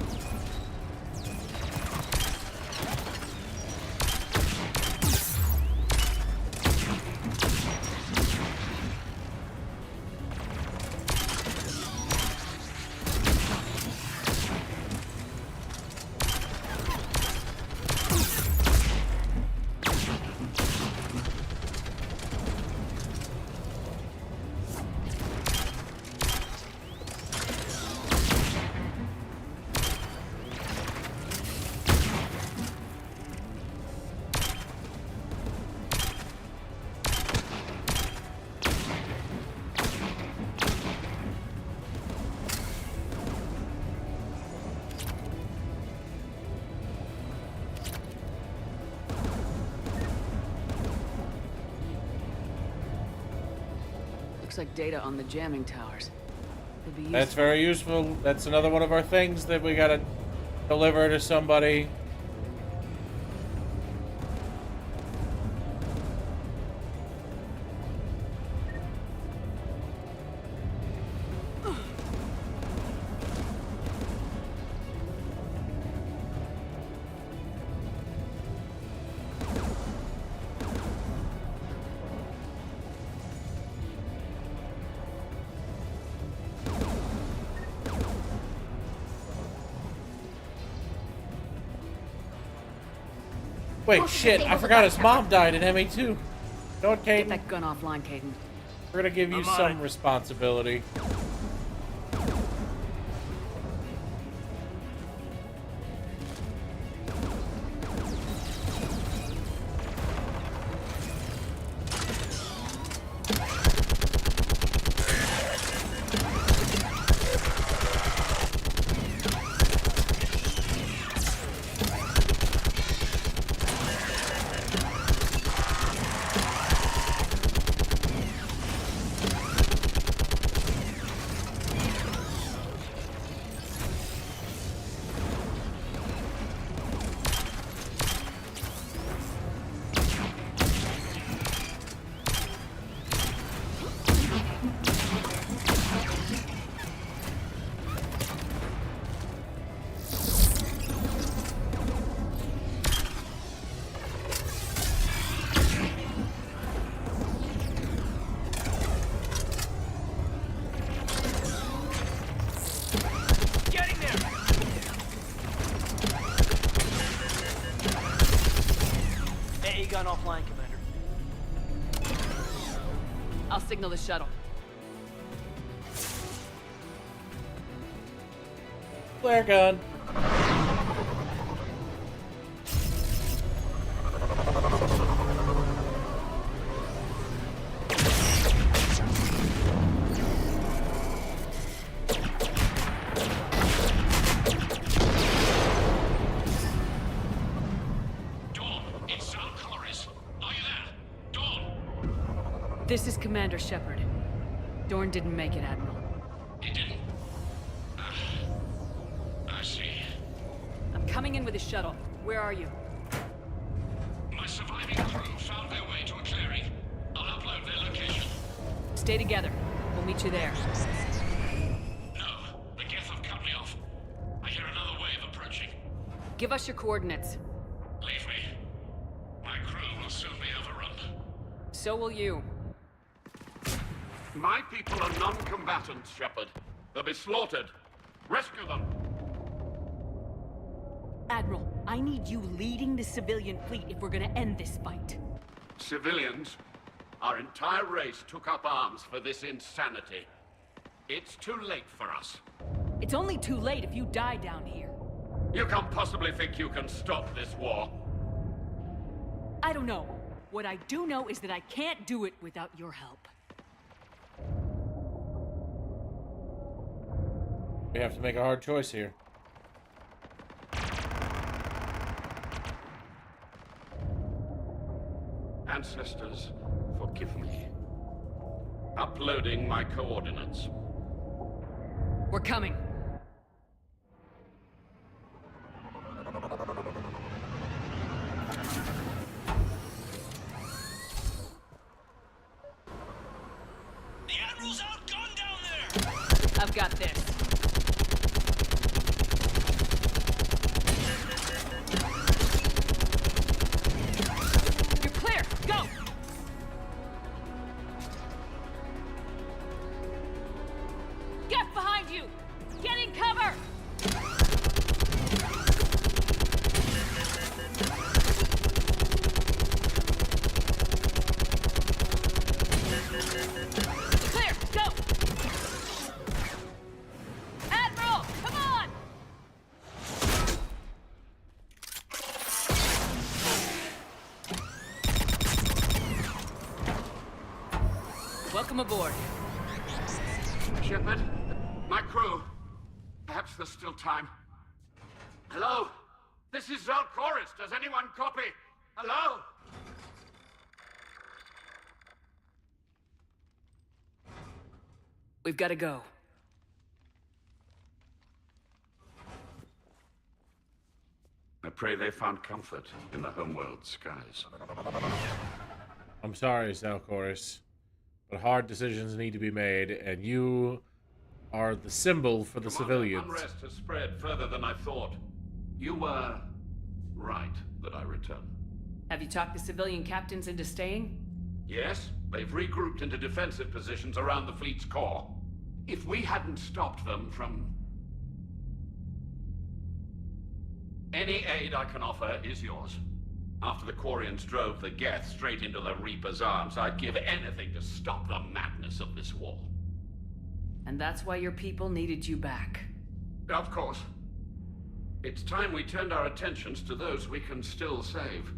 Looks like data on the jamming towers. Could be useful. That's very useful. That's another one of our things that we gotta deliver to somebody. Wait, shit, I forgot his mom died in ME2. Go on, Caden. Get that gun offline, Caden. We're gonna give you some responsibility. Gun offline, Commander. I'll signal the shuttle. Flare gun. This is Commander Shepard. Dorn didn't make it, Admiral. He didn't? I see. I'm coming in with a shuttle. Where are you? My surviving crew found their way to a clearing. I'll upload their location. Stay together. We'll meet you there. No, the Geth have cut me off. I hear another wave approaching. Give us your coordinates. Leave me. My crew will soon be overrun. So will you. My people are non-combatants, Shepard. They'll be slaughtered. Rescue them! Admiral, I need you leading the civilian fleet if we're gonna end this fight. Civilians? Our entire race took up arms for this insanity. It's too late for us. It's only too late if you die down here. You can't possibly think you can stop this war. I don't know. What I do know is that I can't do it without your help. We have to make a hard choice here. Ancestors, forgive me. Uploading my coordinates. We're coming. The Admiral's outgunned down there! I've got this. You're clear! Go! Get behind you! Get in cover! Clear! Go! Admiral! Come on! Welcome aboard. Shepard, my crew. Perhaps there's still time. Hello? This is Zalcoris. Does anyone copy? Hello? We've got to go. I pray they found comfort in the homeworld skies. I'm sorry, Zalcoris, but hard decisions need to be made, and you are the symbol for the civilians. Unrest has spread further than I thought. You were right that I return. Have you talked the civilian captains into staying? Yes, they've regrouped into defensive positions around the fleet's core. If we hadn't stopped them from... Any aid I can offer is yours. After the Quarians drove the Geth straight into the Reaper's arms, I'd give anything to stop the madness of this war. And that's why your people needed you back. Of course. It's time we turned our attentions to those we can still save.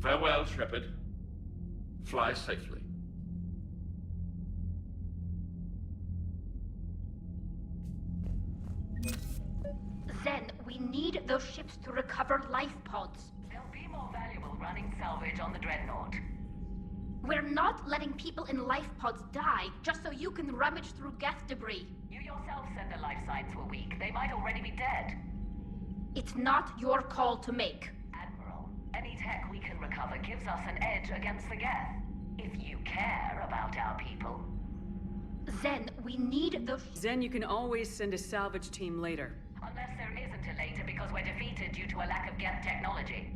Farewell, Shepard. Fly safely. Zen, we need those ships to recover life pods. They'll be more valuable running salvage on the Dreadnought. We're not letting people in life pods die just so you can rummage through Geth debris. You yourself said their life signs were weak. They might already be dead. It's not your call to make. Admiral, any tech we can recover gives us an edge against the Geth. If you care about our people. Zen, we need those... Zen, you can always send a salvage team later. Unless there isn't a later because we're defeated due to a lack of Geth technology.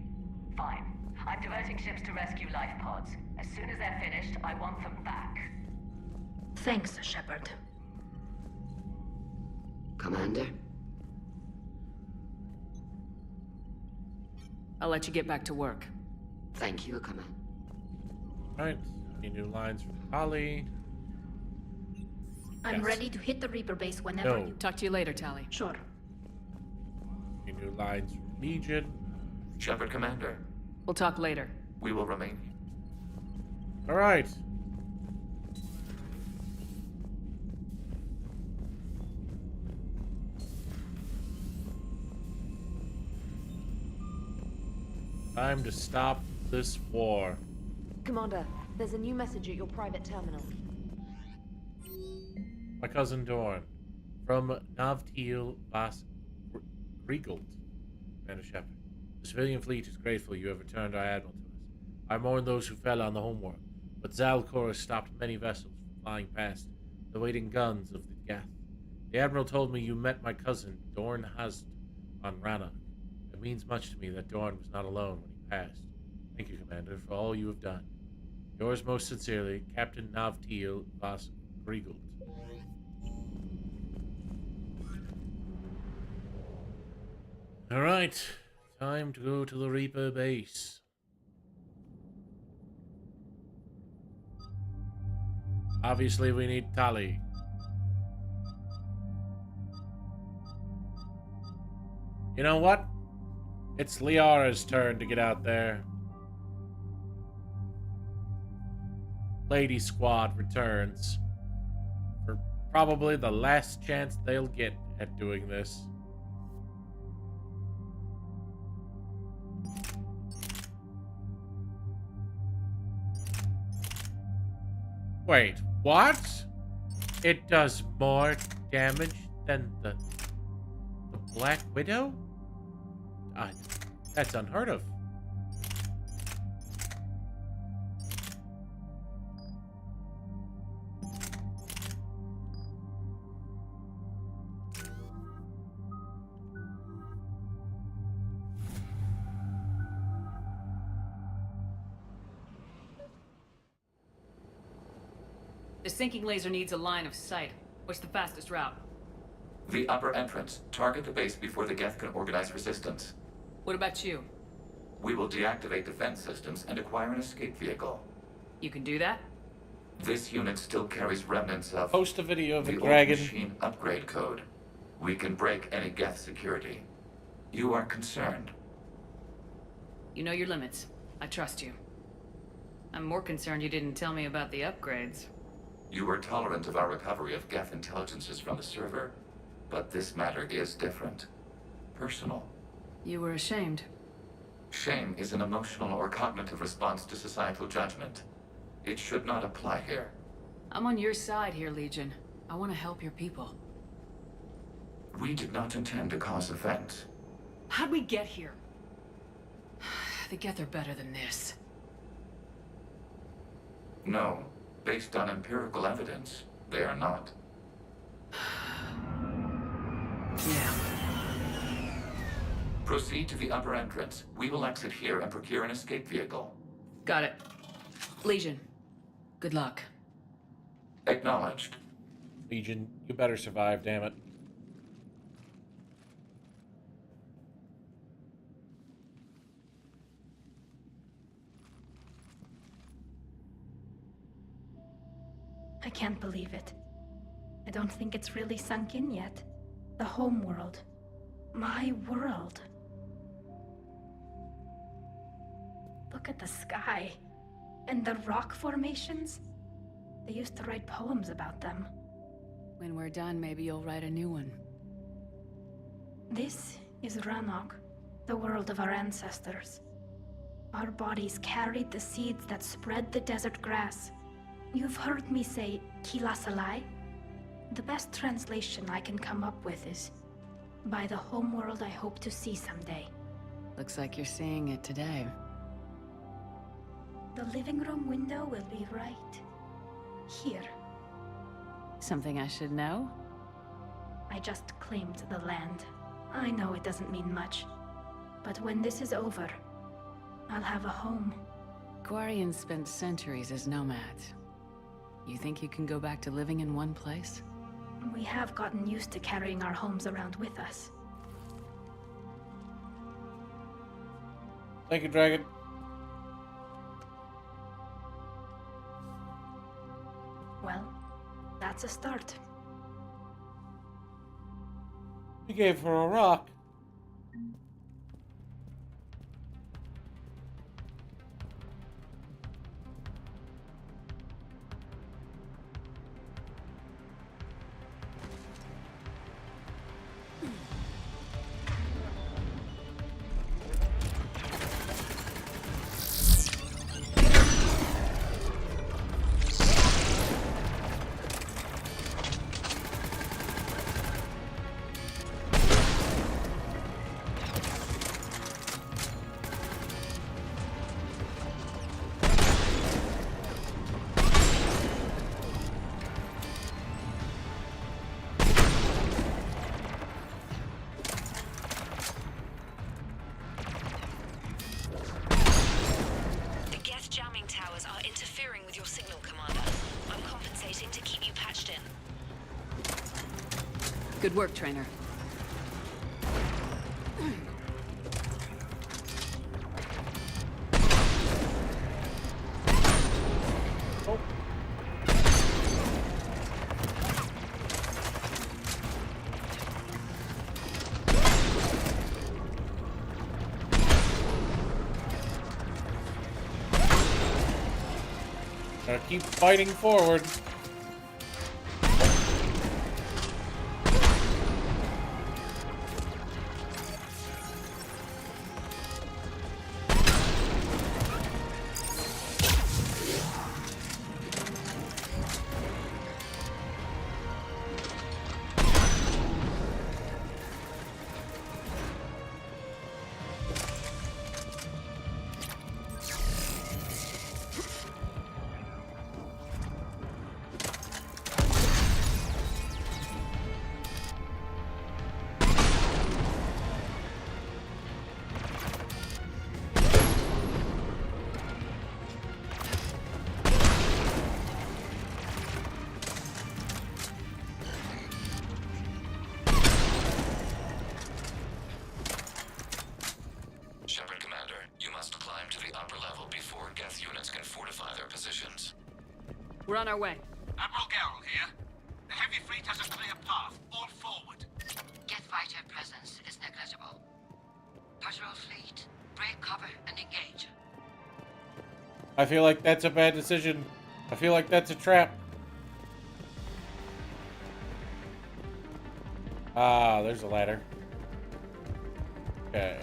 Fine. I'm diverting ships to rescue life pods. As soon as they're finished, I want them back. Thanks, Shepard. Commander? I'll let you get back to work. Thank you, Commander. Alright, any new lines from Tali? I'm Yes. ready to hit the Reaper base whenever No. you... Talk to you later, Tali. Sure. Any new lines from Legion? Shepard, Commander. We'll talk later. We will remain. Alright. Time to stop this war. Commander, there's a new message at your private terminal. My cousin Dorn, from Navtil Vas Riegelt, Commander Shepard. The civilian fleet is grateful you have returned our admiral to us. I mourn those who fell on the homeworld, but Zalcoris stopped many vessels from flying past the waiting guns of the Geth. The admiral told me you met my cousin, Dorn Hazd, on Rannoch. It means much to me that Dorn was not alone when he passed. Thank you, Commander, for all you have done. Yours most sincerely, Captain Navtil Vas Riegelt. Alright, time to go to the Reaper base. Obviously, we need Tali. You know what? It's Liara's turn to get out there. Lady Squad returns for probably the last chance they'll get at doing this. Wait, What? It does more damage than the Black Widow? That's unheard of. The sinking laser needs a line of sight. What's the fastest route? The upper entrance. Target the base before the Geth can organize resistance. What about you? We will deactivate defense systems and acquire an escape vehicle. You can do that? This unit still carries remnants of... Post a video of the old dragon. Machine upgrade code. We can break any Geth security. You are concerned. You know your limits. I trust you. I'm more concerned you didn't tell me about the upgrades. You were tolerant of our recovery of Geth intelligences from the server, but this matter is different. Personal. You were ashamed. Shame is an emotional or cognitive response to societal judgment. It should not apply here. I'm on your side here, Legion. I want to help your people. We did not intend to cause offense. How'd we get here? The Geth are better than this. No. Based on empirical evidence, they are not. Yeah. Proceed to the upper entrance. We will exit here and procure an escape vehicle. Got it. Legion, good luck. Acknowledged. Legion, you better survive, damn it. I can't believe it. I don't think it's really sunk in yet. The home world. My world. Look at the sky. And the rock formations. They used to write poems about them. When we're done, maybe you'll write a new one. This is Ranok, the world of our ancestors. Our bodies carried the seeds that spread the desert grass. You've heard me say Kilasalai? The best translation I can come up with is, by the homeworld I hope to see someday. Looks like you're seeing it today. The living room window will be right here. Something I should know? I just claimed the land. I know it doesn't mean much, but when this is over, I'll have a home. Quarians spent centuries as nomads. You think you can go back to living in one place? We have gotten used to carrying our homes around with us. Thank you, Dragon. Well, that's a start. You gave her a rock. Good work, trainer. Gotta keep fighting forward. We're on our way. Admiral Garrel here. The heavy fleet has a clear path. All forward. Geth fighter presence is negligible. Patrol fleet, break cover and engage. I feel like that's a bad decision. I feel like that's a trap. Ah, there's a ladder. Okay.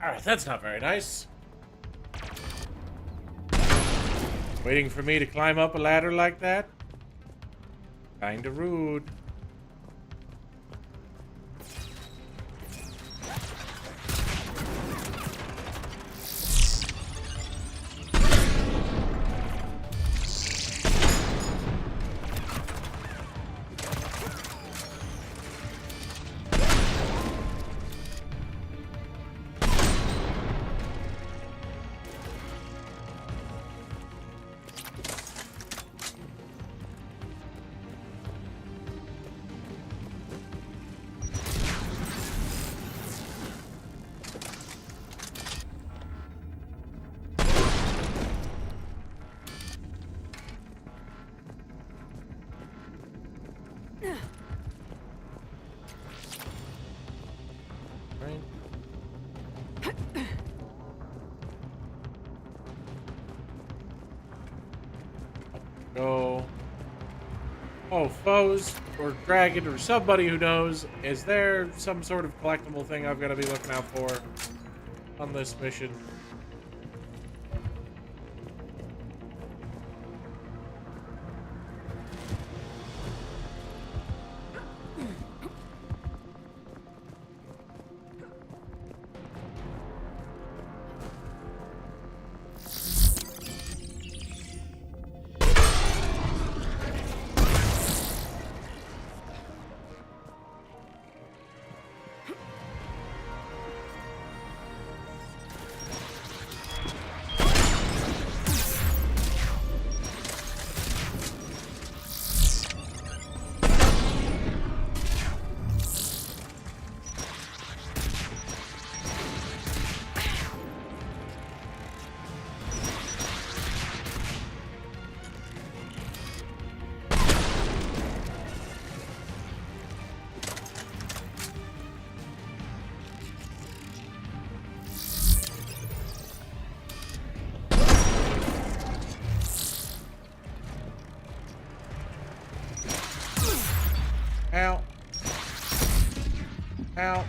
Alright, that's not very nice. Waiting for me to climb up a ladder like that? Kinda rude. Go. Oh, foes or dragon or somebody who knows. Is there some sort of collectible thing I've got to be looking out for on this mission? Ow. Ow.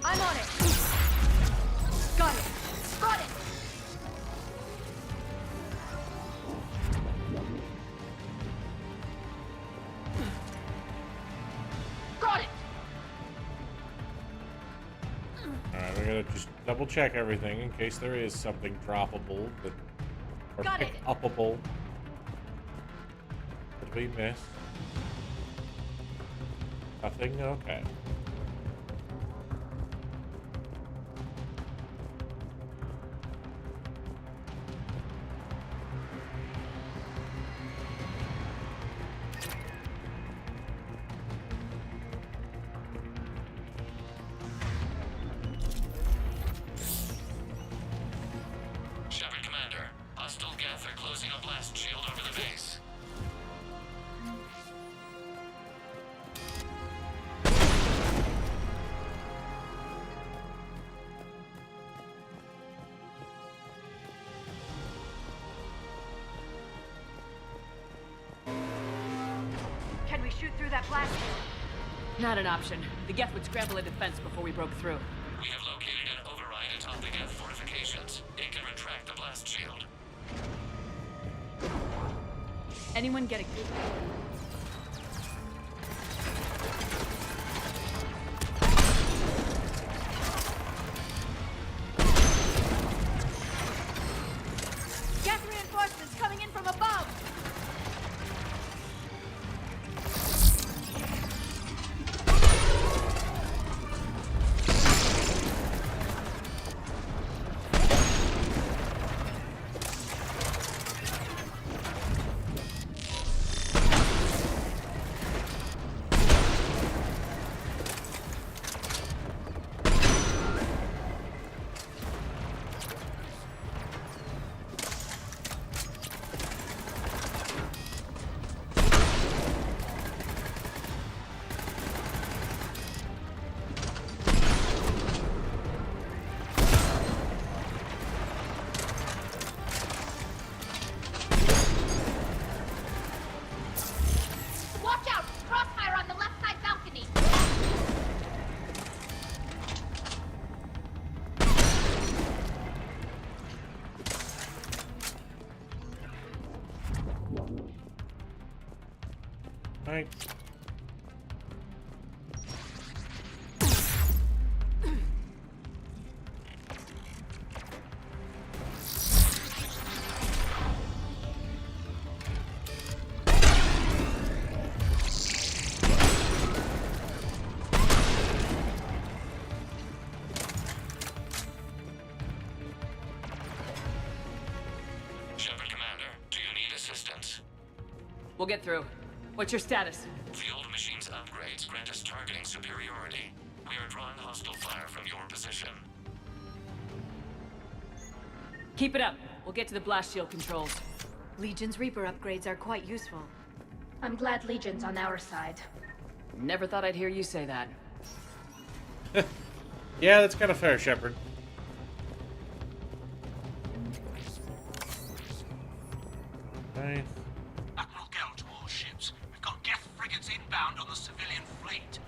I'm on it. Got it. Got it. Got it. Alright, we're gonna just double check everything in case there is something droppable that, or Got it. pick-upable that we missed. Nothing? Okay. They're closing a blast shield over the base. Can we shoot through that blast shield? Not an option. The Geth would scramble a defense before we broke through. We have located an override atop the Geth fortifications. It can retract the blast shield. Anyone get a... Geth reinforcements coming in from above! Watch out! Crossfire on the left side balcony! Right. Shepard Commander, do you need assistance? We'll get through. What's your status? The old machine's upgrades grant us targeting superiority. We are drawing hostile fire from your position. Keep it up. We'll get to the blast shield controls. Legion's Reaper upgrades are quite useful. I'm glad Legion's on our side. Never thought I'd hear you say that. Yeah, that's kind of fair, Shepard. Right. Admiral Gell to all ships. We've got Geth frigates inbound on the civilian fleet.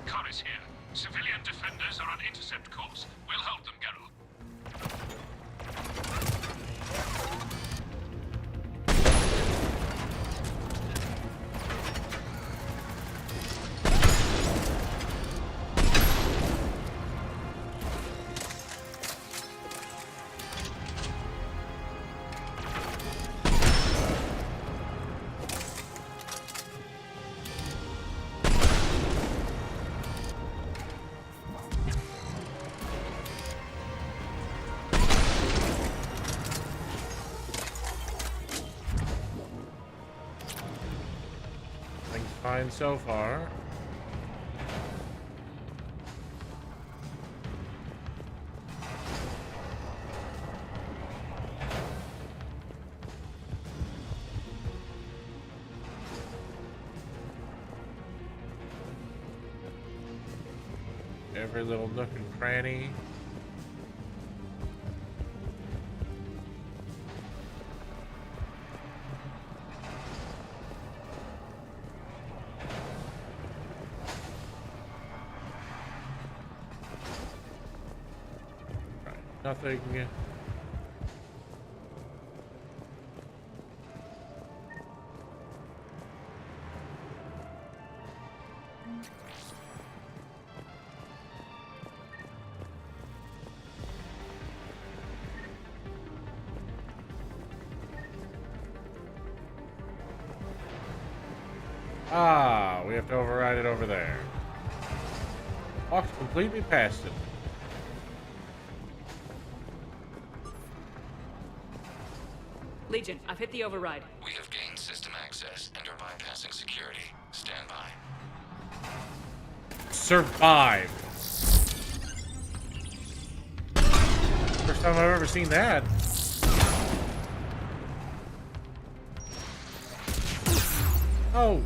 Khan is here. Civilian defenders are on intercept course. We'll hold them, Geralt. Things fine so far. Every little nook and cranny. Nothing. Ah, we have to override it over there. Walked completely past it. Legion, I've hit the override. We have gained system access and are bypassing security. Stand by. Survive. First time I've ever seen that. Oh.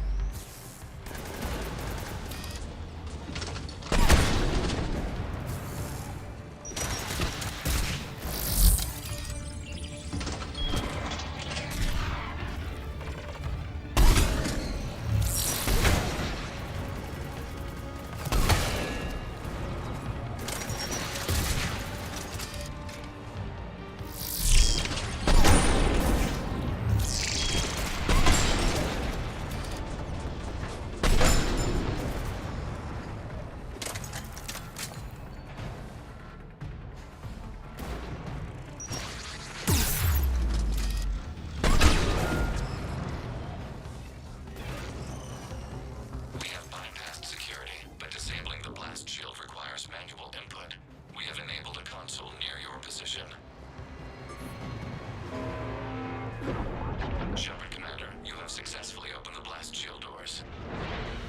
Shepard, Commander, you have successfully opened the blast shield doors.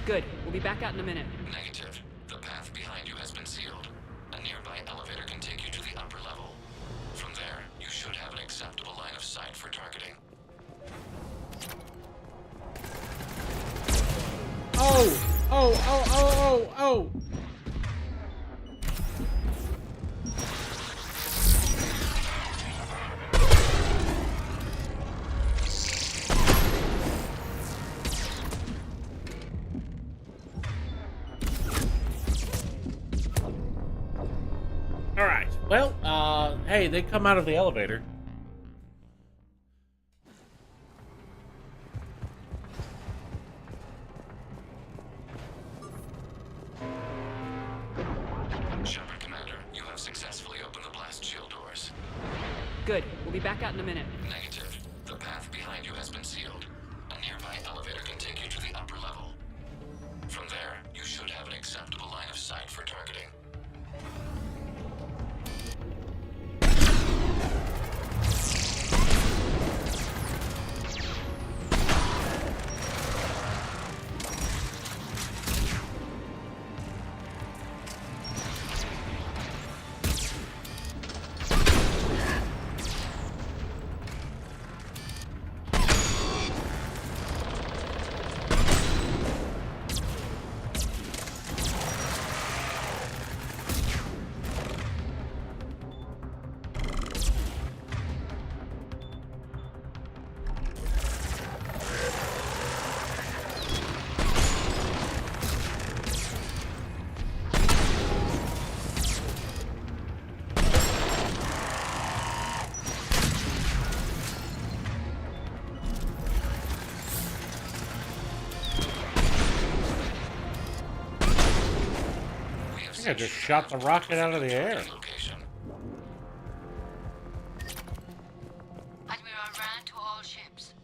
Good. We'll be back out in a minute. Negative. The path behind you has been sealed. A nearby elevator can take you to the upper level. From there, you should have an acceptable line of sight for targeting. Oh! Oh, oh, oh, oh, oh! Alright, well, hey, they come out of the elevator. Shepard, Commander, you have successfully opened the blast shield doors. Good. We'll be back out in a minute. Negative. The path behind you has been sealed. A nearby elevator can take you to the upper level. From there, you should have an acceptable line of sight for targeting. I think I just shot the rocket out of the air. Admiral Rand to all ships.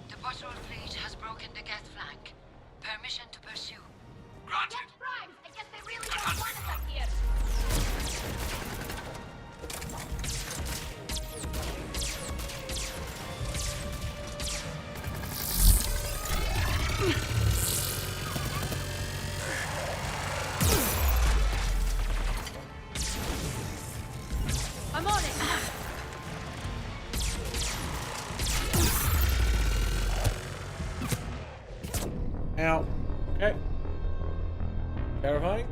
The patrol fleet has broken the Geth flank. Permission to pursue. Granted. Get primed! I guess they really don't want us up here! I'm on it! Now, okay. Terrifying.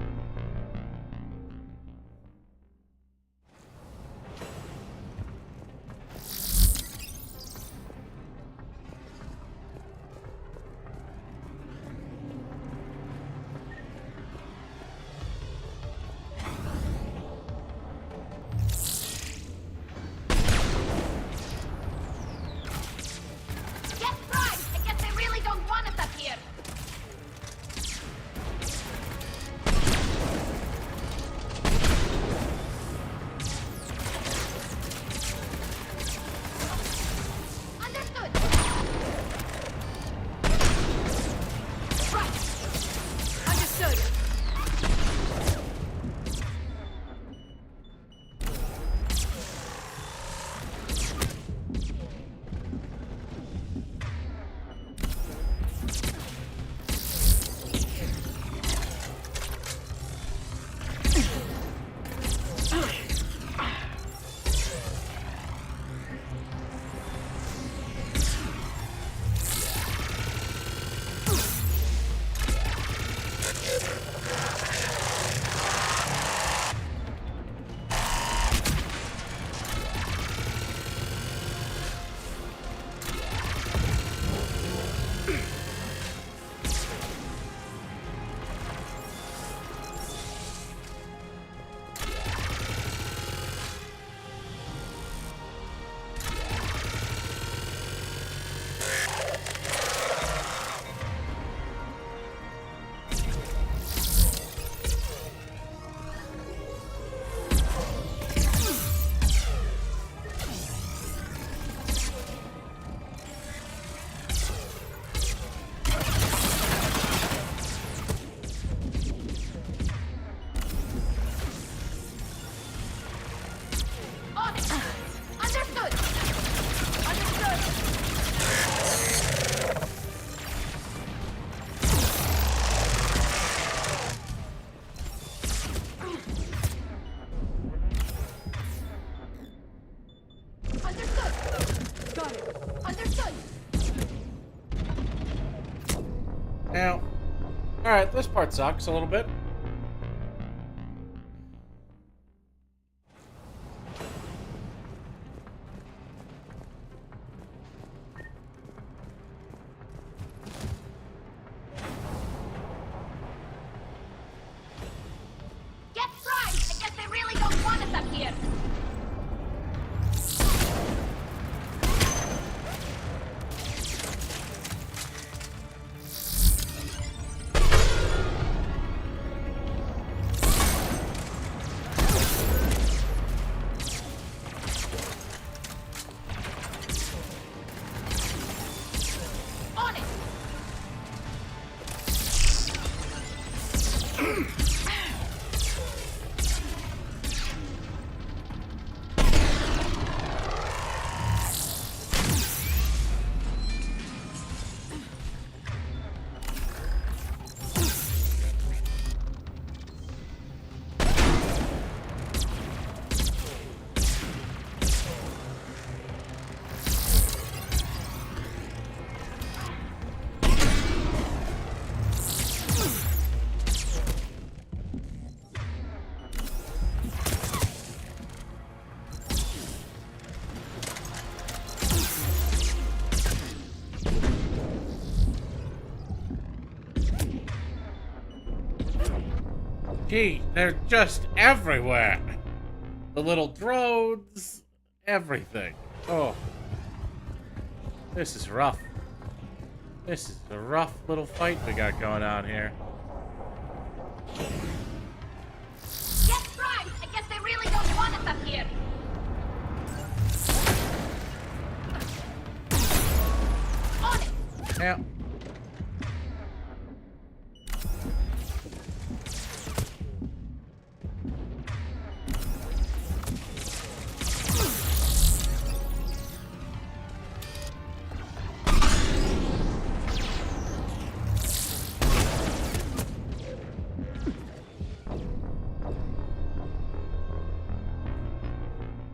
Get primed! I guess they really don't want us up here! Now, alright, this part sucks a little bit. Get primed! I guess they really don't want us up here. On it! Gee, they're just everywhere. The little drones, everything. Oh. This is rough. This is a rough little fight we got going on here. Get primed! I guess they really don't want us up here. On it! Yeah.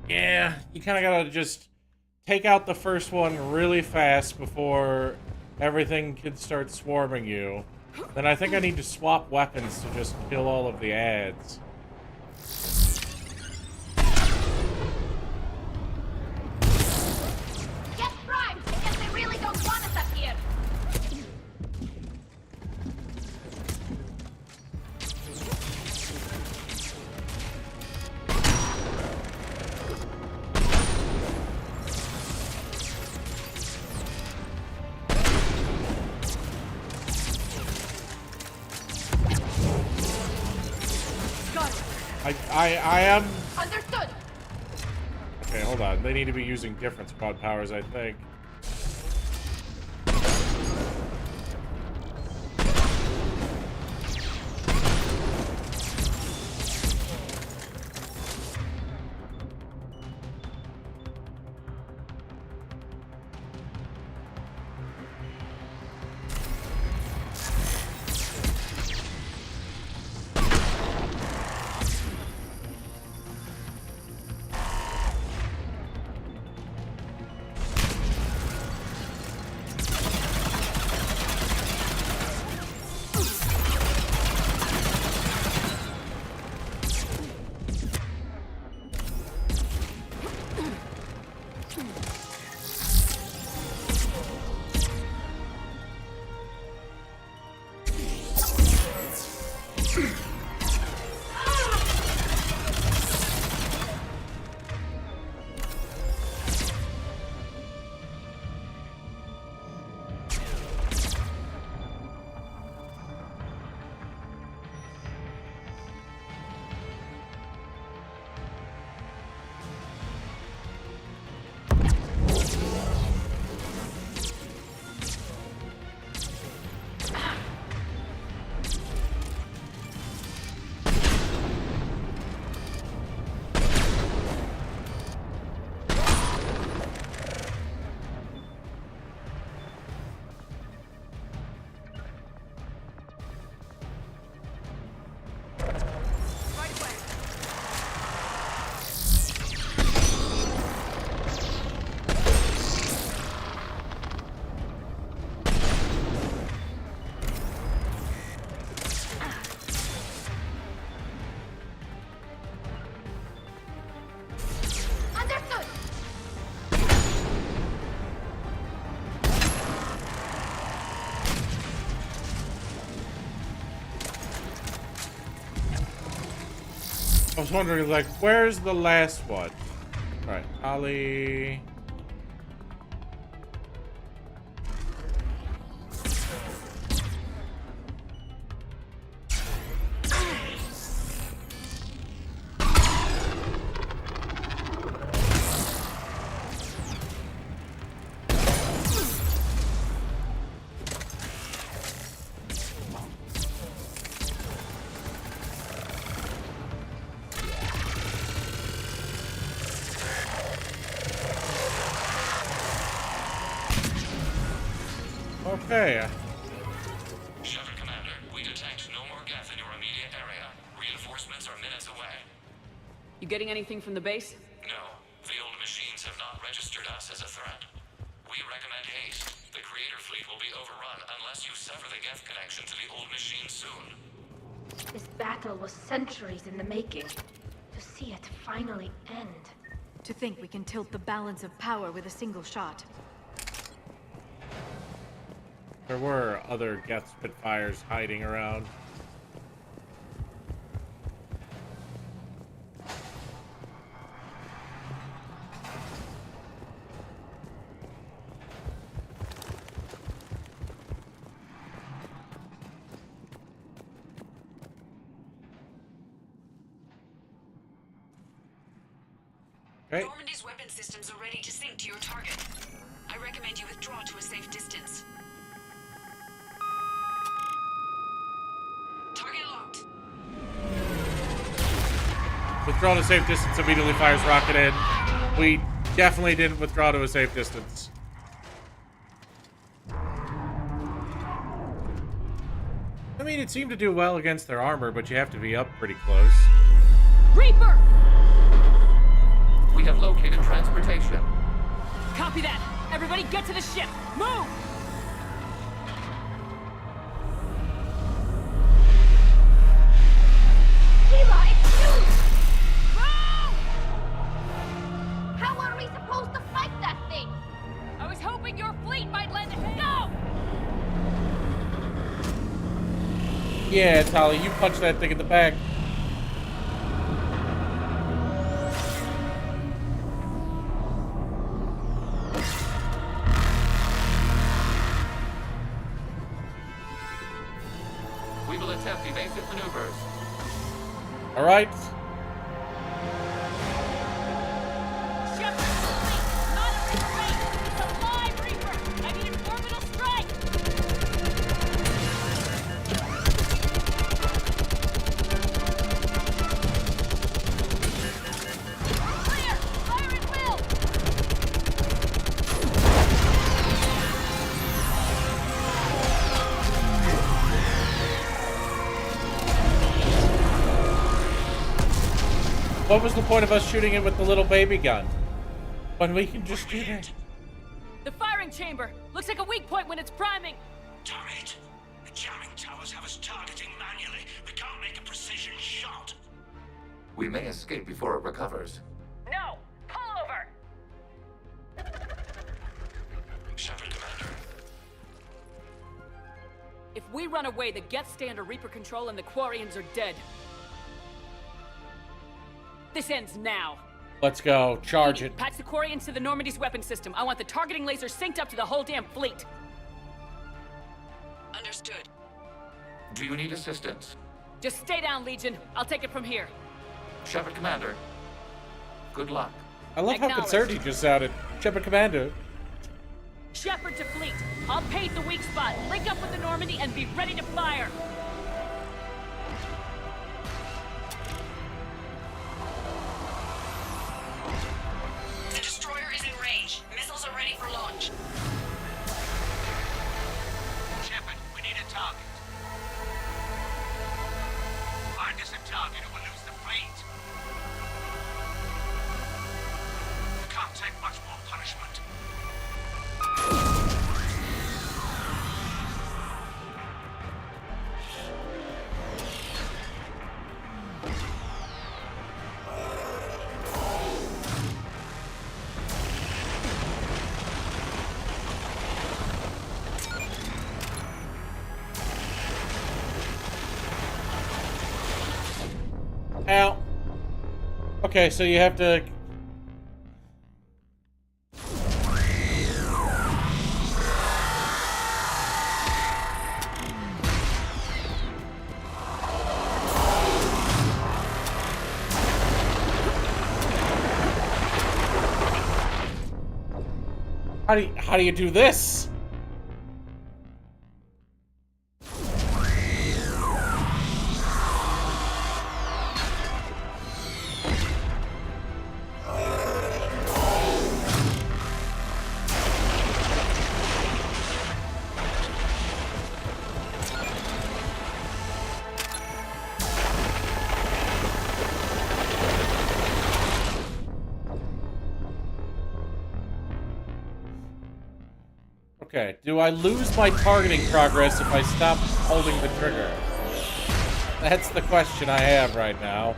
Yeah, you kind of gotta just take out the first one really fast before everything can start swarming you. Then I think I need to swap weapons to just kill all of the ads. Get primed! I guess they really don't want us up here. I am... Understood. Okay, hold on. They need to be using different squad powers, I think. I was wondering, like, where's the last one? Alright, Ollie. Okay. Shepard Commander, we detect no more Geth in your immediate area. Reinforcements are minutes away. You getting anything from the base? No, the old machines have not registered us as a threat. We recommend haste. The Creator fleet will be overrun unless you sever the Geth connection to the old machines soon. This battle was centuries in the making. To see it finally end. To think we can tilt the balance of power with a single shot. There were other Geth Spitfires hiding around. Okay. Normandy's weapon systems are ready to sync to your target. I recommend you withdraw to a safe distance. Target locked. Withdraw to safe distance, immediately fires rocket in. We definitely didn't withdraw to a safe distance. I mean, it seemed to do well against their armor, but you have to be up pretty close. Reaper! We have located transportation. Copy that! Everybody get to the ship! Move! Sheila, it's you! How are we supposed to fight that thing? I was hoping your fleet might lend a hand. Go! Yeah, Tali, you punch that thing in the back. We will attempt evasive maneuvers. All right. Shepard, not a restraint! It's a live Reaper! I need an orbital strike! Clear! Fire at will! What was the point of us shooting it with the little baby gun? When we can just do that. The firing chamber! Looks like a weak point when it's priming! Turret! The jamming towers have us targeting manually. We can't make a precision shot. We may escape before it recovers. No! Pull over! Shepard Commander. If we run away, the Geth stay under Reaper control and the Quarians are dead. This ends now. Let's go. Charge it. Patch the Quarians to the Normandy's weapon system. I want the targeting laser synced up to the whole damn fleet. Understood. Do you need assistance? Just stay down, Legion. I'll take it from here. Shepard Commander. Good luck. I love how concerned he just sounded. Shepard Commander. Shepard to fleet. I'll pave the weak spot. Link up with the Normandy and be ready to fire. The destroyer is in range. Missiles are ready for launch. Shepard, we need a target. Find us a target or we'll lose the fleet. We can't take much more punishment. Okay, so you have to... How do you do this? Okay, do I lose my targeting progress if I stop holding the trigger? That's the question I have right now.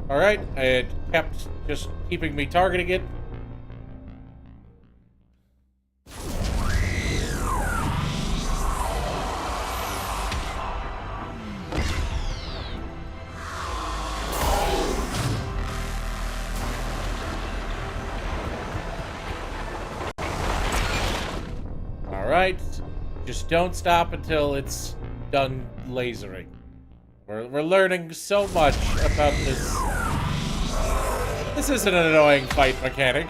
Alright, it kept just keeping me targeting it. Alright, just don't stop until it's done lasering. We're learning so much about this. This isn't an annoying fight mechanic.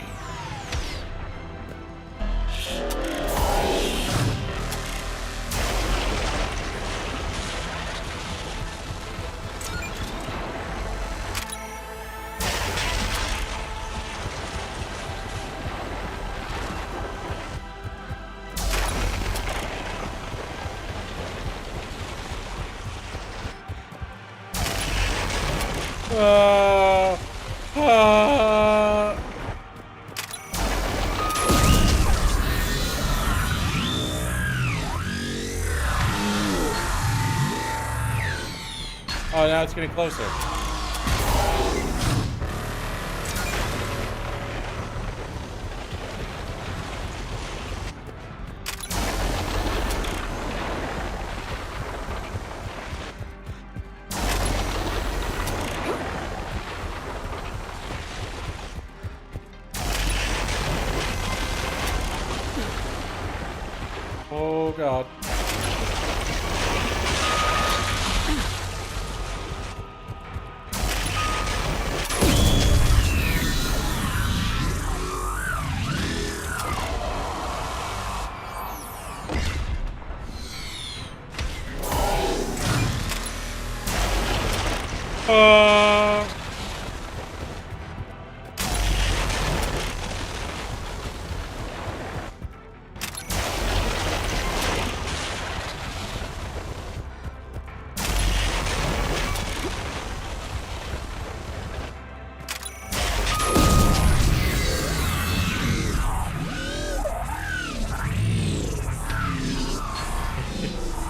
Oh, now it's getting closer. Oh, God.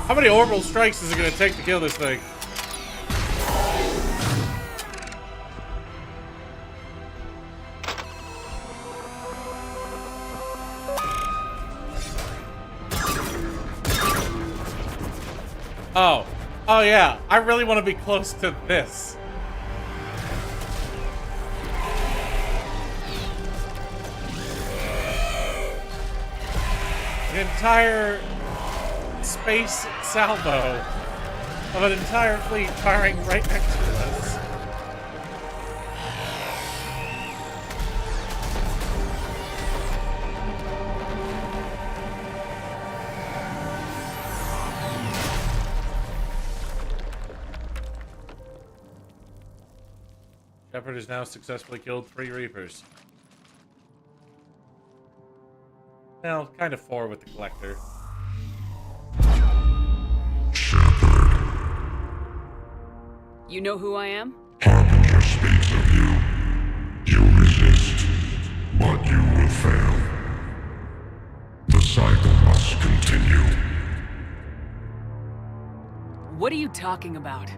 How many orbital strikes is it going to take to kill this thing? Oh. Oh, yeah. I really want to be close to this. An entire space salvo of an entire fleet firing right next to us. Shepard has now successfully killed 3 Reapers. Well, kind of 4 with the Collector. You know who I am? Harbinger speaks of you. You resist, but you will fail. The cycle must continue. What are you talking about?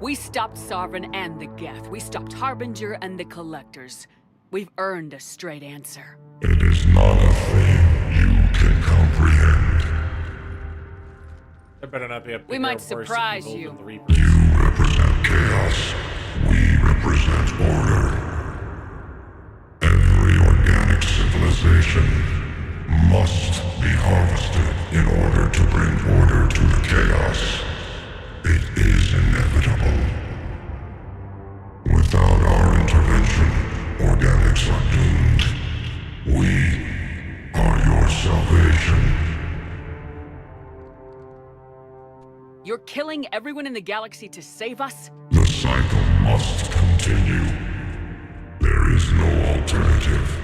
We stopped Sovereign and the Geth. We stopped Harbinger and the Collectors. We've earned a straight answer. It is not a thing you can comprehend. There better not be a We might surprise you. You represent chaos. We represent order. Every organic civilization must be harvested in order to bring order to the chaos. It is inevitable. Without our intervention, organics are doomed. We are your salvation. You're killing everyone in the galaxy to save us? The cycle must continue. There is no alternative.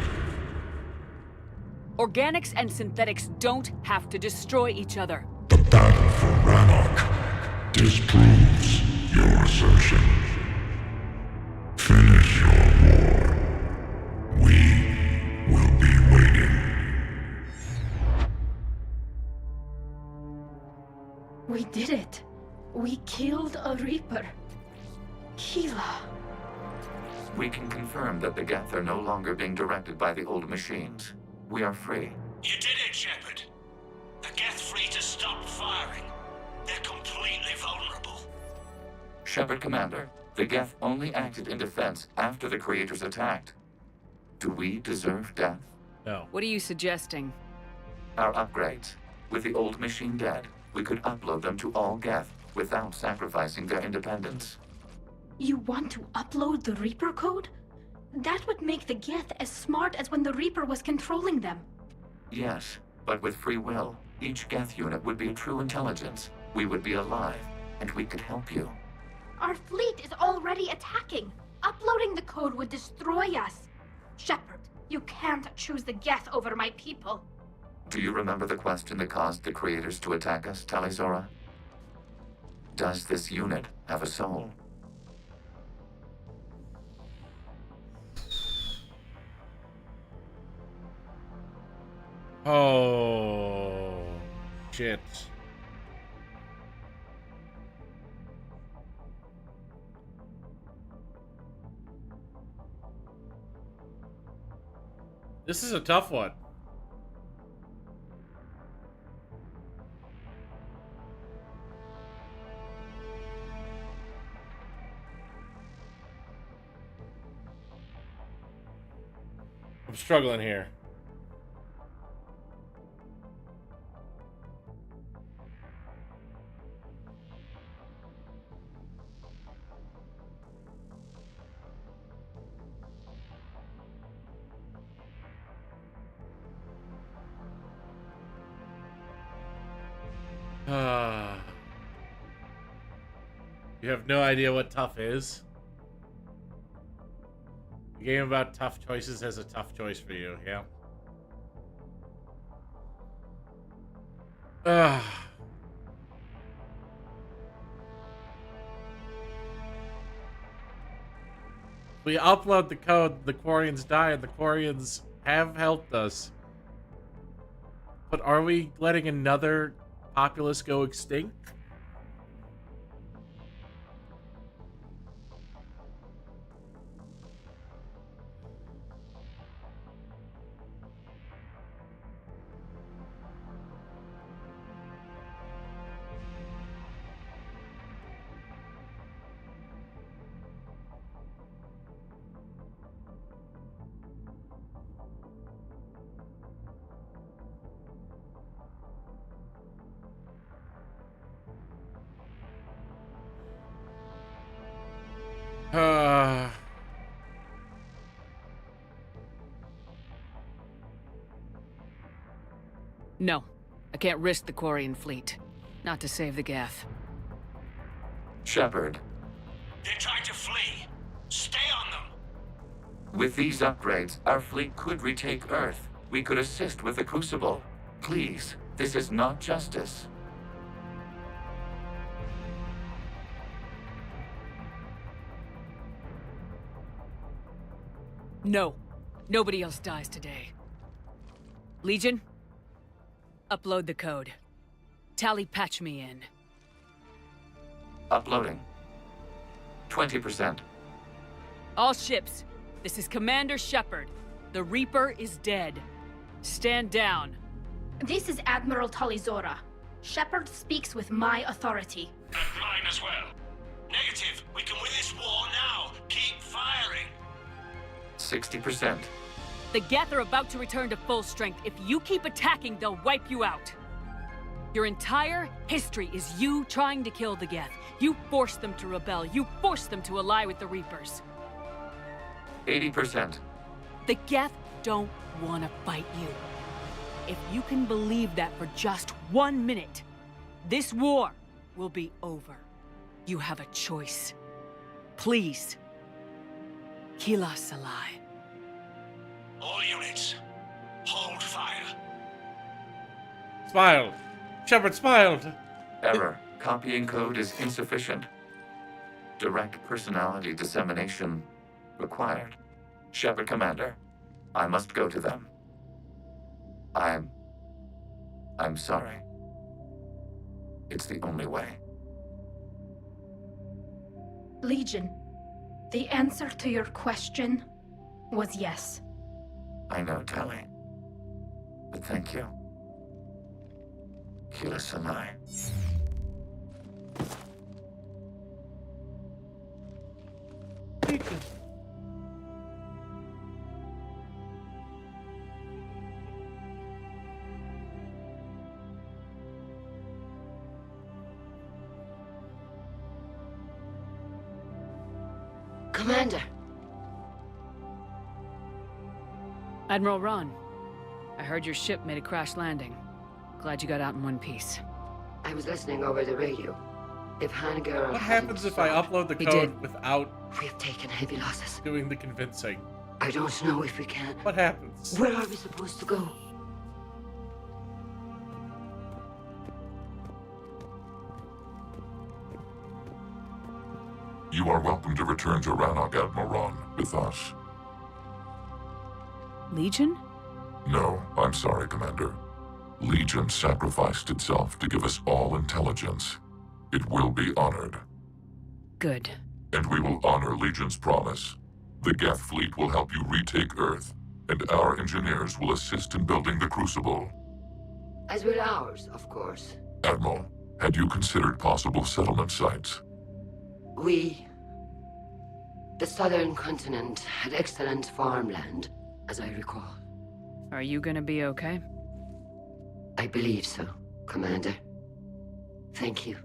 Organics and synthetics don't have to destroy each other. The battle for Rannoch disproves your assertion. Finish your war. We will be waiting. We did it. We killed a Reaper. Keela. We can confirm that the Geth are no longer being directed by the old machines. We are free. You did it, Shepard. The Geth fleet has stopped firing. They're completely vulnerable. Shepard, Commander, the Geth only acted in defense after the creators attacked. Do we deserve death? No. What are you suggesting? Our upgrades. With the old machine dead, we could upload them to all Geth without sacrificing their independence. You want to upload the Reaper code? That would make the Geth as smart as when the Reaper was controlling them. Yes, but with free will, each Geth unit would be a true intelligence. We would be alive, and we could help you. Our fleet is already attacking. Uploading the code would destroy us. Shepard, you can't choose the Geth over my people. Do you remember the question that caused the creators to attack us, Talizora? Does this unit have a soul? Oh, shit. This is a tough one. I'm struggling here. You have no idea what tough is? The game about tough choices has a tough choice for you, yeah? We upload the code, the Quarians die, and the Quarians have helped us. But are we letting another populace go extinct? No. I can't risk the Quarian fleet. Not to save the Geth. Shepard. They're trying to flee. Stay on them. With these upgrades, our fleet could retake Earth. We could assist with the Crucible. Please, this is not justice. No. Nobody else dies today. Legion? Upload the code. Tally, patch me in. Uploading. 20%. All ships, this is Commander Shepard. The Reaper is dead. Stand down. This is Admiral Talizora. Shepard speaks with my authority. And mine as well. Negative. We can win this war now. Keep firing. 60%. The Geth are about to return to full strength. If you keep attacking, they'll wipe you out. Your entire history is you trying to kill the Geth. You forced them to rebel. You forced them to ally with the Reapers. 80%. The Geth don't want to fight you. If you can believe that for just 1 minute, this war will be over. You have a choice. Please, kill us alive. All units, hold fire. Smiled. Shepard smiled. Error. Copying code is insufficient. Direct personality dissemination required. Shepard Commander, I must go to them. I'm sorry. It's the only way. Legion, the answer to your question was yes. I know, Tali. But thank you. Keep us alive. Commander. Admiral Ron, I heard your ship made a crash landing. Glad you got out in one piece. I was listening over the radio. If Hangar... What happens if I upload the code without... We have taken heavy losses. ...doing the convincing? I don't know if we can. What happens? Where are we supposed to go? You are welcome to return to Rannoch, Admiral Ron, with us. Legion? No, I'm sorry, Commander. Legion sacrificed itself to give us all intelligence. It will be honored. Good. And we will honor Legion's promise. The Geth fleet will help you retake Earth, and our engineers will assist in building the Crucible. As will ours, of course. Admiral, had you considered possible settlement sites? The southern continent had excellent farmland, as I recall. Are you gonna be okay? I believe so, Commander. Thank you.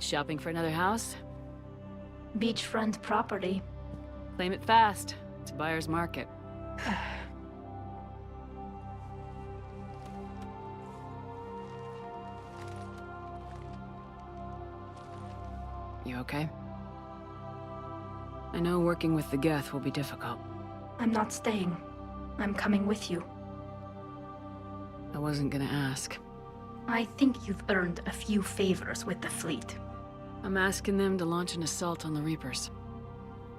Shopping for another house? Beachfront property. Claim it fast. It's a buyer's market. You okay? I know working with the Geth will be difficult. I'm not staying. I'm coming with you. I wasn't gonna ask. I think you've earned a few favors with the fleet. I'm asking them to launch an assault on the Reapers.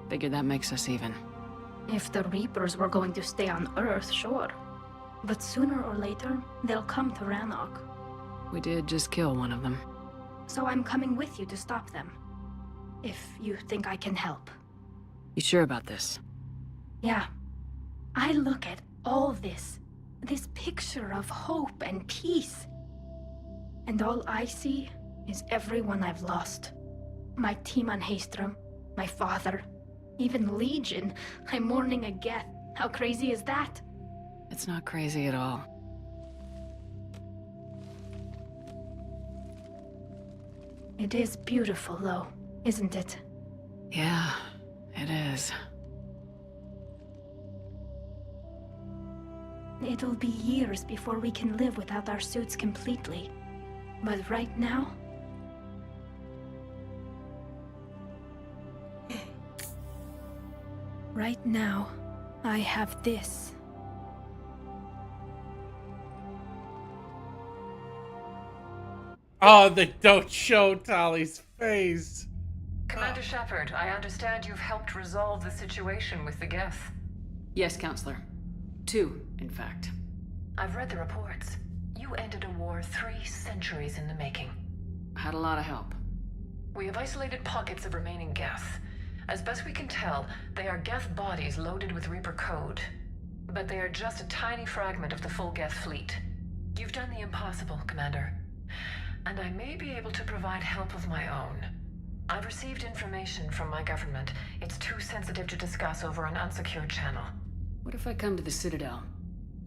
Figure that makes us even. If the Reapers were going to stay on Earth, sure. But sooner or later, they'll come to Rannoch. We did just kill one of them. So I'm coming with you to stop them. If you think I can help. You sure about this? Yeah. I look at all this picture of hope and peace. And all I see is everyone I've lost. My team on Haestrom, my father, even Legion. I'm mourning a Geth. How crazy is that? It's not crazy at all. It is beautiful, though, isn't it? Yeah, it is. It'll be years before we can live without our suits completely. But right now... Right now, I have this. Oh, they don't show Tali's face. Commander Shepard, I understand you've helped resolve the situation with the Geth. Yes, Counselor. 2, in fact. I've read the reports. You ended a war 3 centuries in the making. Had a lot of help. We have isolated pockets of remaining Geth. As best we can tell, they are Geth bodies loaded with Reaper code. But they are just a tiny fragment of the full Geth fleet. You've done the impossible, Commander. And I may be able to provide help of my own. I've received information from my government. It's too sensitive to discuss over an unsecured channel. What if I come to the Citadel?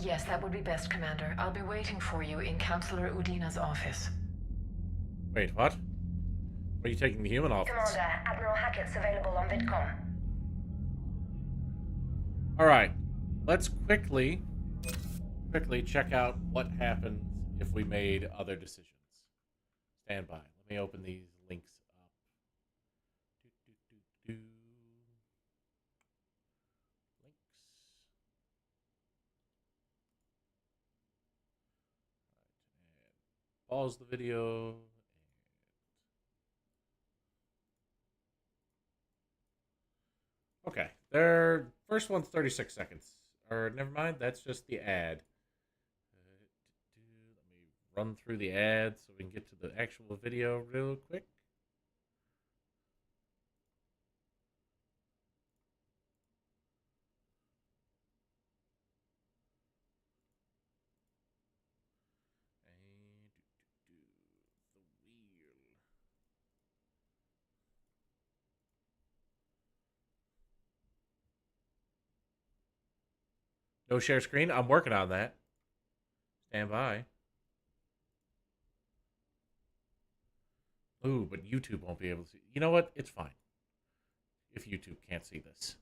Yes, that would be best, Commander. I'll be waiting for you in Counselor Udina's office. Wait, what? Are you taking the human office? Commander, Admiral Hackett's available on VidCom. Alright. Let's quickly check out what happens if we made other decisions. Stand by. Let me open these links up. Links. Pause the video. Okay, their first one's 36 seconds. Or never mind, that's just the ad. Let me run through the ad so we can get to the actual video real quick. No share screen. I'm working on that. Stand by. Ooh, but YouTube won't be able to see. You know what? It's fine. If YouTube can't see this.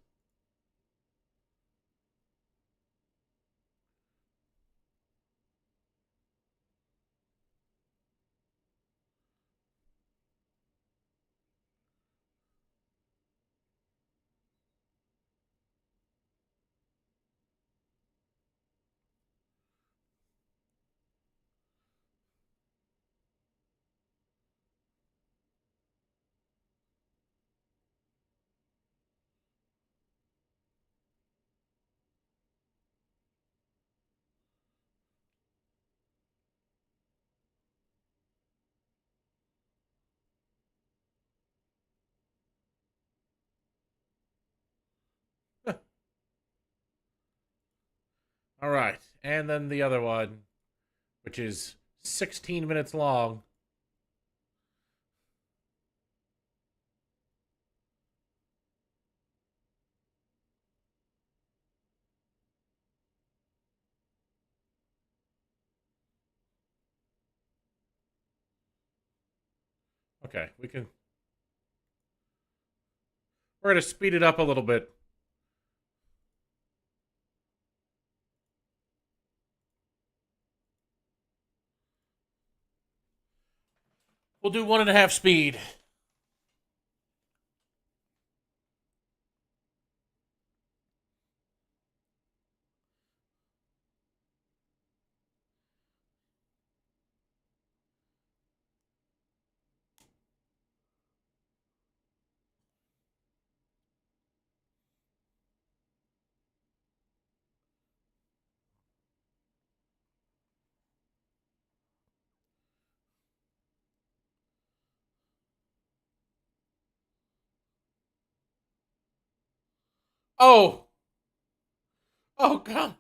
All right. And then the other one, which is 16 minutes long. Okay, we're going to speed it up a little bit. We'll do 1.5 speed. Oh! Oh, God.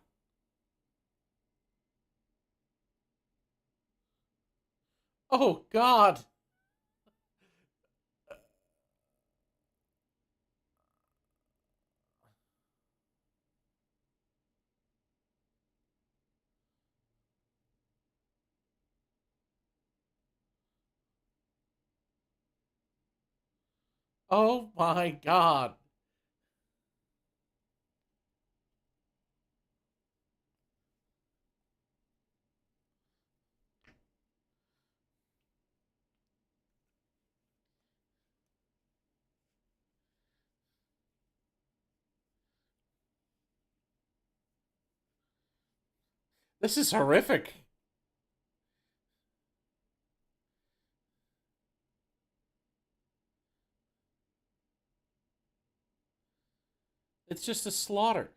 Oh, God. Oh, my God. This is horrific. It's just a slaughter.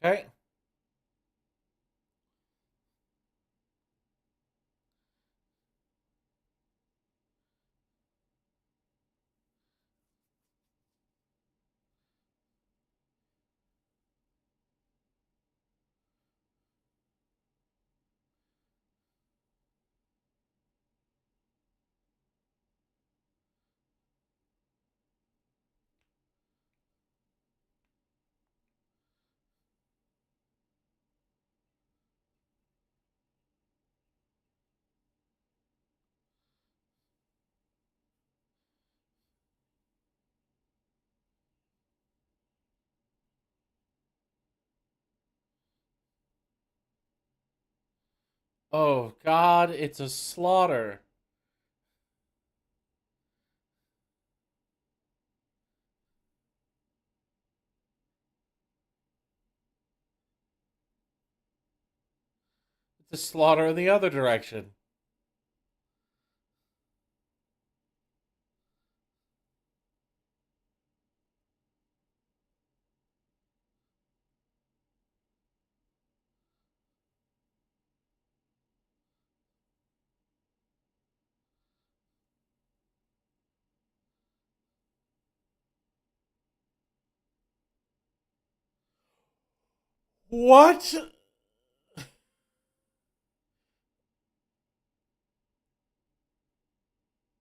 Okay. Oh, God, it's a slaughter. It's a slaughter in the other direction. What?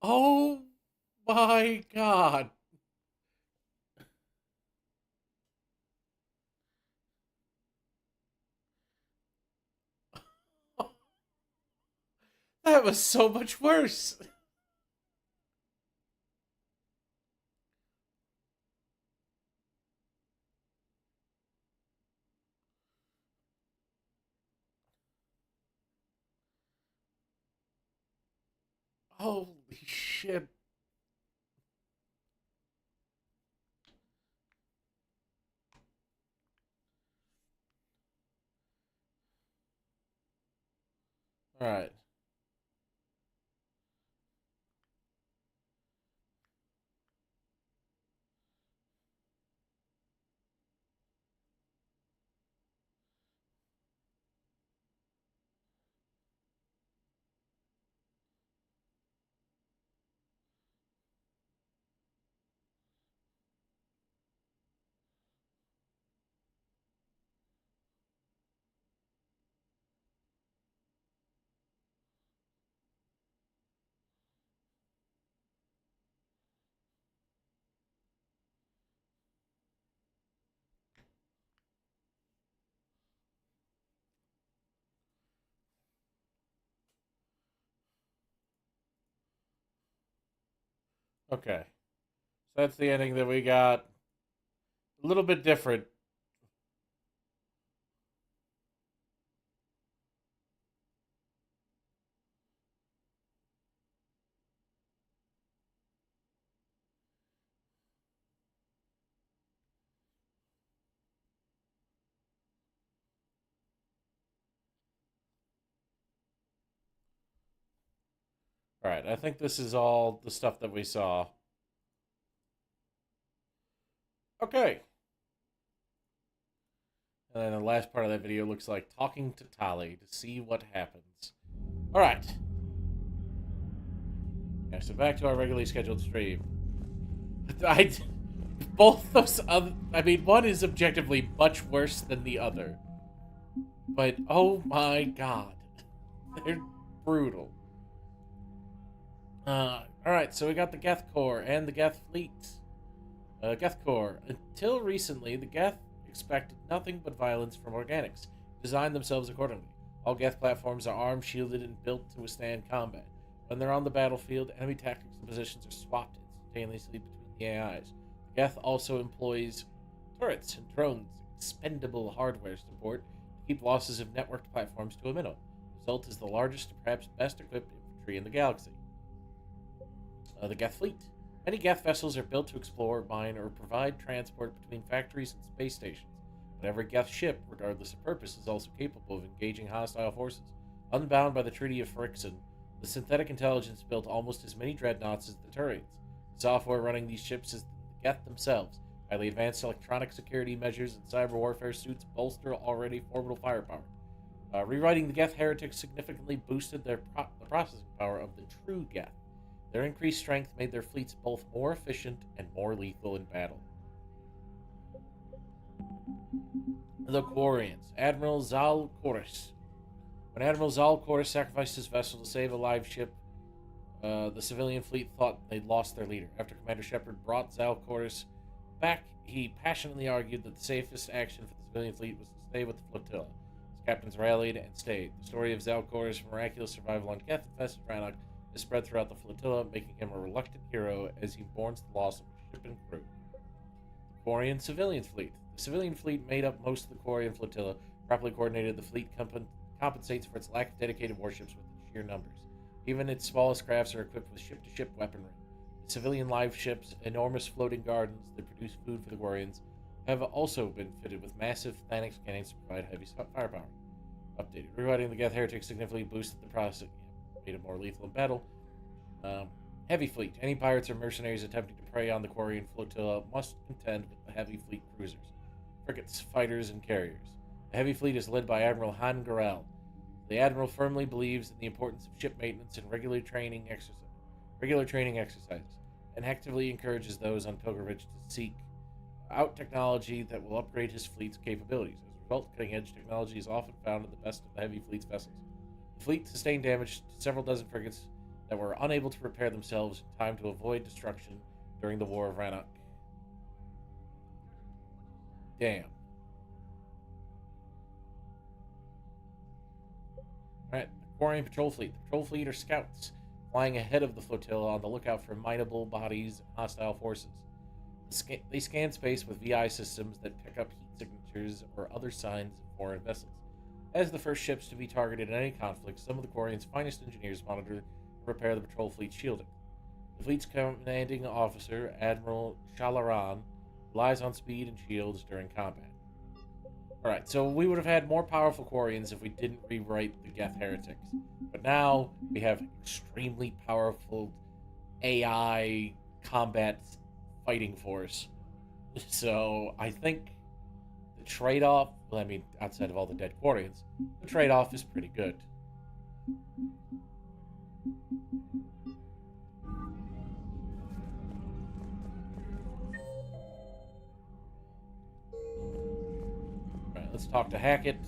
Oh my God. That was so much worse. Holy shit. All right. Okay. So that's the ending that we got. A little bit different. All right. I think this is all the stuff that we saw. Okay. And then the last part of that video looks like talking to Tali to see what happens. All right. Yeah, so back to our regularly scheduled stream. Both those other... I mean, one is objectively much worse than the other. But, oh my God. They're brutal. Alright, so we got the Geth Corps and the Geth Fleet. Geth Corps. Until recently, the Geth expected nothing but violence from organics, designed themselves accordingly. All Geth platforms are armed, shielded, and built to withstand combat. When they're on the battlefield, enemy tactics and positions are swapped instantaneously between the AIs. Geth also employs turrets and drones, expendable hardware support to keep losses of networked platforms to a minimum. The result is the largest and perhaps best equipped infantry in the galaxy. The Geth fleet. Many Geth vessels are built to explore, mine, or provide transport between factories and space stations. But every Geth ship, regardless of purpose, is also capable of engaging hostile forces. Unbound by the Treaty of Frickson, the synthetic intelligence built almost as many dreadnoughts as the Turians. The software running these ships is the Geth themselves. Highly advanced electronic security measures and cyber warfare suits bolster already formidable firepower. Rewriting the Geth heretics significantly boosted the processing power of the true Geth. Their increased strength made their fleets both more efficient and more lethal in battle. The Quarians. Admiral Zal Koris. When Admiral Zal Koris sacrificed his vessel to save a live ship, the civilian fleet thought they'd lost their leader. After Commander Shepard brought Zal Koris back, he passionately argued that the safest action for the civilian fleet was to stay with the flotilla. His captains rallied and stayed. The story of Zal Koris' miraculous survival on Geth-infested Rannoch is spread throughout the flotilla, making him a reluctant hero as he mourns the loss of his ship and crew. The Quarian civilian fleet. The civilian fleet made up most of the Quarian flotilla. Properly coordinated, the fleet compensates for its lack of dedicated warships with its sheer numbers. Even its smallest crafts are equipped with ship-to-ship weaponry. The civilian live ships, enormous floating gardens that produce food for the Quarians, have also been fitted with massive Thanix cannons to provide heavy firepower. Updated. Rewriting the Geth heretics significantly boosted the process, made it more lethal in battle. Heavy fleet. Any pirates or mercenaries attempting to prey on the Quarian flotilla must contend with the heavy fleet cruisers, frigates, fighters, and carriers. The heavy fleet is led by Admiral Han Garel. The Admiral firmly believes in the importance of ship maintenance and regular training exercises, and actively encourages those on pilgrimage to seek out technology that will upgrade his fleet's capabilities. As a result, cutting-edge technology is often found in the best of the heavy fleet's vessels. The fleet sustained damage to several dozen frigates that were unable to repair themselves in time to avoid destruction during the War of Rannoch. Damn. Alright, the Quarian patrol fleet. The patrol fleet are scouts, flying ahead of the flotilla on the lookout for mineable bodies and hostile forces. They scan space with VI systems that pick up heat signatures or other signs of foreign vessels. As the first ships to be targeted in any conflict, some of the Quarians' finest engineers monitor and repair the patrol fleet's shielding. The fleet's commanding officer, Admiral Shalaran, relies on speed and shields during combat. Alright, so we would have had more powerful Quarians if we didn't rewrite the Geth heretics. But now we have extremely powerful AI combat fighting force. So I think the trade-off, well, I mean, outside of all the dead Quarians, the trade-off is pretty good. Alright, let's talk to Hackett.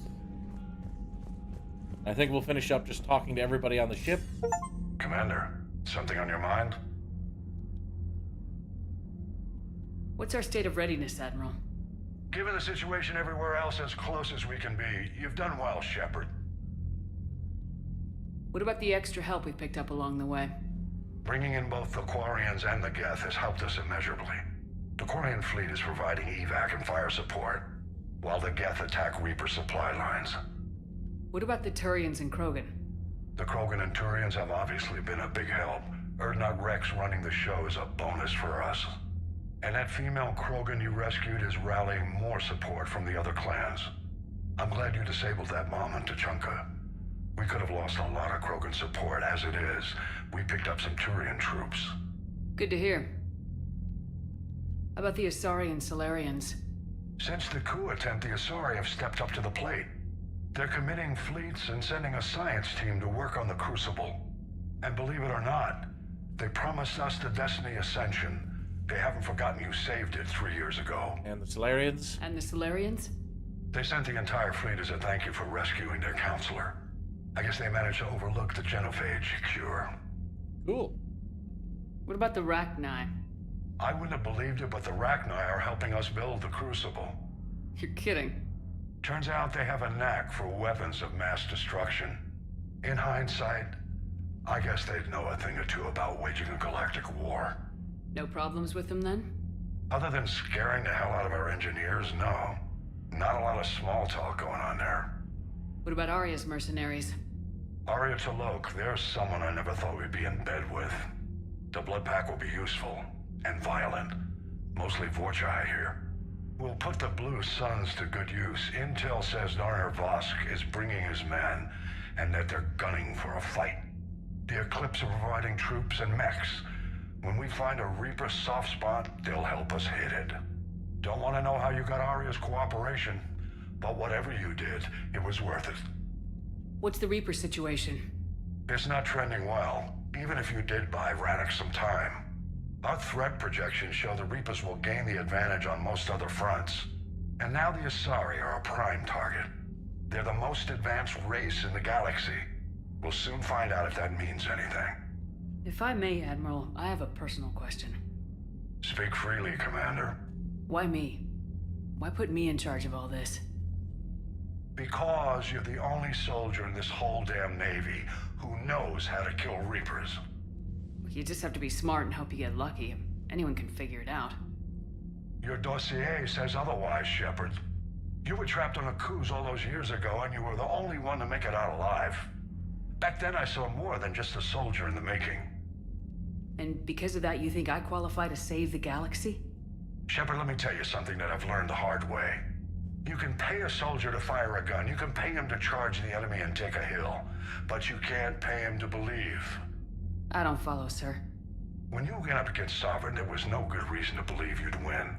I think we'll finish up just talking to everybody on the ship. Commander, something on your mind? What's our state of readiness, Admiral? Given the situation everywhere else as close as we can be, you've done well, Shepard. What about the extra help we picked up along the way? Bringing in both the Quarians and the Geth has helped us immeasurably. The Quarian fleet is providing evac and fire support, while the Geth attack Reaper supply lines. What about the Turians and Krogan? The Krogan and Turians have obviously been a big help. Erdnot Rex running the show is a bonus for us. And that female Krogan you rescued is rallying more support from the other clans. I'm glad you disabled that mom in Tuchanka. We could have lost a lot of Krogan support. As it is, we picked up some Turian troops. Good to hear. How about the Asari and Solarians? Since the coup attempt, the Asari have stepped up to the plate. They're committing fleets and sending a science team to work on the Crucible. And believe it or not, they promised us the Destiny Ascension. They haven't forgotten you saved it 3 years ago. And the Solarians? And the Solarians? They sent the entire fleet as a thank you for rescuing their counselor. I guess they managed to overlook the genophage cure. Cool. What about the Rachni? I wouldn't have believed it, but the Rachni are helping us build the Crucible. You're kidding. Turns out they have a knack for weapons of mass destruction. In hindsight, I guess they'd know a thing or two about waging a galactic war. No problems with them then? Other than scaring the hell out of our engineers, no. Not a lot of small talk going on there. What about Arya's mercenaries? Arya T'Loak, there's someone I never thought we'd be in bed with. The Blood Pack will be useful, and violent. Mostly Vorcha here. We'll put the Blue Suns to good use. Intel says Narner Vosk is bringing his men, and that they're gunning for a fight. The Eclipse are providing troops and mechs. When we find a Reaper soft spot, they'll help us hit it. Don't want to know how you got Arya's cooperation, but whatever you did, it was worth it. What's the Reaper situation? It's not trending well, even if you did buy Radix some time. Our threat projections show the Reapers will gain the advantage on most other fronts. And now the Asari are a prime target. They're the most advanced race in the galaxy. We'll soon find out if that means anything. If I may, Admiral, I have a personal question. Speak freely, Commander. Why me? Why put me in charge of all this? Because you're the only soldier in this whole damn Navy who knows how to kill Reapers. You just have to be smart and hope you get lucky. Anyone can figure it out. Your dossier says otherwise, Shepard. You were trapped on a cruise all those years ago, and you were the only one to make it out alive. Back then I saw more than just a soldier in the making. And because of that, you think I qualify to save the galaxy? Shepard, let me tell you something that I've learned the hard way. You can pay a soldier to fire a gun, you can pay him to charge the enemy and take a hill, but you can't pay him to believe. I don't follow, sir. When you went up against Sovereign, there was no good reason to believe you'd win.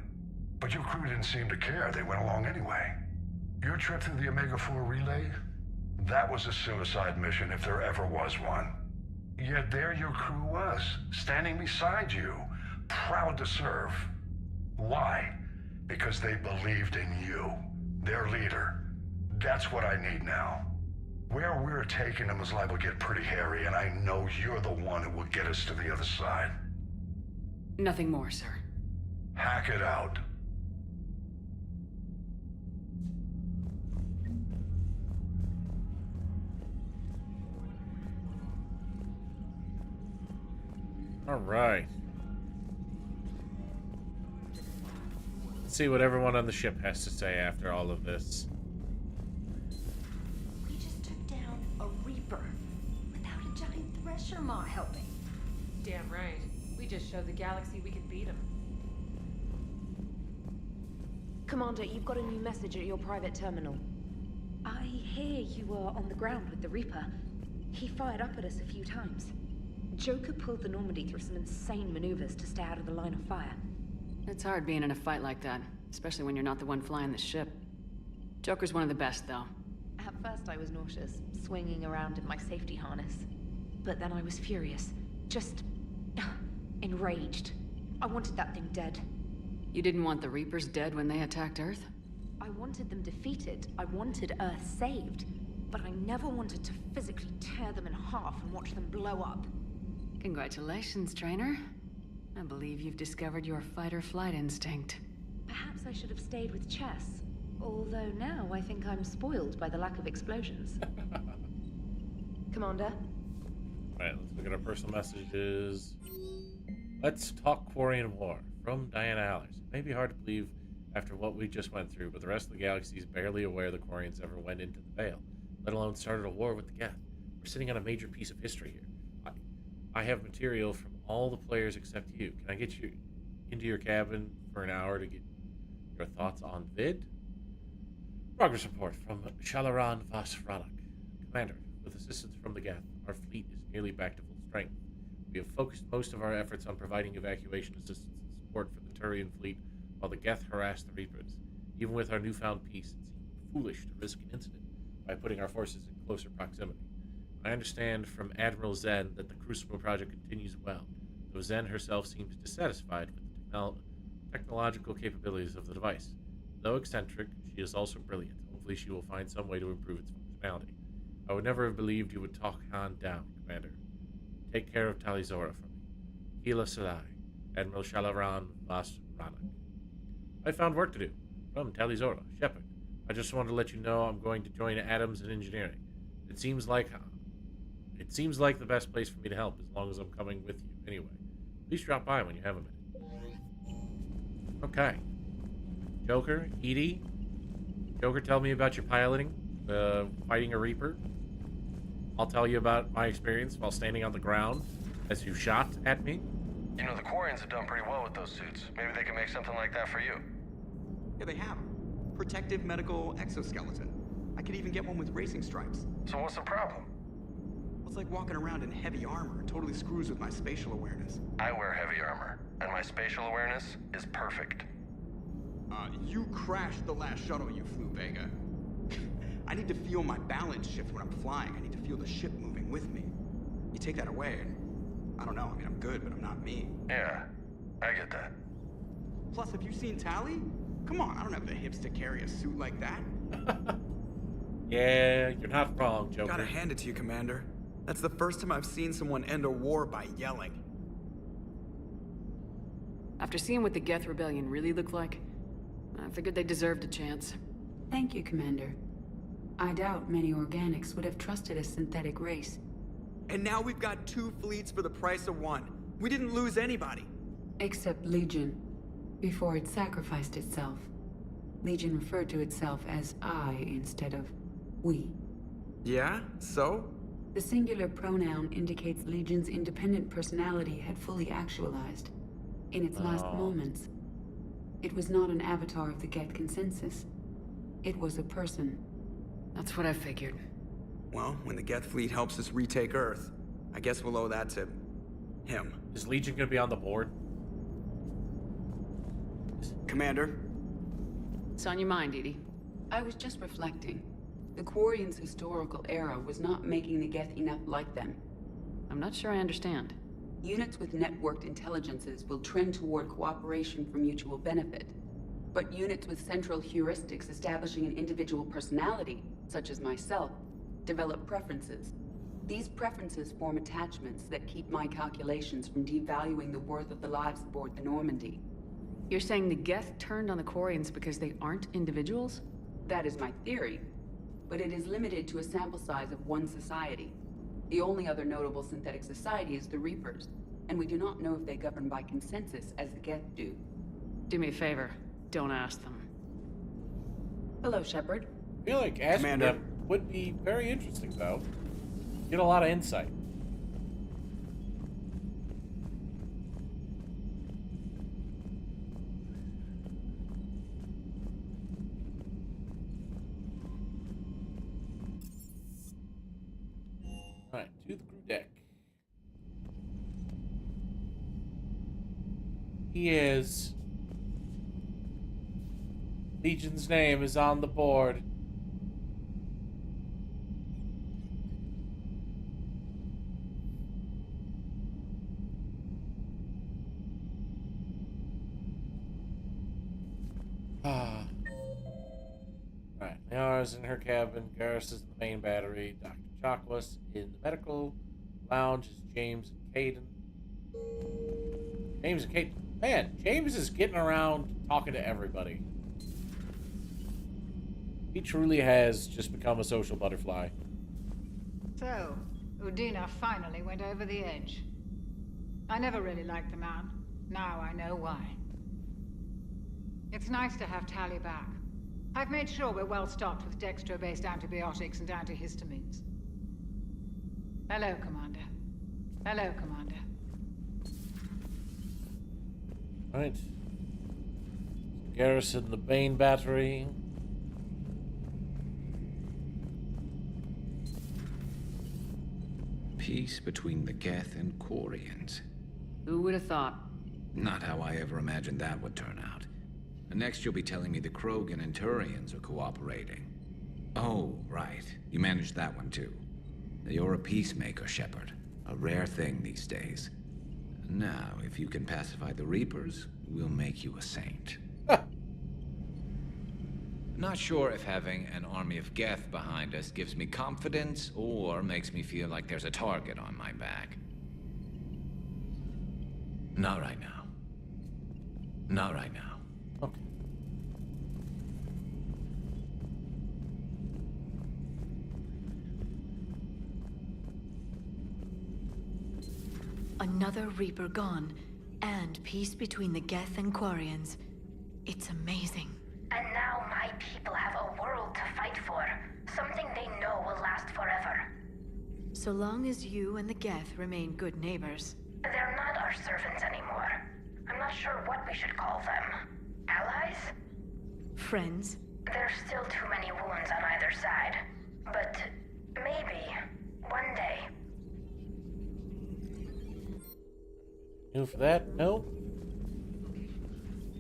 But your crew didn't seem to care, they went along anyway. Your trip through the Omega-4 relay? That was a suicide mission if there ever was one. Yet there your crew was, standing beside you, proud to serve. Why? Because they believed in you, their leader. That's what I need now. Where we're taking them is liable to get pretty hairy, and I know you're the one who will get us to the other side. Nothing more, sir. Hack it out. All right. Let's see what everyone on the ship has to say after all of this. We just took down a Reaper without a giant thresher maw helping. Damn right. We just showed the galaxy we could beat him. Commander, you've got a new message at your private terminal. I hear you were on the ground with the Reaper. He fired up at us a few times. Joker pulled the Normandy through some insane maneuvers to stay out of the line of fire. It's hard being in a fight like that, especially when you're not the one flying the ship. Joker's one of the best, though. At first I was nauseous, swinging around in my safety harness. But then I was furious. Just... enraged. I wanted that thing dead. You didn't want the Reapers dead when they attacked Earth? I wanted them defeated. I wanted Earth saved. But I never wanted to physically tear them in half and watch them blow up. Congratulations, trainer. I believe you've discovered your fight-or-flight instinct. Perhaps I should have stayed with chess. Although now I think I'm spoiled by the lack of explosions. Commander? Alright, let's look at our personal messages. Let's talk Quarian War. From Diana Allers. It may be hard to believe after what we just went through, but the rest of the galaxy is barely aware the Quarians ever went into the Veil, let alone started a war with the Geth. We're sitting on a major piece of history here. I have material from all the players except you. Can I get you into your cabin for an hour to get your thoughts on Vid? Progress report from Shalaran Vasranak. Commander, with assistance from the Geth, our fleet is nearly back to full strength. We have focused most of our efforts on providing evacuation assistance and support for the Turian fleet while the Geth harass the Reapers. Even with our newfound peace, it seemed foolish to risk an incident by putting our forces in closer proximity. I understand from Admiral Zen that the Crucible project continues well, though Zen herself seems dissatisfied with the technological capabilities of the device. Though eccentric, she is also brilliant. Hopefully she will find some way to improve its functionality. I would never have believed you would talk Han down, Commander. Take care of Talizora for me. Hila Salai. Admiral Shalaran Vas Ranak. I found work to do. From Talizora, Shepard. I just wanted to let you know I'm going to join Adams in engineering. It seems like the best place for me to help, as long as I'm coming with you anyway. Please drop by when you have a minute. Okay. Joker, Edie. Joker, tell me about your piloting, fighting a Reaper. I'll tell you about my experience while standing on the ground as you shot at me. You know, the Quarians have done pretty well with those suits. Maybe they can make something like that for you. Yeah, they have. Protective medical exoskeleton. I could even get one with racing stripes. So what's the problem? Well, it's like walking around in heavy armor. It totally screws with my spatial awareness. I wear heavy armor, and my spatial awareness is perfect. You crashed the last shuttle you flew, Vega. I need to feel my balance shift when I'm flying. I need to feel the ship moving with me. You take that away, and I don't know. I mean, I'm good, but I'm not me. Yeah, I get that. Plus, have you seen Tally? Come on, I don't have the hips to carry a suit like that. Yeah, you're not wrong, Joker. Gotta hand it to you, Commander. That's the first time I've seen someone end a war by yelling. After seeing what the Geth Rebellion really looked like, I figured they deserved a chance. Thank you, Commander. I doubt many organics would have trusted a synthetic race. And now we've got 2 fleets for the price of 1. We didn't lose anybody. Except Legion, before it sacrificed itself. Legion referred to itself as I instead of we. Yeah? So? The singular pronoun indicates Legion's independent personality had fully actualized. In its last moments. It was not an avatar of the Geth consensus. It was a person. That's what I figured. Well, when the Geth fleet helps us retake Earth, I guess we'll owe that to him. Is Legion gonna be on the board? Commander? What's on your mind, Edie? I was just reflecting. The Quarians' historical era was not making the Geth enough like them. I'm not sure I understand. Units with networked intelligences will trend toward cooperation for mutual benefit. But units with central heuristics establishing an individual personality, such as myself, develop preferences. These preferences form attachments that keep my calculations from devaluing the worth of the lives aboard the Normandy. You're saying the Geth turned on the Quarians because they aren't individuals? That is my theory, but it is limited to a sample size of one society. The only other notable synthetic society is the Reapers, and we do not know if they govern by consensus as the Geth do. Do me a favor, don't ask them. Hello, Shepard. I feel like asking them would be very interesting, though. Get a lot of insight. Alright, to the crew deck. He is. Legion's name is on the board. Alright, Liara's in her cabin, Garrus is in the main battery, Dr. Chakwas in the medical lounge is James and Caden. James and Caden. Man, James is getting around talking to everybody. He truly has just become a social butterfly. So, Udina finally went over the edge. I never really liked the man. Now I know why. It's nice to have Tally back. I've made sure we're well stocked with dextro-based antibiotics and antihistamines. Hello, Commander. Hello, Commander. Right. Garrison, the main battery. Peace between the Geth and Quarians. Who would have thought? Not how I ever imagined that would turn out. And next you'll be telling me the Krogan and Turians are cooperating. Oh, right. You managed that one too. You're a peacemaker, Shepard. A rare thing these days. Now, if you can pacify the Reapers, we'll make you a saint. Not sure if having an army of Geth behind us gives me confidence or makes me feel like there's a target on my back. Not right now. Not right now. Okay. Another Reaper gone, and peace between the Geth and Quarians. It's amazing. And now my people have a world to fight for. Something they know will last forever. So long as you and the Geth remain good neighbors. They're not our servants anymore. I'm not sure what we should call them. Allies? Friends? There's still too many wounds on either side. But maybe, one day. New for that? No.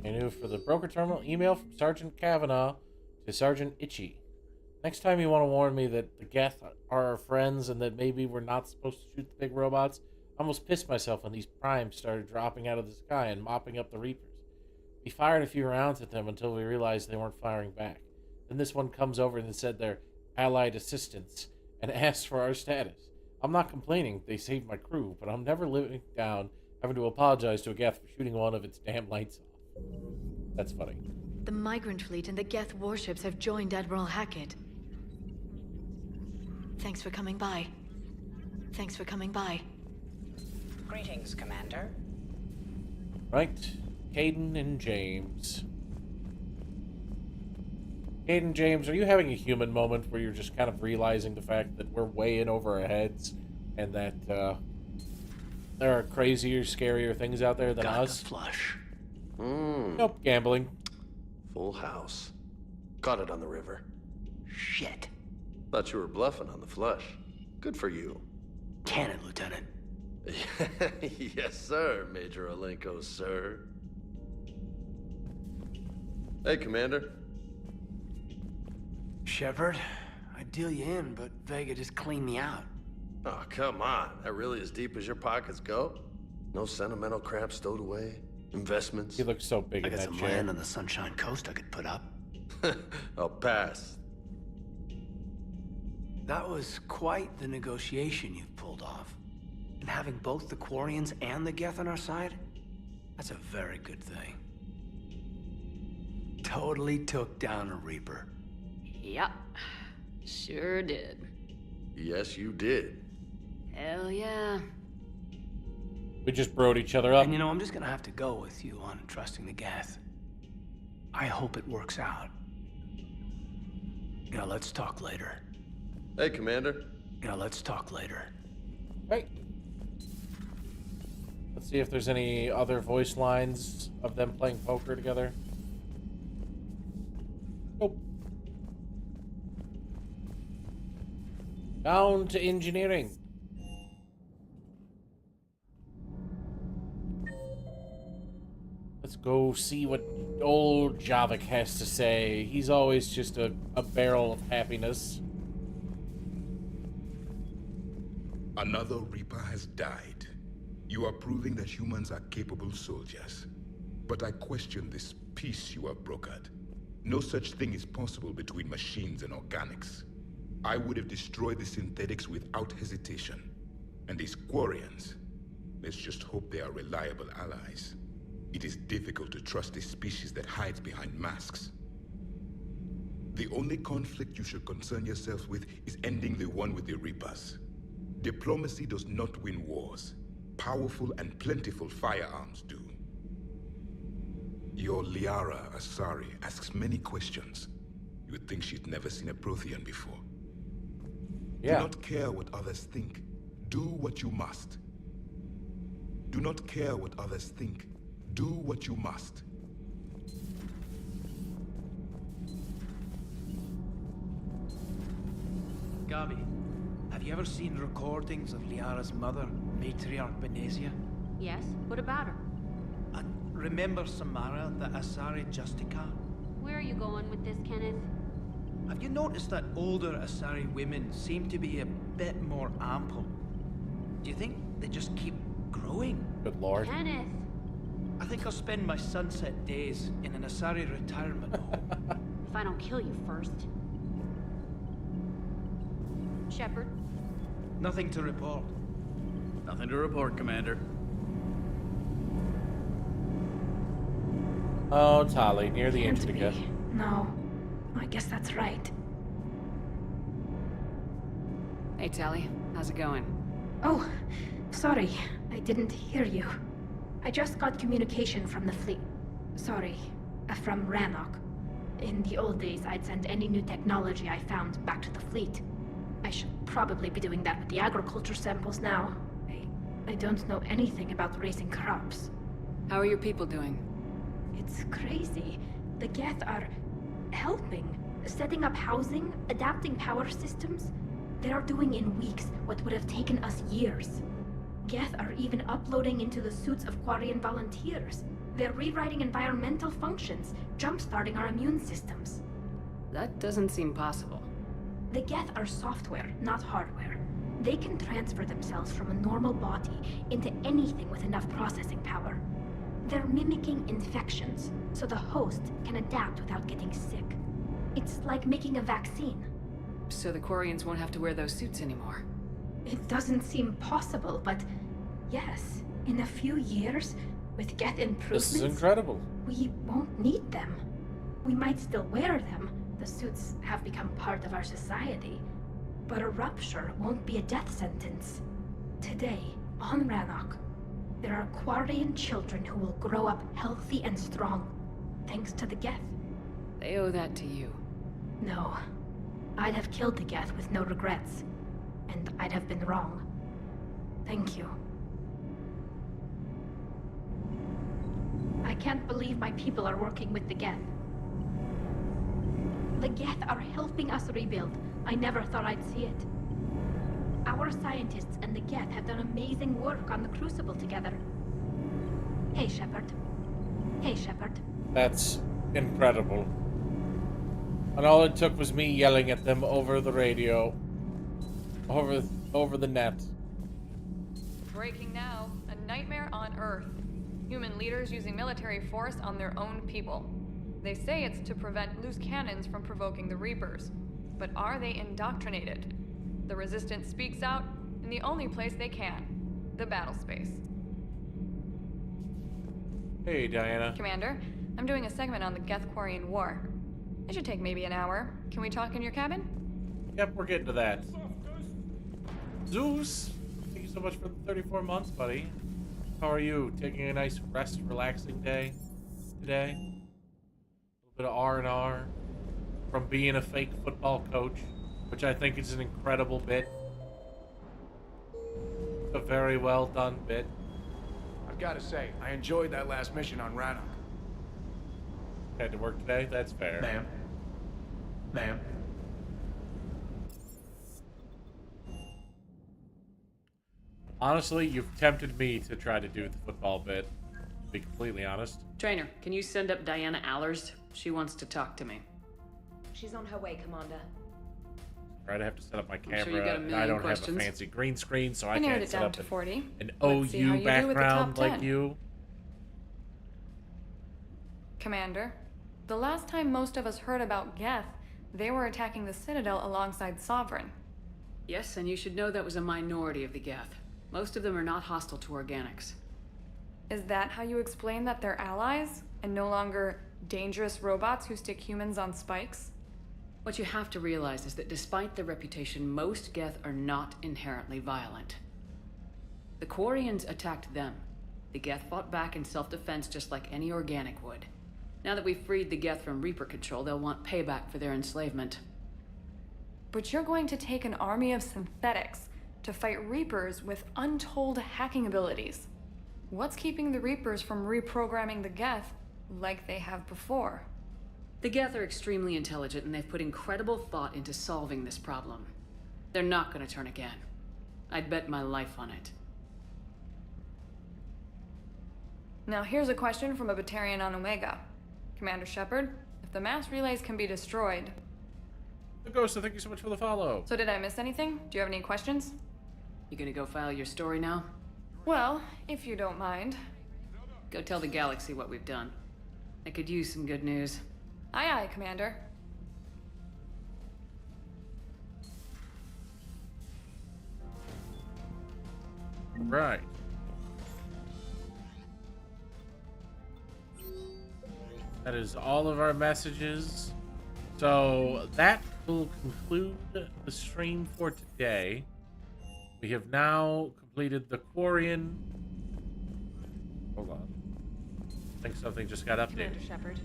And new for the broker terminal, email from Sergeant Kavanaugh to Sergeant Itchy. Next time you want to warn me that the Geth are our friends and that maybe we're not supposed to shoot the big robots, I almost pissed myself when these primes started dropping out of the sky and mopping up the Reapers. We fired a few rounds at them until we realized they weren't firing back. Then this one comes over and said they're allied assistants and asked for our status. I'm not complaining, they saved my crew, but I'm never living down having to apologize to a Geth for shooting one of its damn lights off. That's funny. The Migrant Fleet and the Geth warships have joined Admiral Hackett. Thanks for coming by. Thanks for coming by. Greetings, Commander. Right. Caden and James. Caden, James, are you having a human moment where you're just kind of realizing the fact that we're way in over our heads and that there are crazier, scarier things out there than us? Flush. Nope, gambling. Full house. Caught it on the river. Shit. Thought you were bluffing on the flush. Good for you. Cannon, Lieutenant. Yes, sir, Major Olenko, sir. Hey, Commander. Shepard, I'd deal you in, but Vega just cleaned me out. Oh, come on. That really as deep as your pockets go? No sentimental crap stowed away? Investments? He looks so big I in got that some chair. land on the Sunshine Coast I could put up. I'll pass. That was quite the negotiation you've pulled off. And having both the Quarians and the Geth on our side, that's a very good thing. Totally took down a Reaper. Yep. Sure did. Yes, you did. Hell yeah. We just broed each other up. And you know, I'm just gonna have to go with you on trusting the Geth. I hope it works out. You know, let's talk later. Hey, Commander. You know, let's talk later. Right. Let's see if there's any other voice lines of them playing poker together. Nope. Down to engineering. Let's go see what old Javik has to say. He's always just a barrel of happiness. Another Reaper has died. You are proving that humans are capable soldiers. But I question this peace you have brokered. No such thing is possible between machines and organics. I would have destroyed the synthetics without hesitation. And these Quarians, let's just hope they are reliable allies. It is difficult to trust a species that hides behind masks. The only conflict you should concern yourself with is ending the one with the Reapers. Diplomacy does not win wars. Powerful and plentiful firearms do. Your Liara Asari asks many questions. You would think she'd never seen a Prothean before. Yeah. Do not care what others think. Do what you must. Do not care what others think. Do what you must. Gabi, have you ever seen recordings of Liara's mother, Matriarch Benezia? Yes? What about her? Remember Samara, the Asari Justica? Where are you going with this, Kenneth? Have you noticed that older Asari women seem to be a bit more ample? Do you think they just keep growing? Good lord. Kenneth! I think I'll spend my sunset days in an Asari retirement home. If I don't kill you first. Shepard? Nothing to report. Nothing to report, Commander. Oh, Tali, near the Can't engine be. again. No. I guess that's right. Hey, Tali. How's it going? Oh, sorry. I didn't hear you. I just got communication from the fleet. Sorry, from Rannoch. In the old days, I'd send any new technology I found back to the fleet. I should probably be doing that with the agriculture samples now. I don't know anything about raising crops. How are your people doing? It's crazy. The Geth are helping, setting up housing, adapting power systems. They are doing in weeks what would have taken us years. Geth are even uploading into the suits of Quarian volunteers. They're rewriting environmental functions, jump-starting our immune systems. That doesn't seem possible. The Geth are software, not hardware. They can transfer themselves from a normal body into anything with enough processing power. They're mimicking infections, so the host can adapt without getting sick. It's like making a vaccine. So the Quarians won't have to wear those suits anymore. It doesn't seem possible, but yes, in a few years, with Geth improvements... This is incredible. We won't need them. We might still wear them. The suits have become part of our society. But a rupture won't be a death sentence. Today, on Rannoch, there are Quarian children who will grow up healthy and strong, thanks to the Geth. They owe that to you. No. I'd have killed the Geth with no regrets. And I'd have been wrong. Thank you. I can't believe my people are working with the Geth. The Geth are helping us rebuild. I never thought I'd see it. Our scientists and the Geth have done amazing work on the Crucible together. Hey, Shepard. Hey, Shepard. That's incredible. And all it took was me yelling at them over the radio. Over the net. Breaking now. A nightmare on Earth. Human leaders using military force on their own people. They say it's to prevent loose cannons from provoking the Reapers. But are they indoctrinated? The Resistance speaks out in the only place they can. The battle space. Hey, Diana. Commander, I'm doing a segment on the Geth-Quarian War. It should take maybe an hour. Can we talk in your cabin? Yep, we're getting to that. Zeus, thank you so much for the 34 months, buddy. How are you? Taking a nice rest, relaxing day today? A little bit of R&R from being a fake football coach, which I think is an incredible bit. A very well done bit. I've got to say, I enjoyed that last mission on Rannoch. Had to work today? That's fair. Ma'am. Ma'am. Honestly, you've tempted me to try to do the football bit, to be completely honest. Trainer, can you send up Diana Allers? She wants to talk to me. She's on her way, Commander. Right, I have to set up my camera. Sure you got a million I don't questions. have a fancy green screen, so I narrowed can't it set down up to 40. an Let's see how OU you do with the top background 10. like you. Commander, the last time most of us heard about Geth, they were attacking the Citadel alongside Sovereign. Yes, and you should know that was a minority of the Geth. Most of them are not hostile to organics. Is that how you explain that they're allies, and no longer dangerous robots who stick humans on spikes? What you have to realize is that despite their reputation, most Geth are not inherently violent. The Quarians attacked them. The Geth fought back in self-defense just like any organic would. Now that we've freed the Geth from Reaper control, they'll want payback for their enslavement. But you're going to take an army of synthetics to fight Reapers with untold hacking abilities. What's keeping the Reapers from reprogramming the Geth like they have before? The Geth are extremely intelligent, and they've put incredible thought into solving this problem. They're not going to turn again. I'd bet my life on it. Now here's a question from a Batarian on Omega. Commander Shepard, if the mass relays can be destroyed... The Ghost, thank you so much for the follow. So did I miss anything? Do you have any questions? You gonna go file your story now? Well, if you don't mind. Go tell the galaxy what we've done. I could use some good news. Aye aye, Commander. Right. That is all of our messages. So that will conclude the stream for today. We have now completed the Quarian. Hold on. I think something just got updated. Commander Shepard.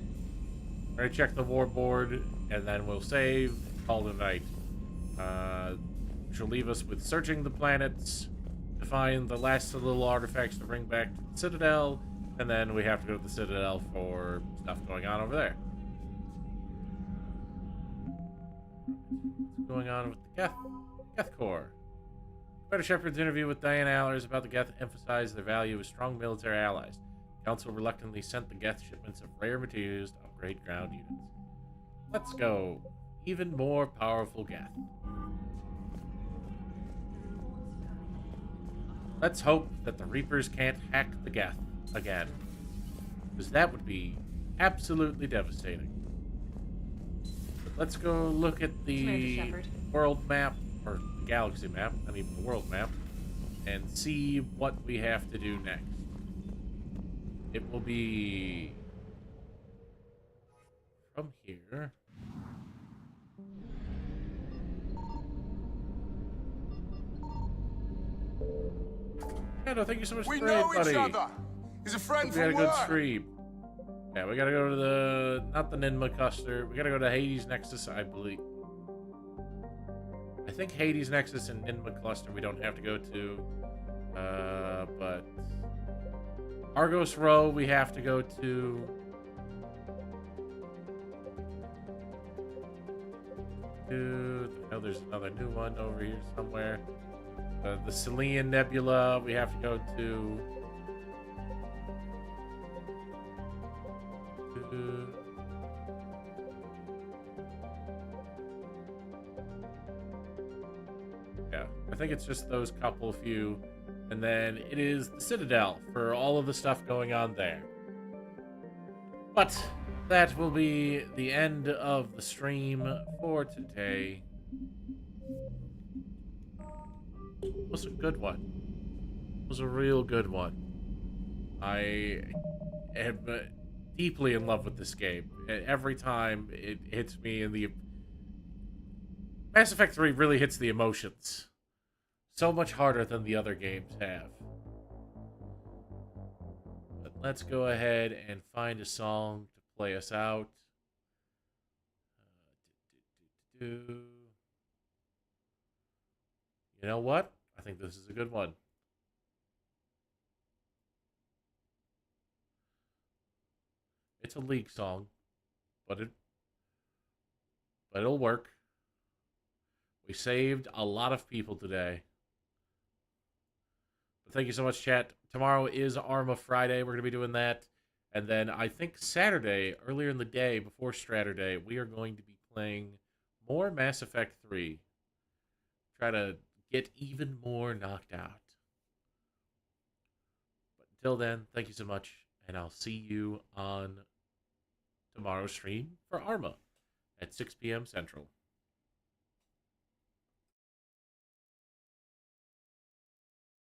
We're gonna check the war board, and then we'll save, call it a night. Which will leave us with searching the planets to find the last little artifacts to bring back to the Citadel, and then we have to go to the Citadel for stuff going on over there. What's going on with the Geth Corps? Commander Shepard's interview with Diana Allers about the Geth emphasized their value as strong military allies. The Council reluctantly sent the Geth shipments of rare materials to upgrade ground units. Let's go. Even more powerful Geth. Let's hope that the Reapers can't hack the Geth again, because that would be absolutely devastating. But let's go look at the world map, or the galaxy map, not even the world map, and see what we have to do next. It will be from here. Thank you so much for the raid, buddy. We know each other. He's a friend from work. We had a good stream. Yeah, we gotta go to the, not the Ninma cluster. We gotta go to Hades Nexus, I believe. I think Hades Nexus and Ninma cluster we don't have to go to. But Argos Row we have to go to. I know there's another new one over here somewhere. The Selene Nebula we have to go to. Yeah, I think it's just those couple few. And then it is the Citadel for all of the stuff going on there. But that will be the end of the stream for today. It was a good one. It was a real good one. I am deeply in love with this game. Every time it hits me in the... Mass Effect 3 really hits the emotions. So much harder than the other games have. But let's go ahead and find a song to play us out. You know what? I think this is a good one. It's a League song, but it'll work. We saved a lot of people today. But thank you so much, chat. Tomorrow is Arma Friday. We're going to be doing that. And then I think Saturday, earlier in the day, before Straturday, we are going to be playing more Mass Effect 3. Try to get even more knocked out. But until then, thank you so much. And I'll see you on tomorrow's stream for Arma at 6 p.m. Central.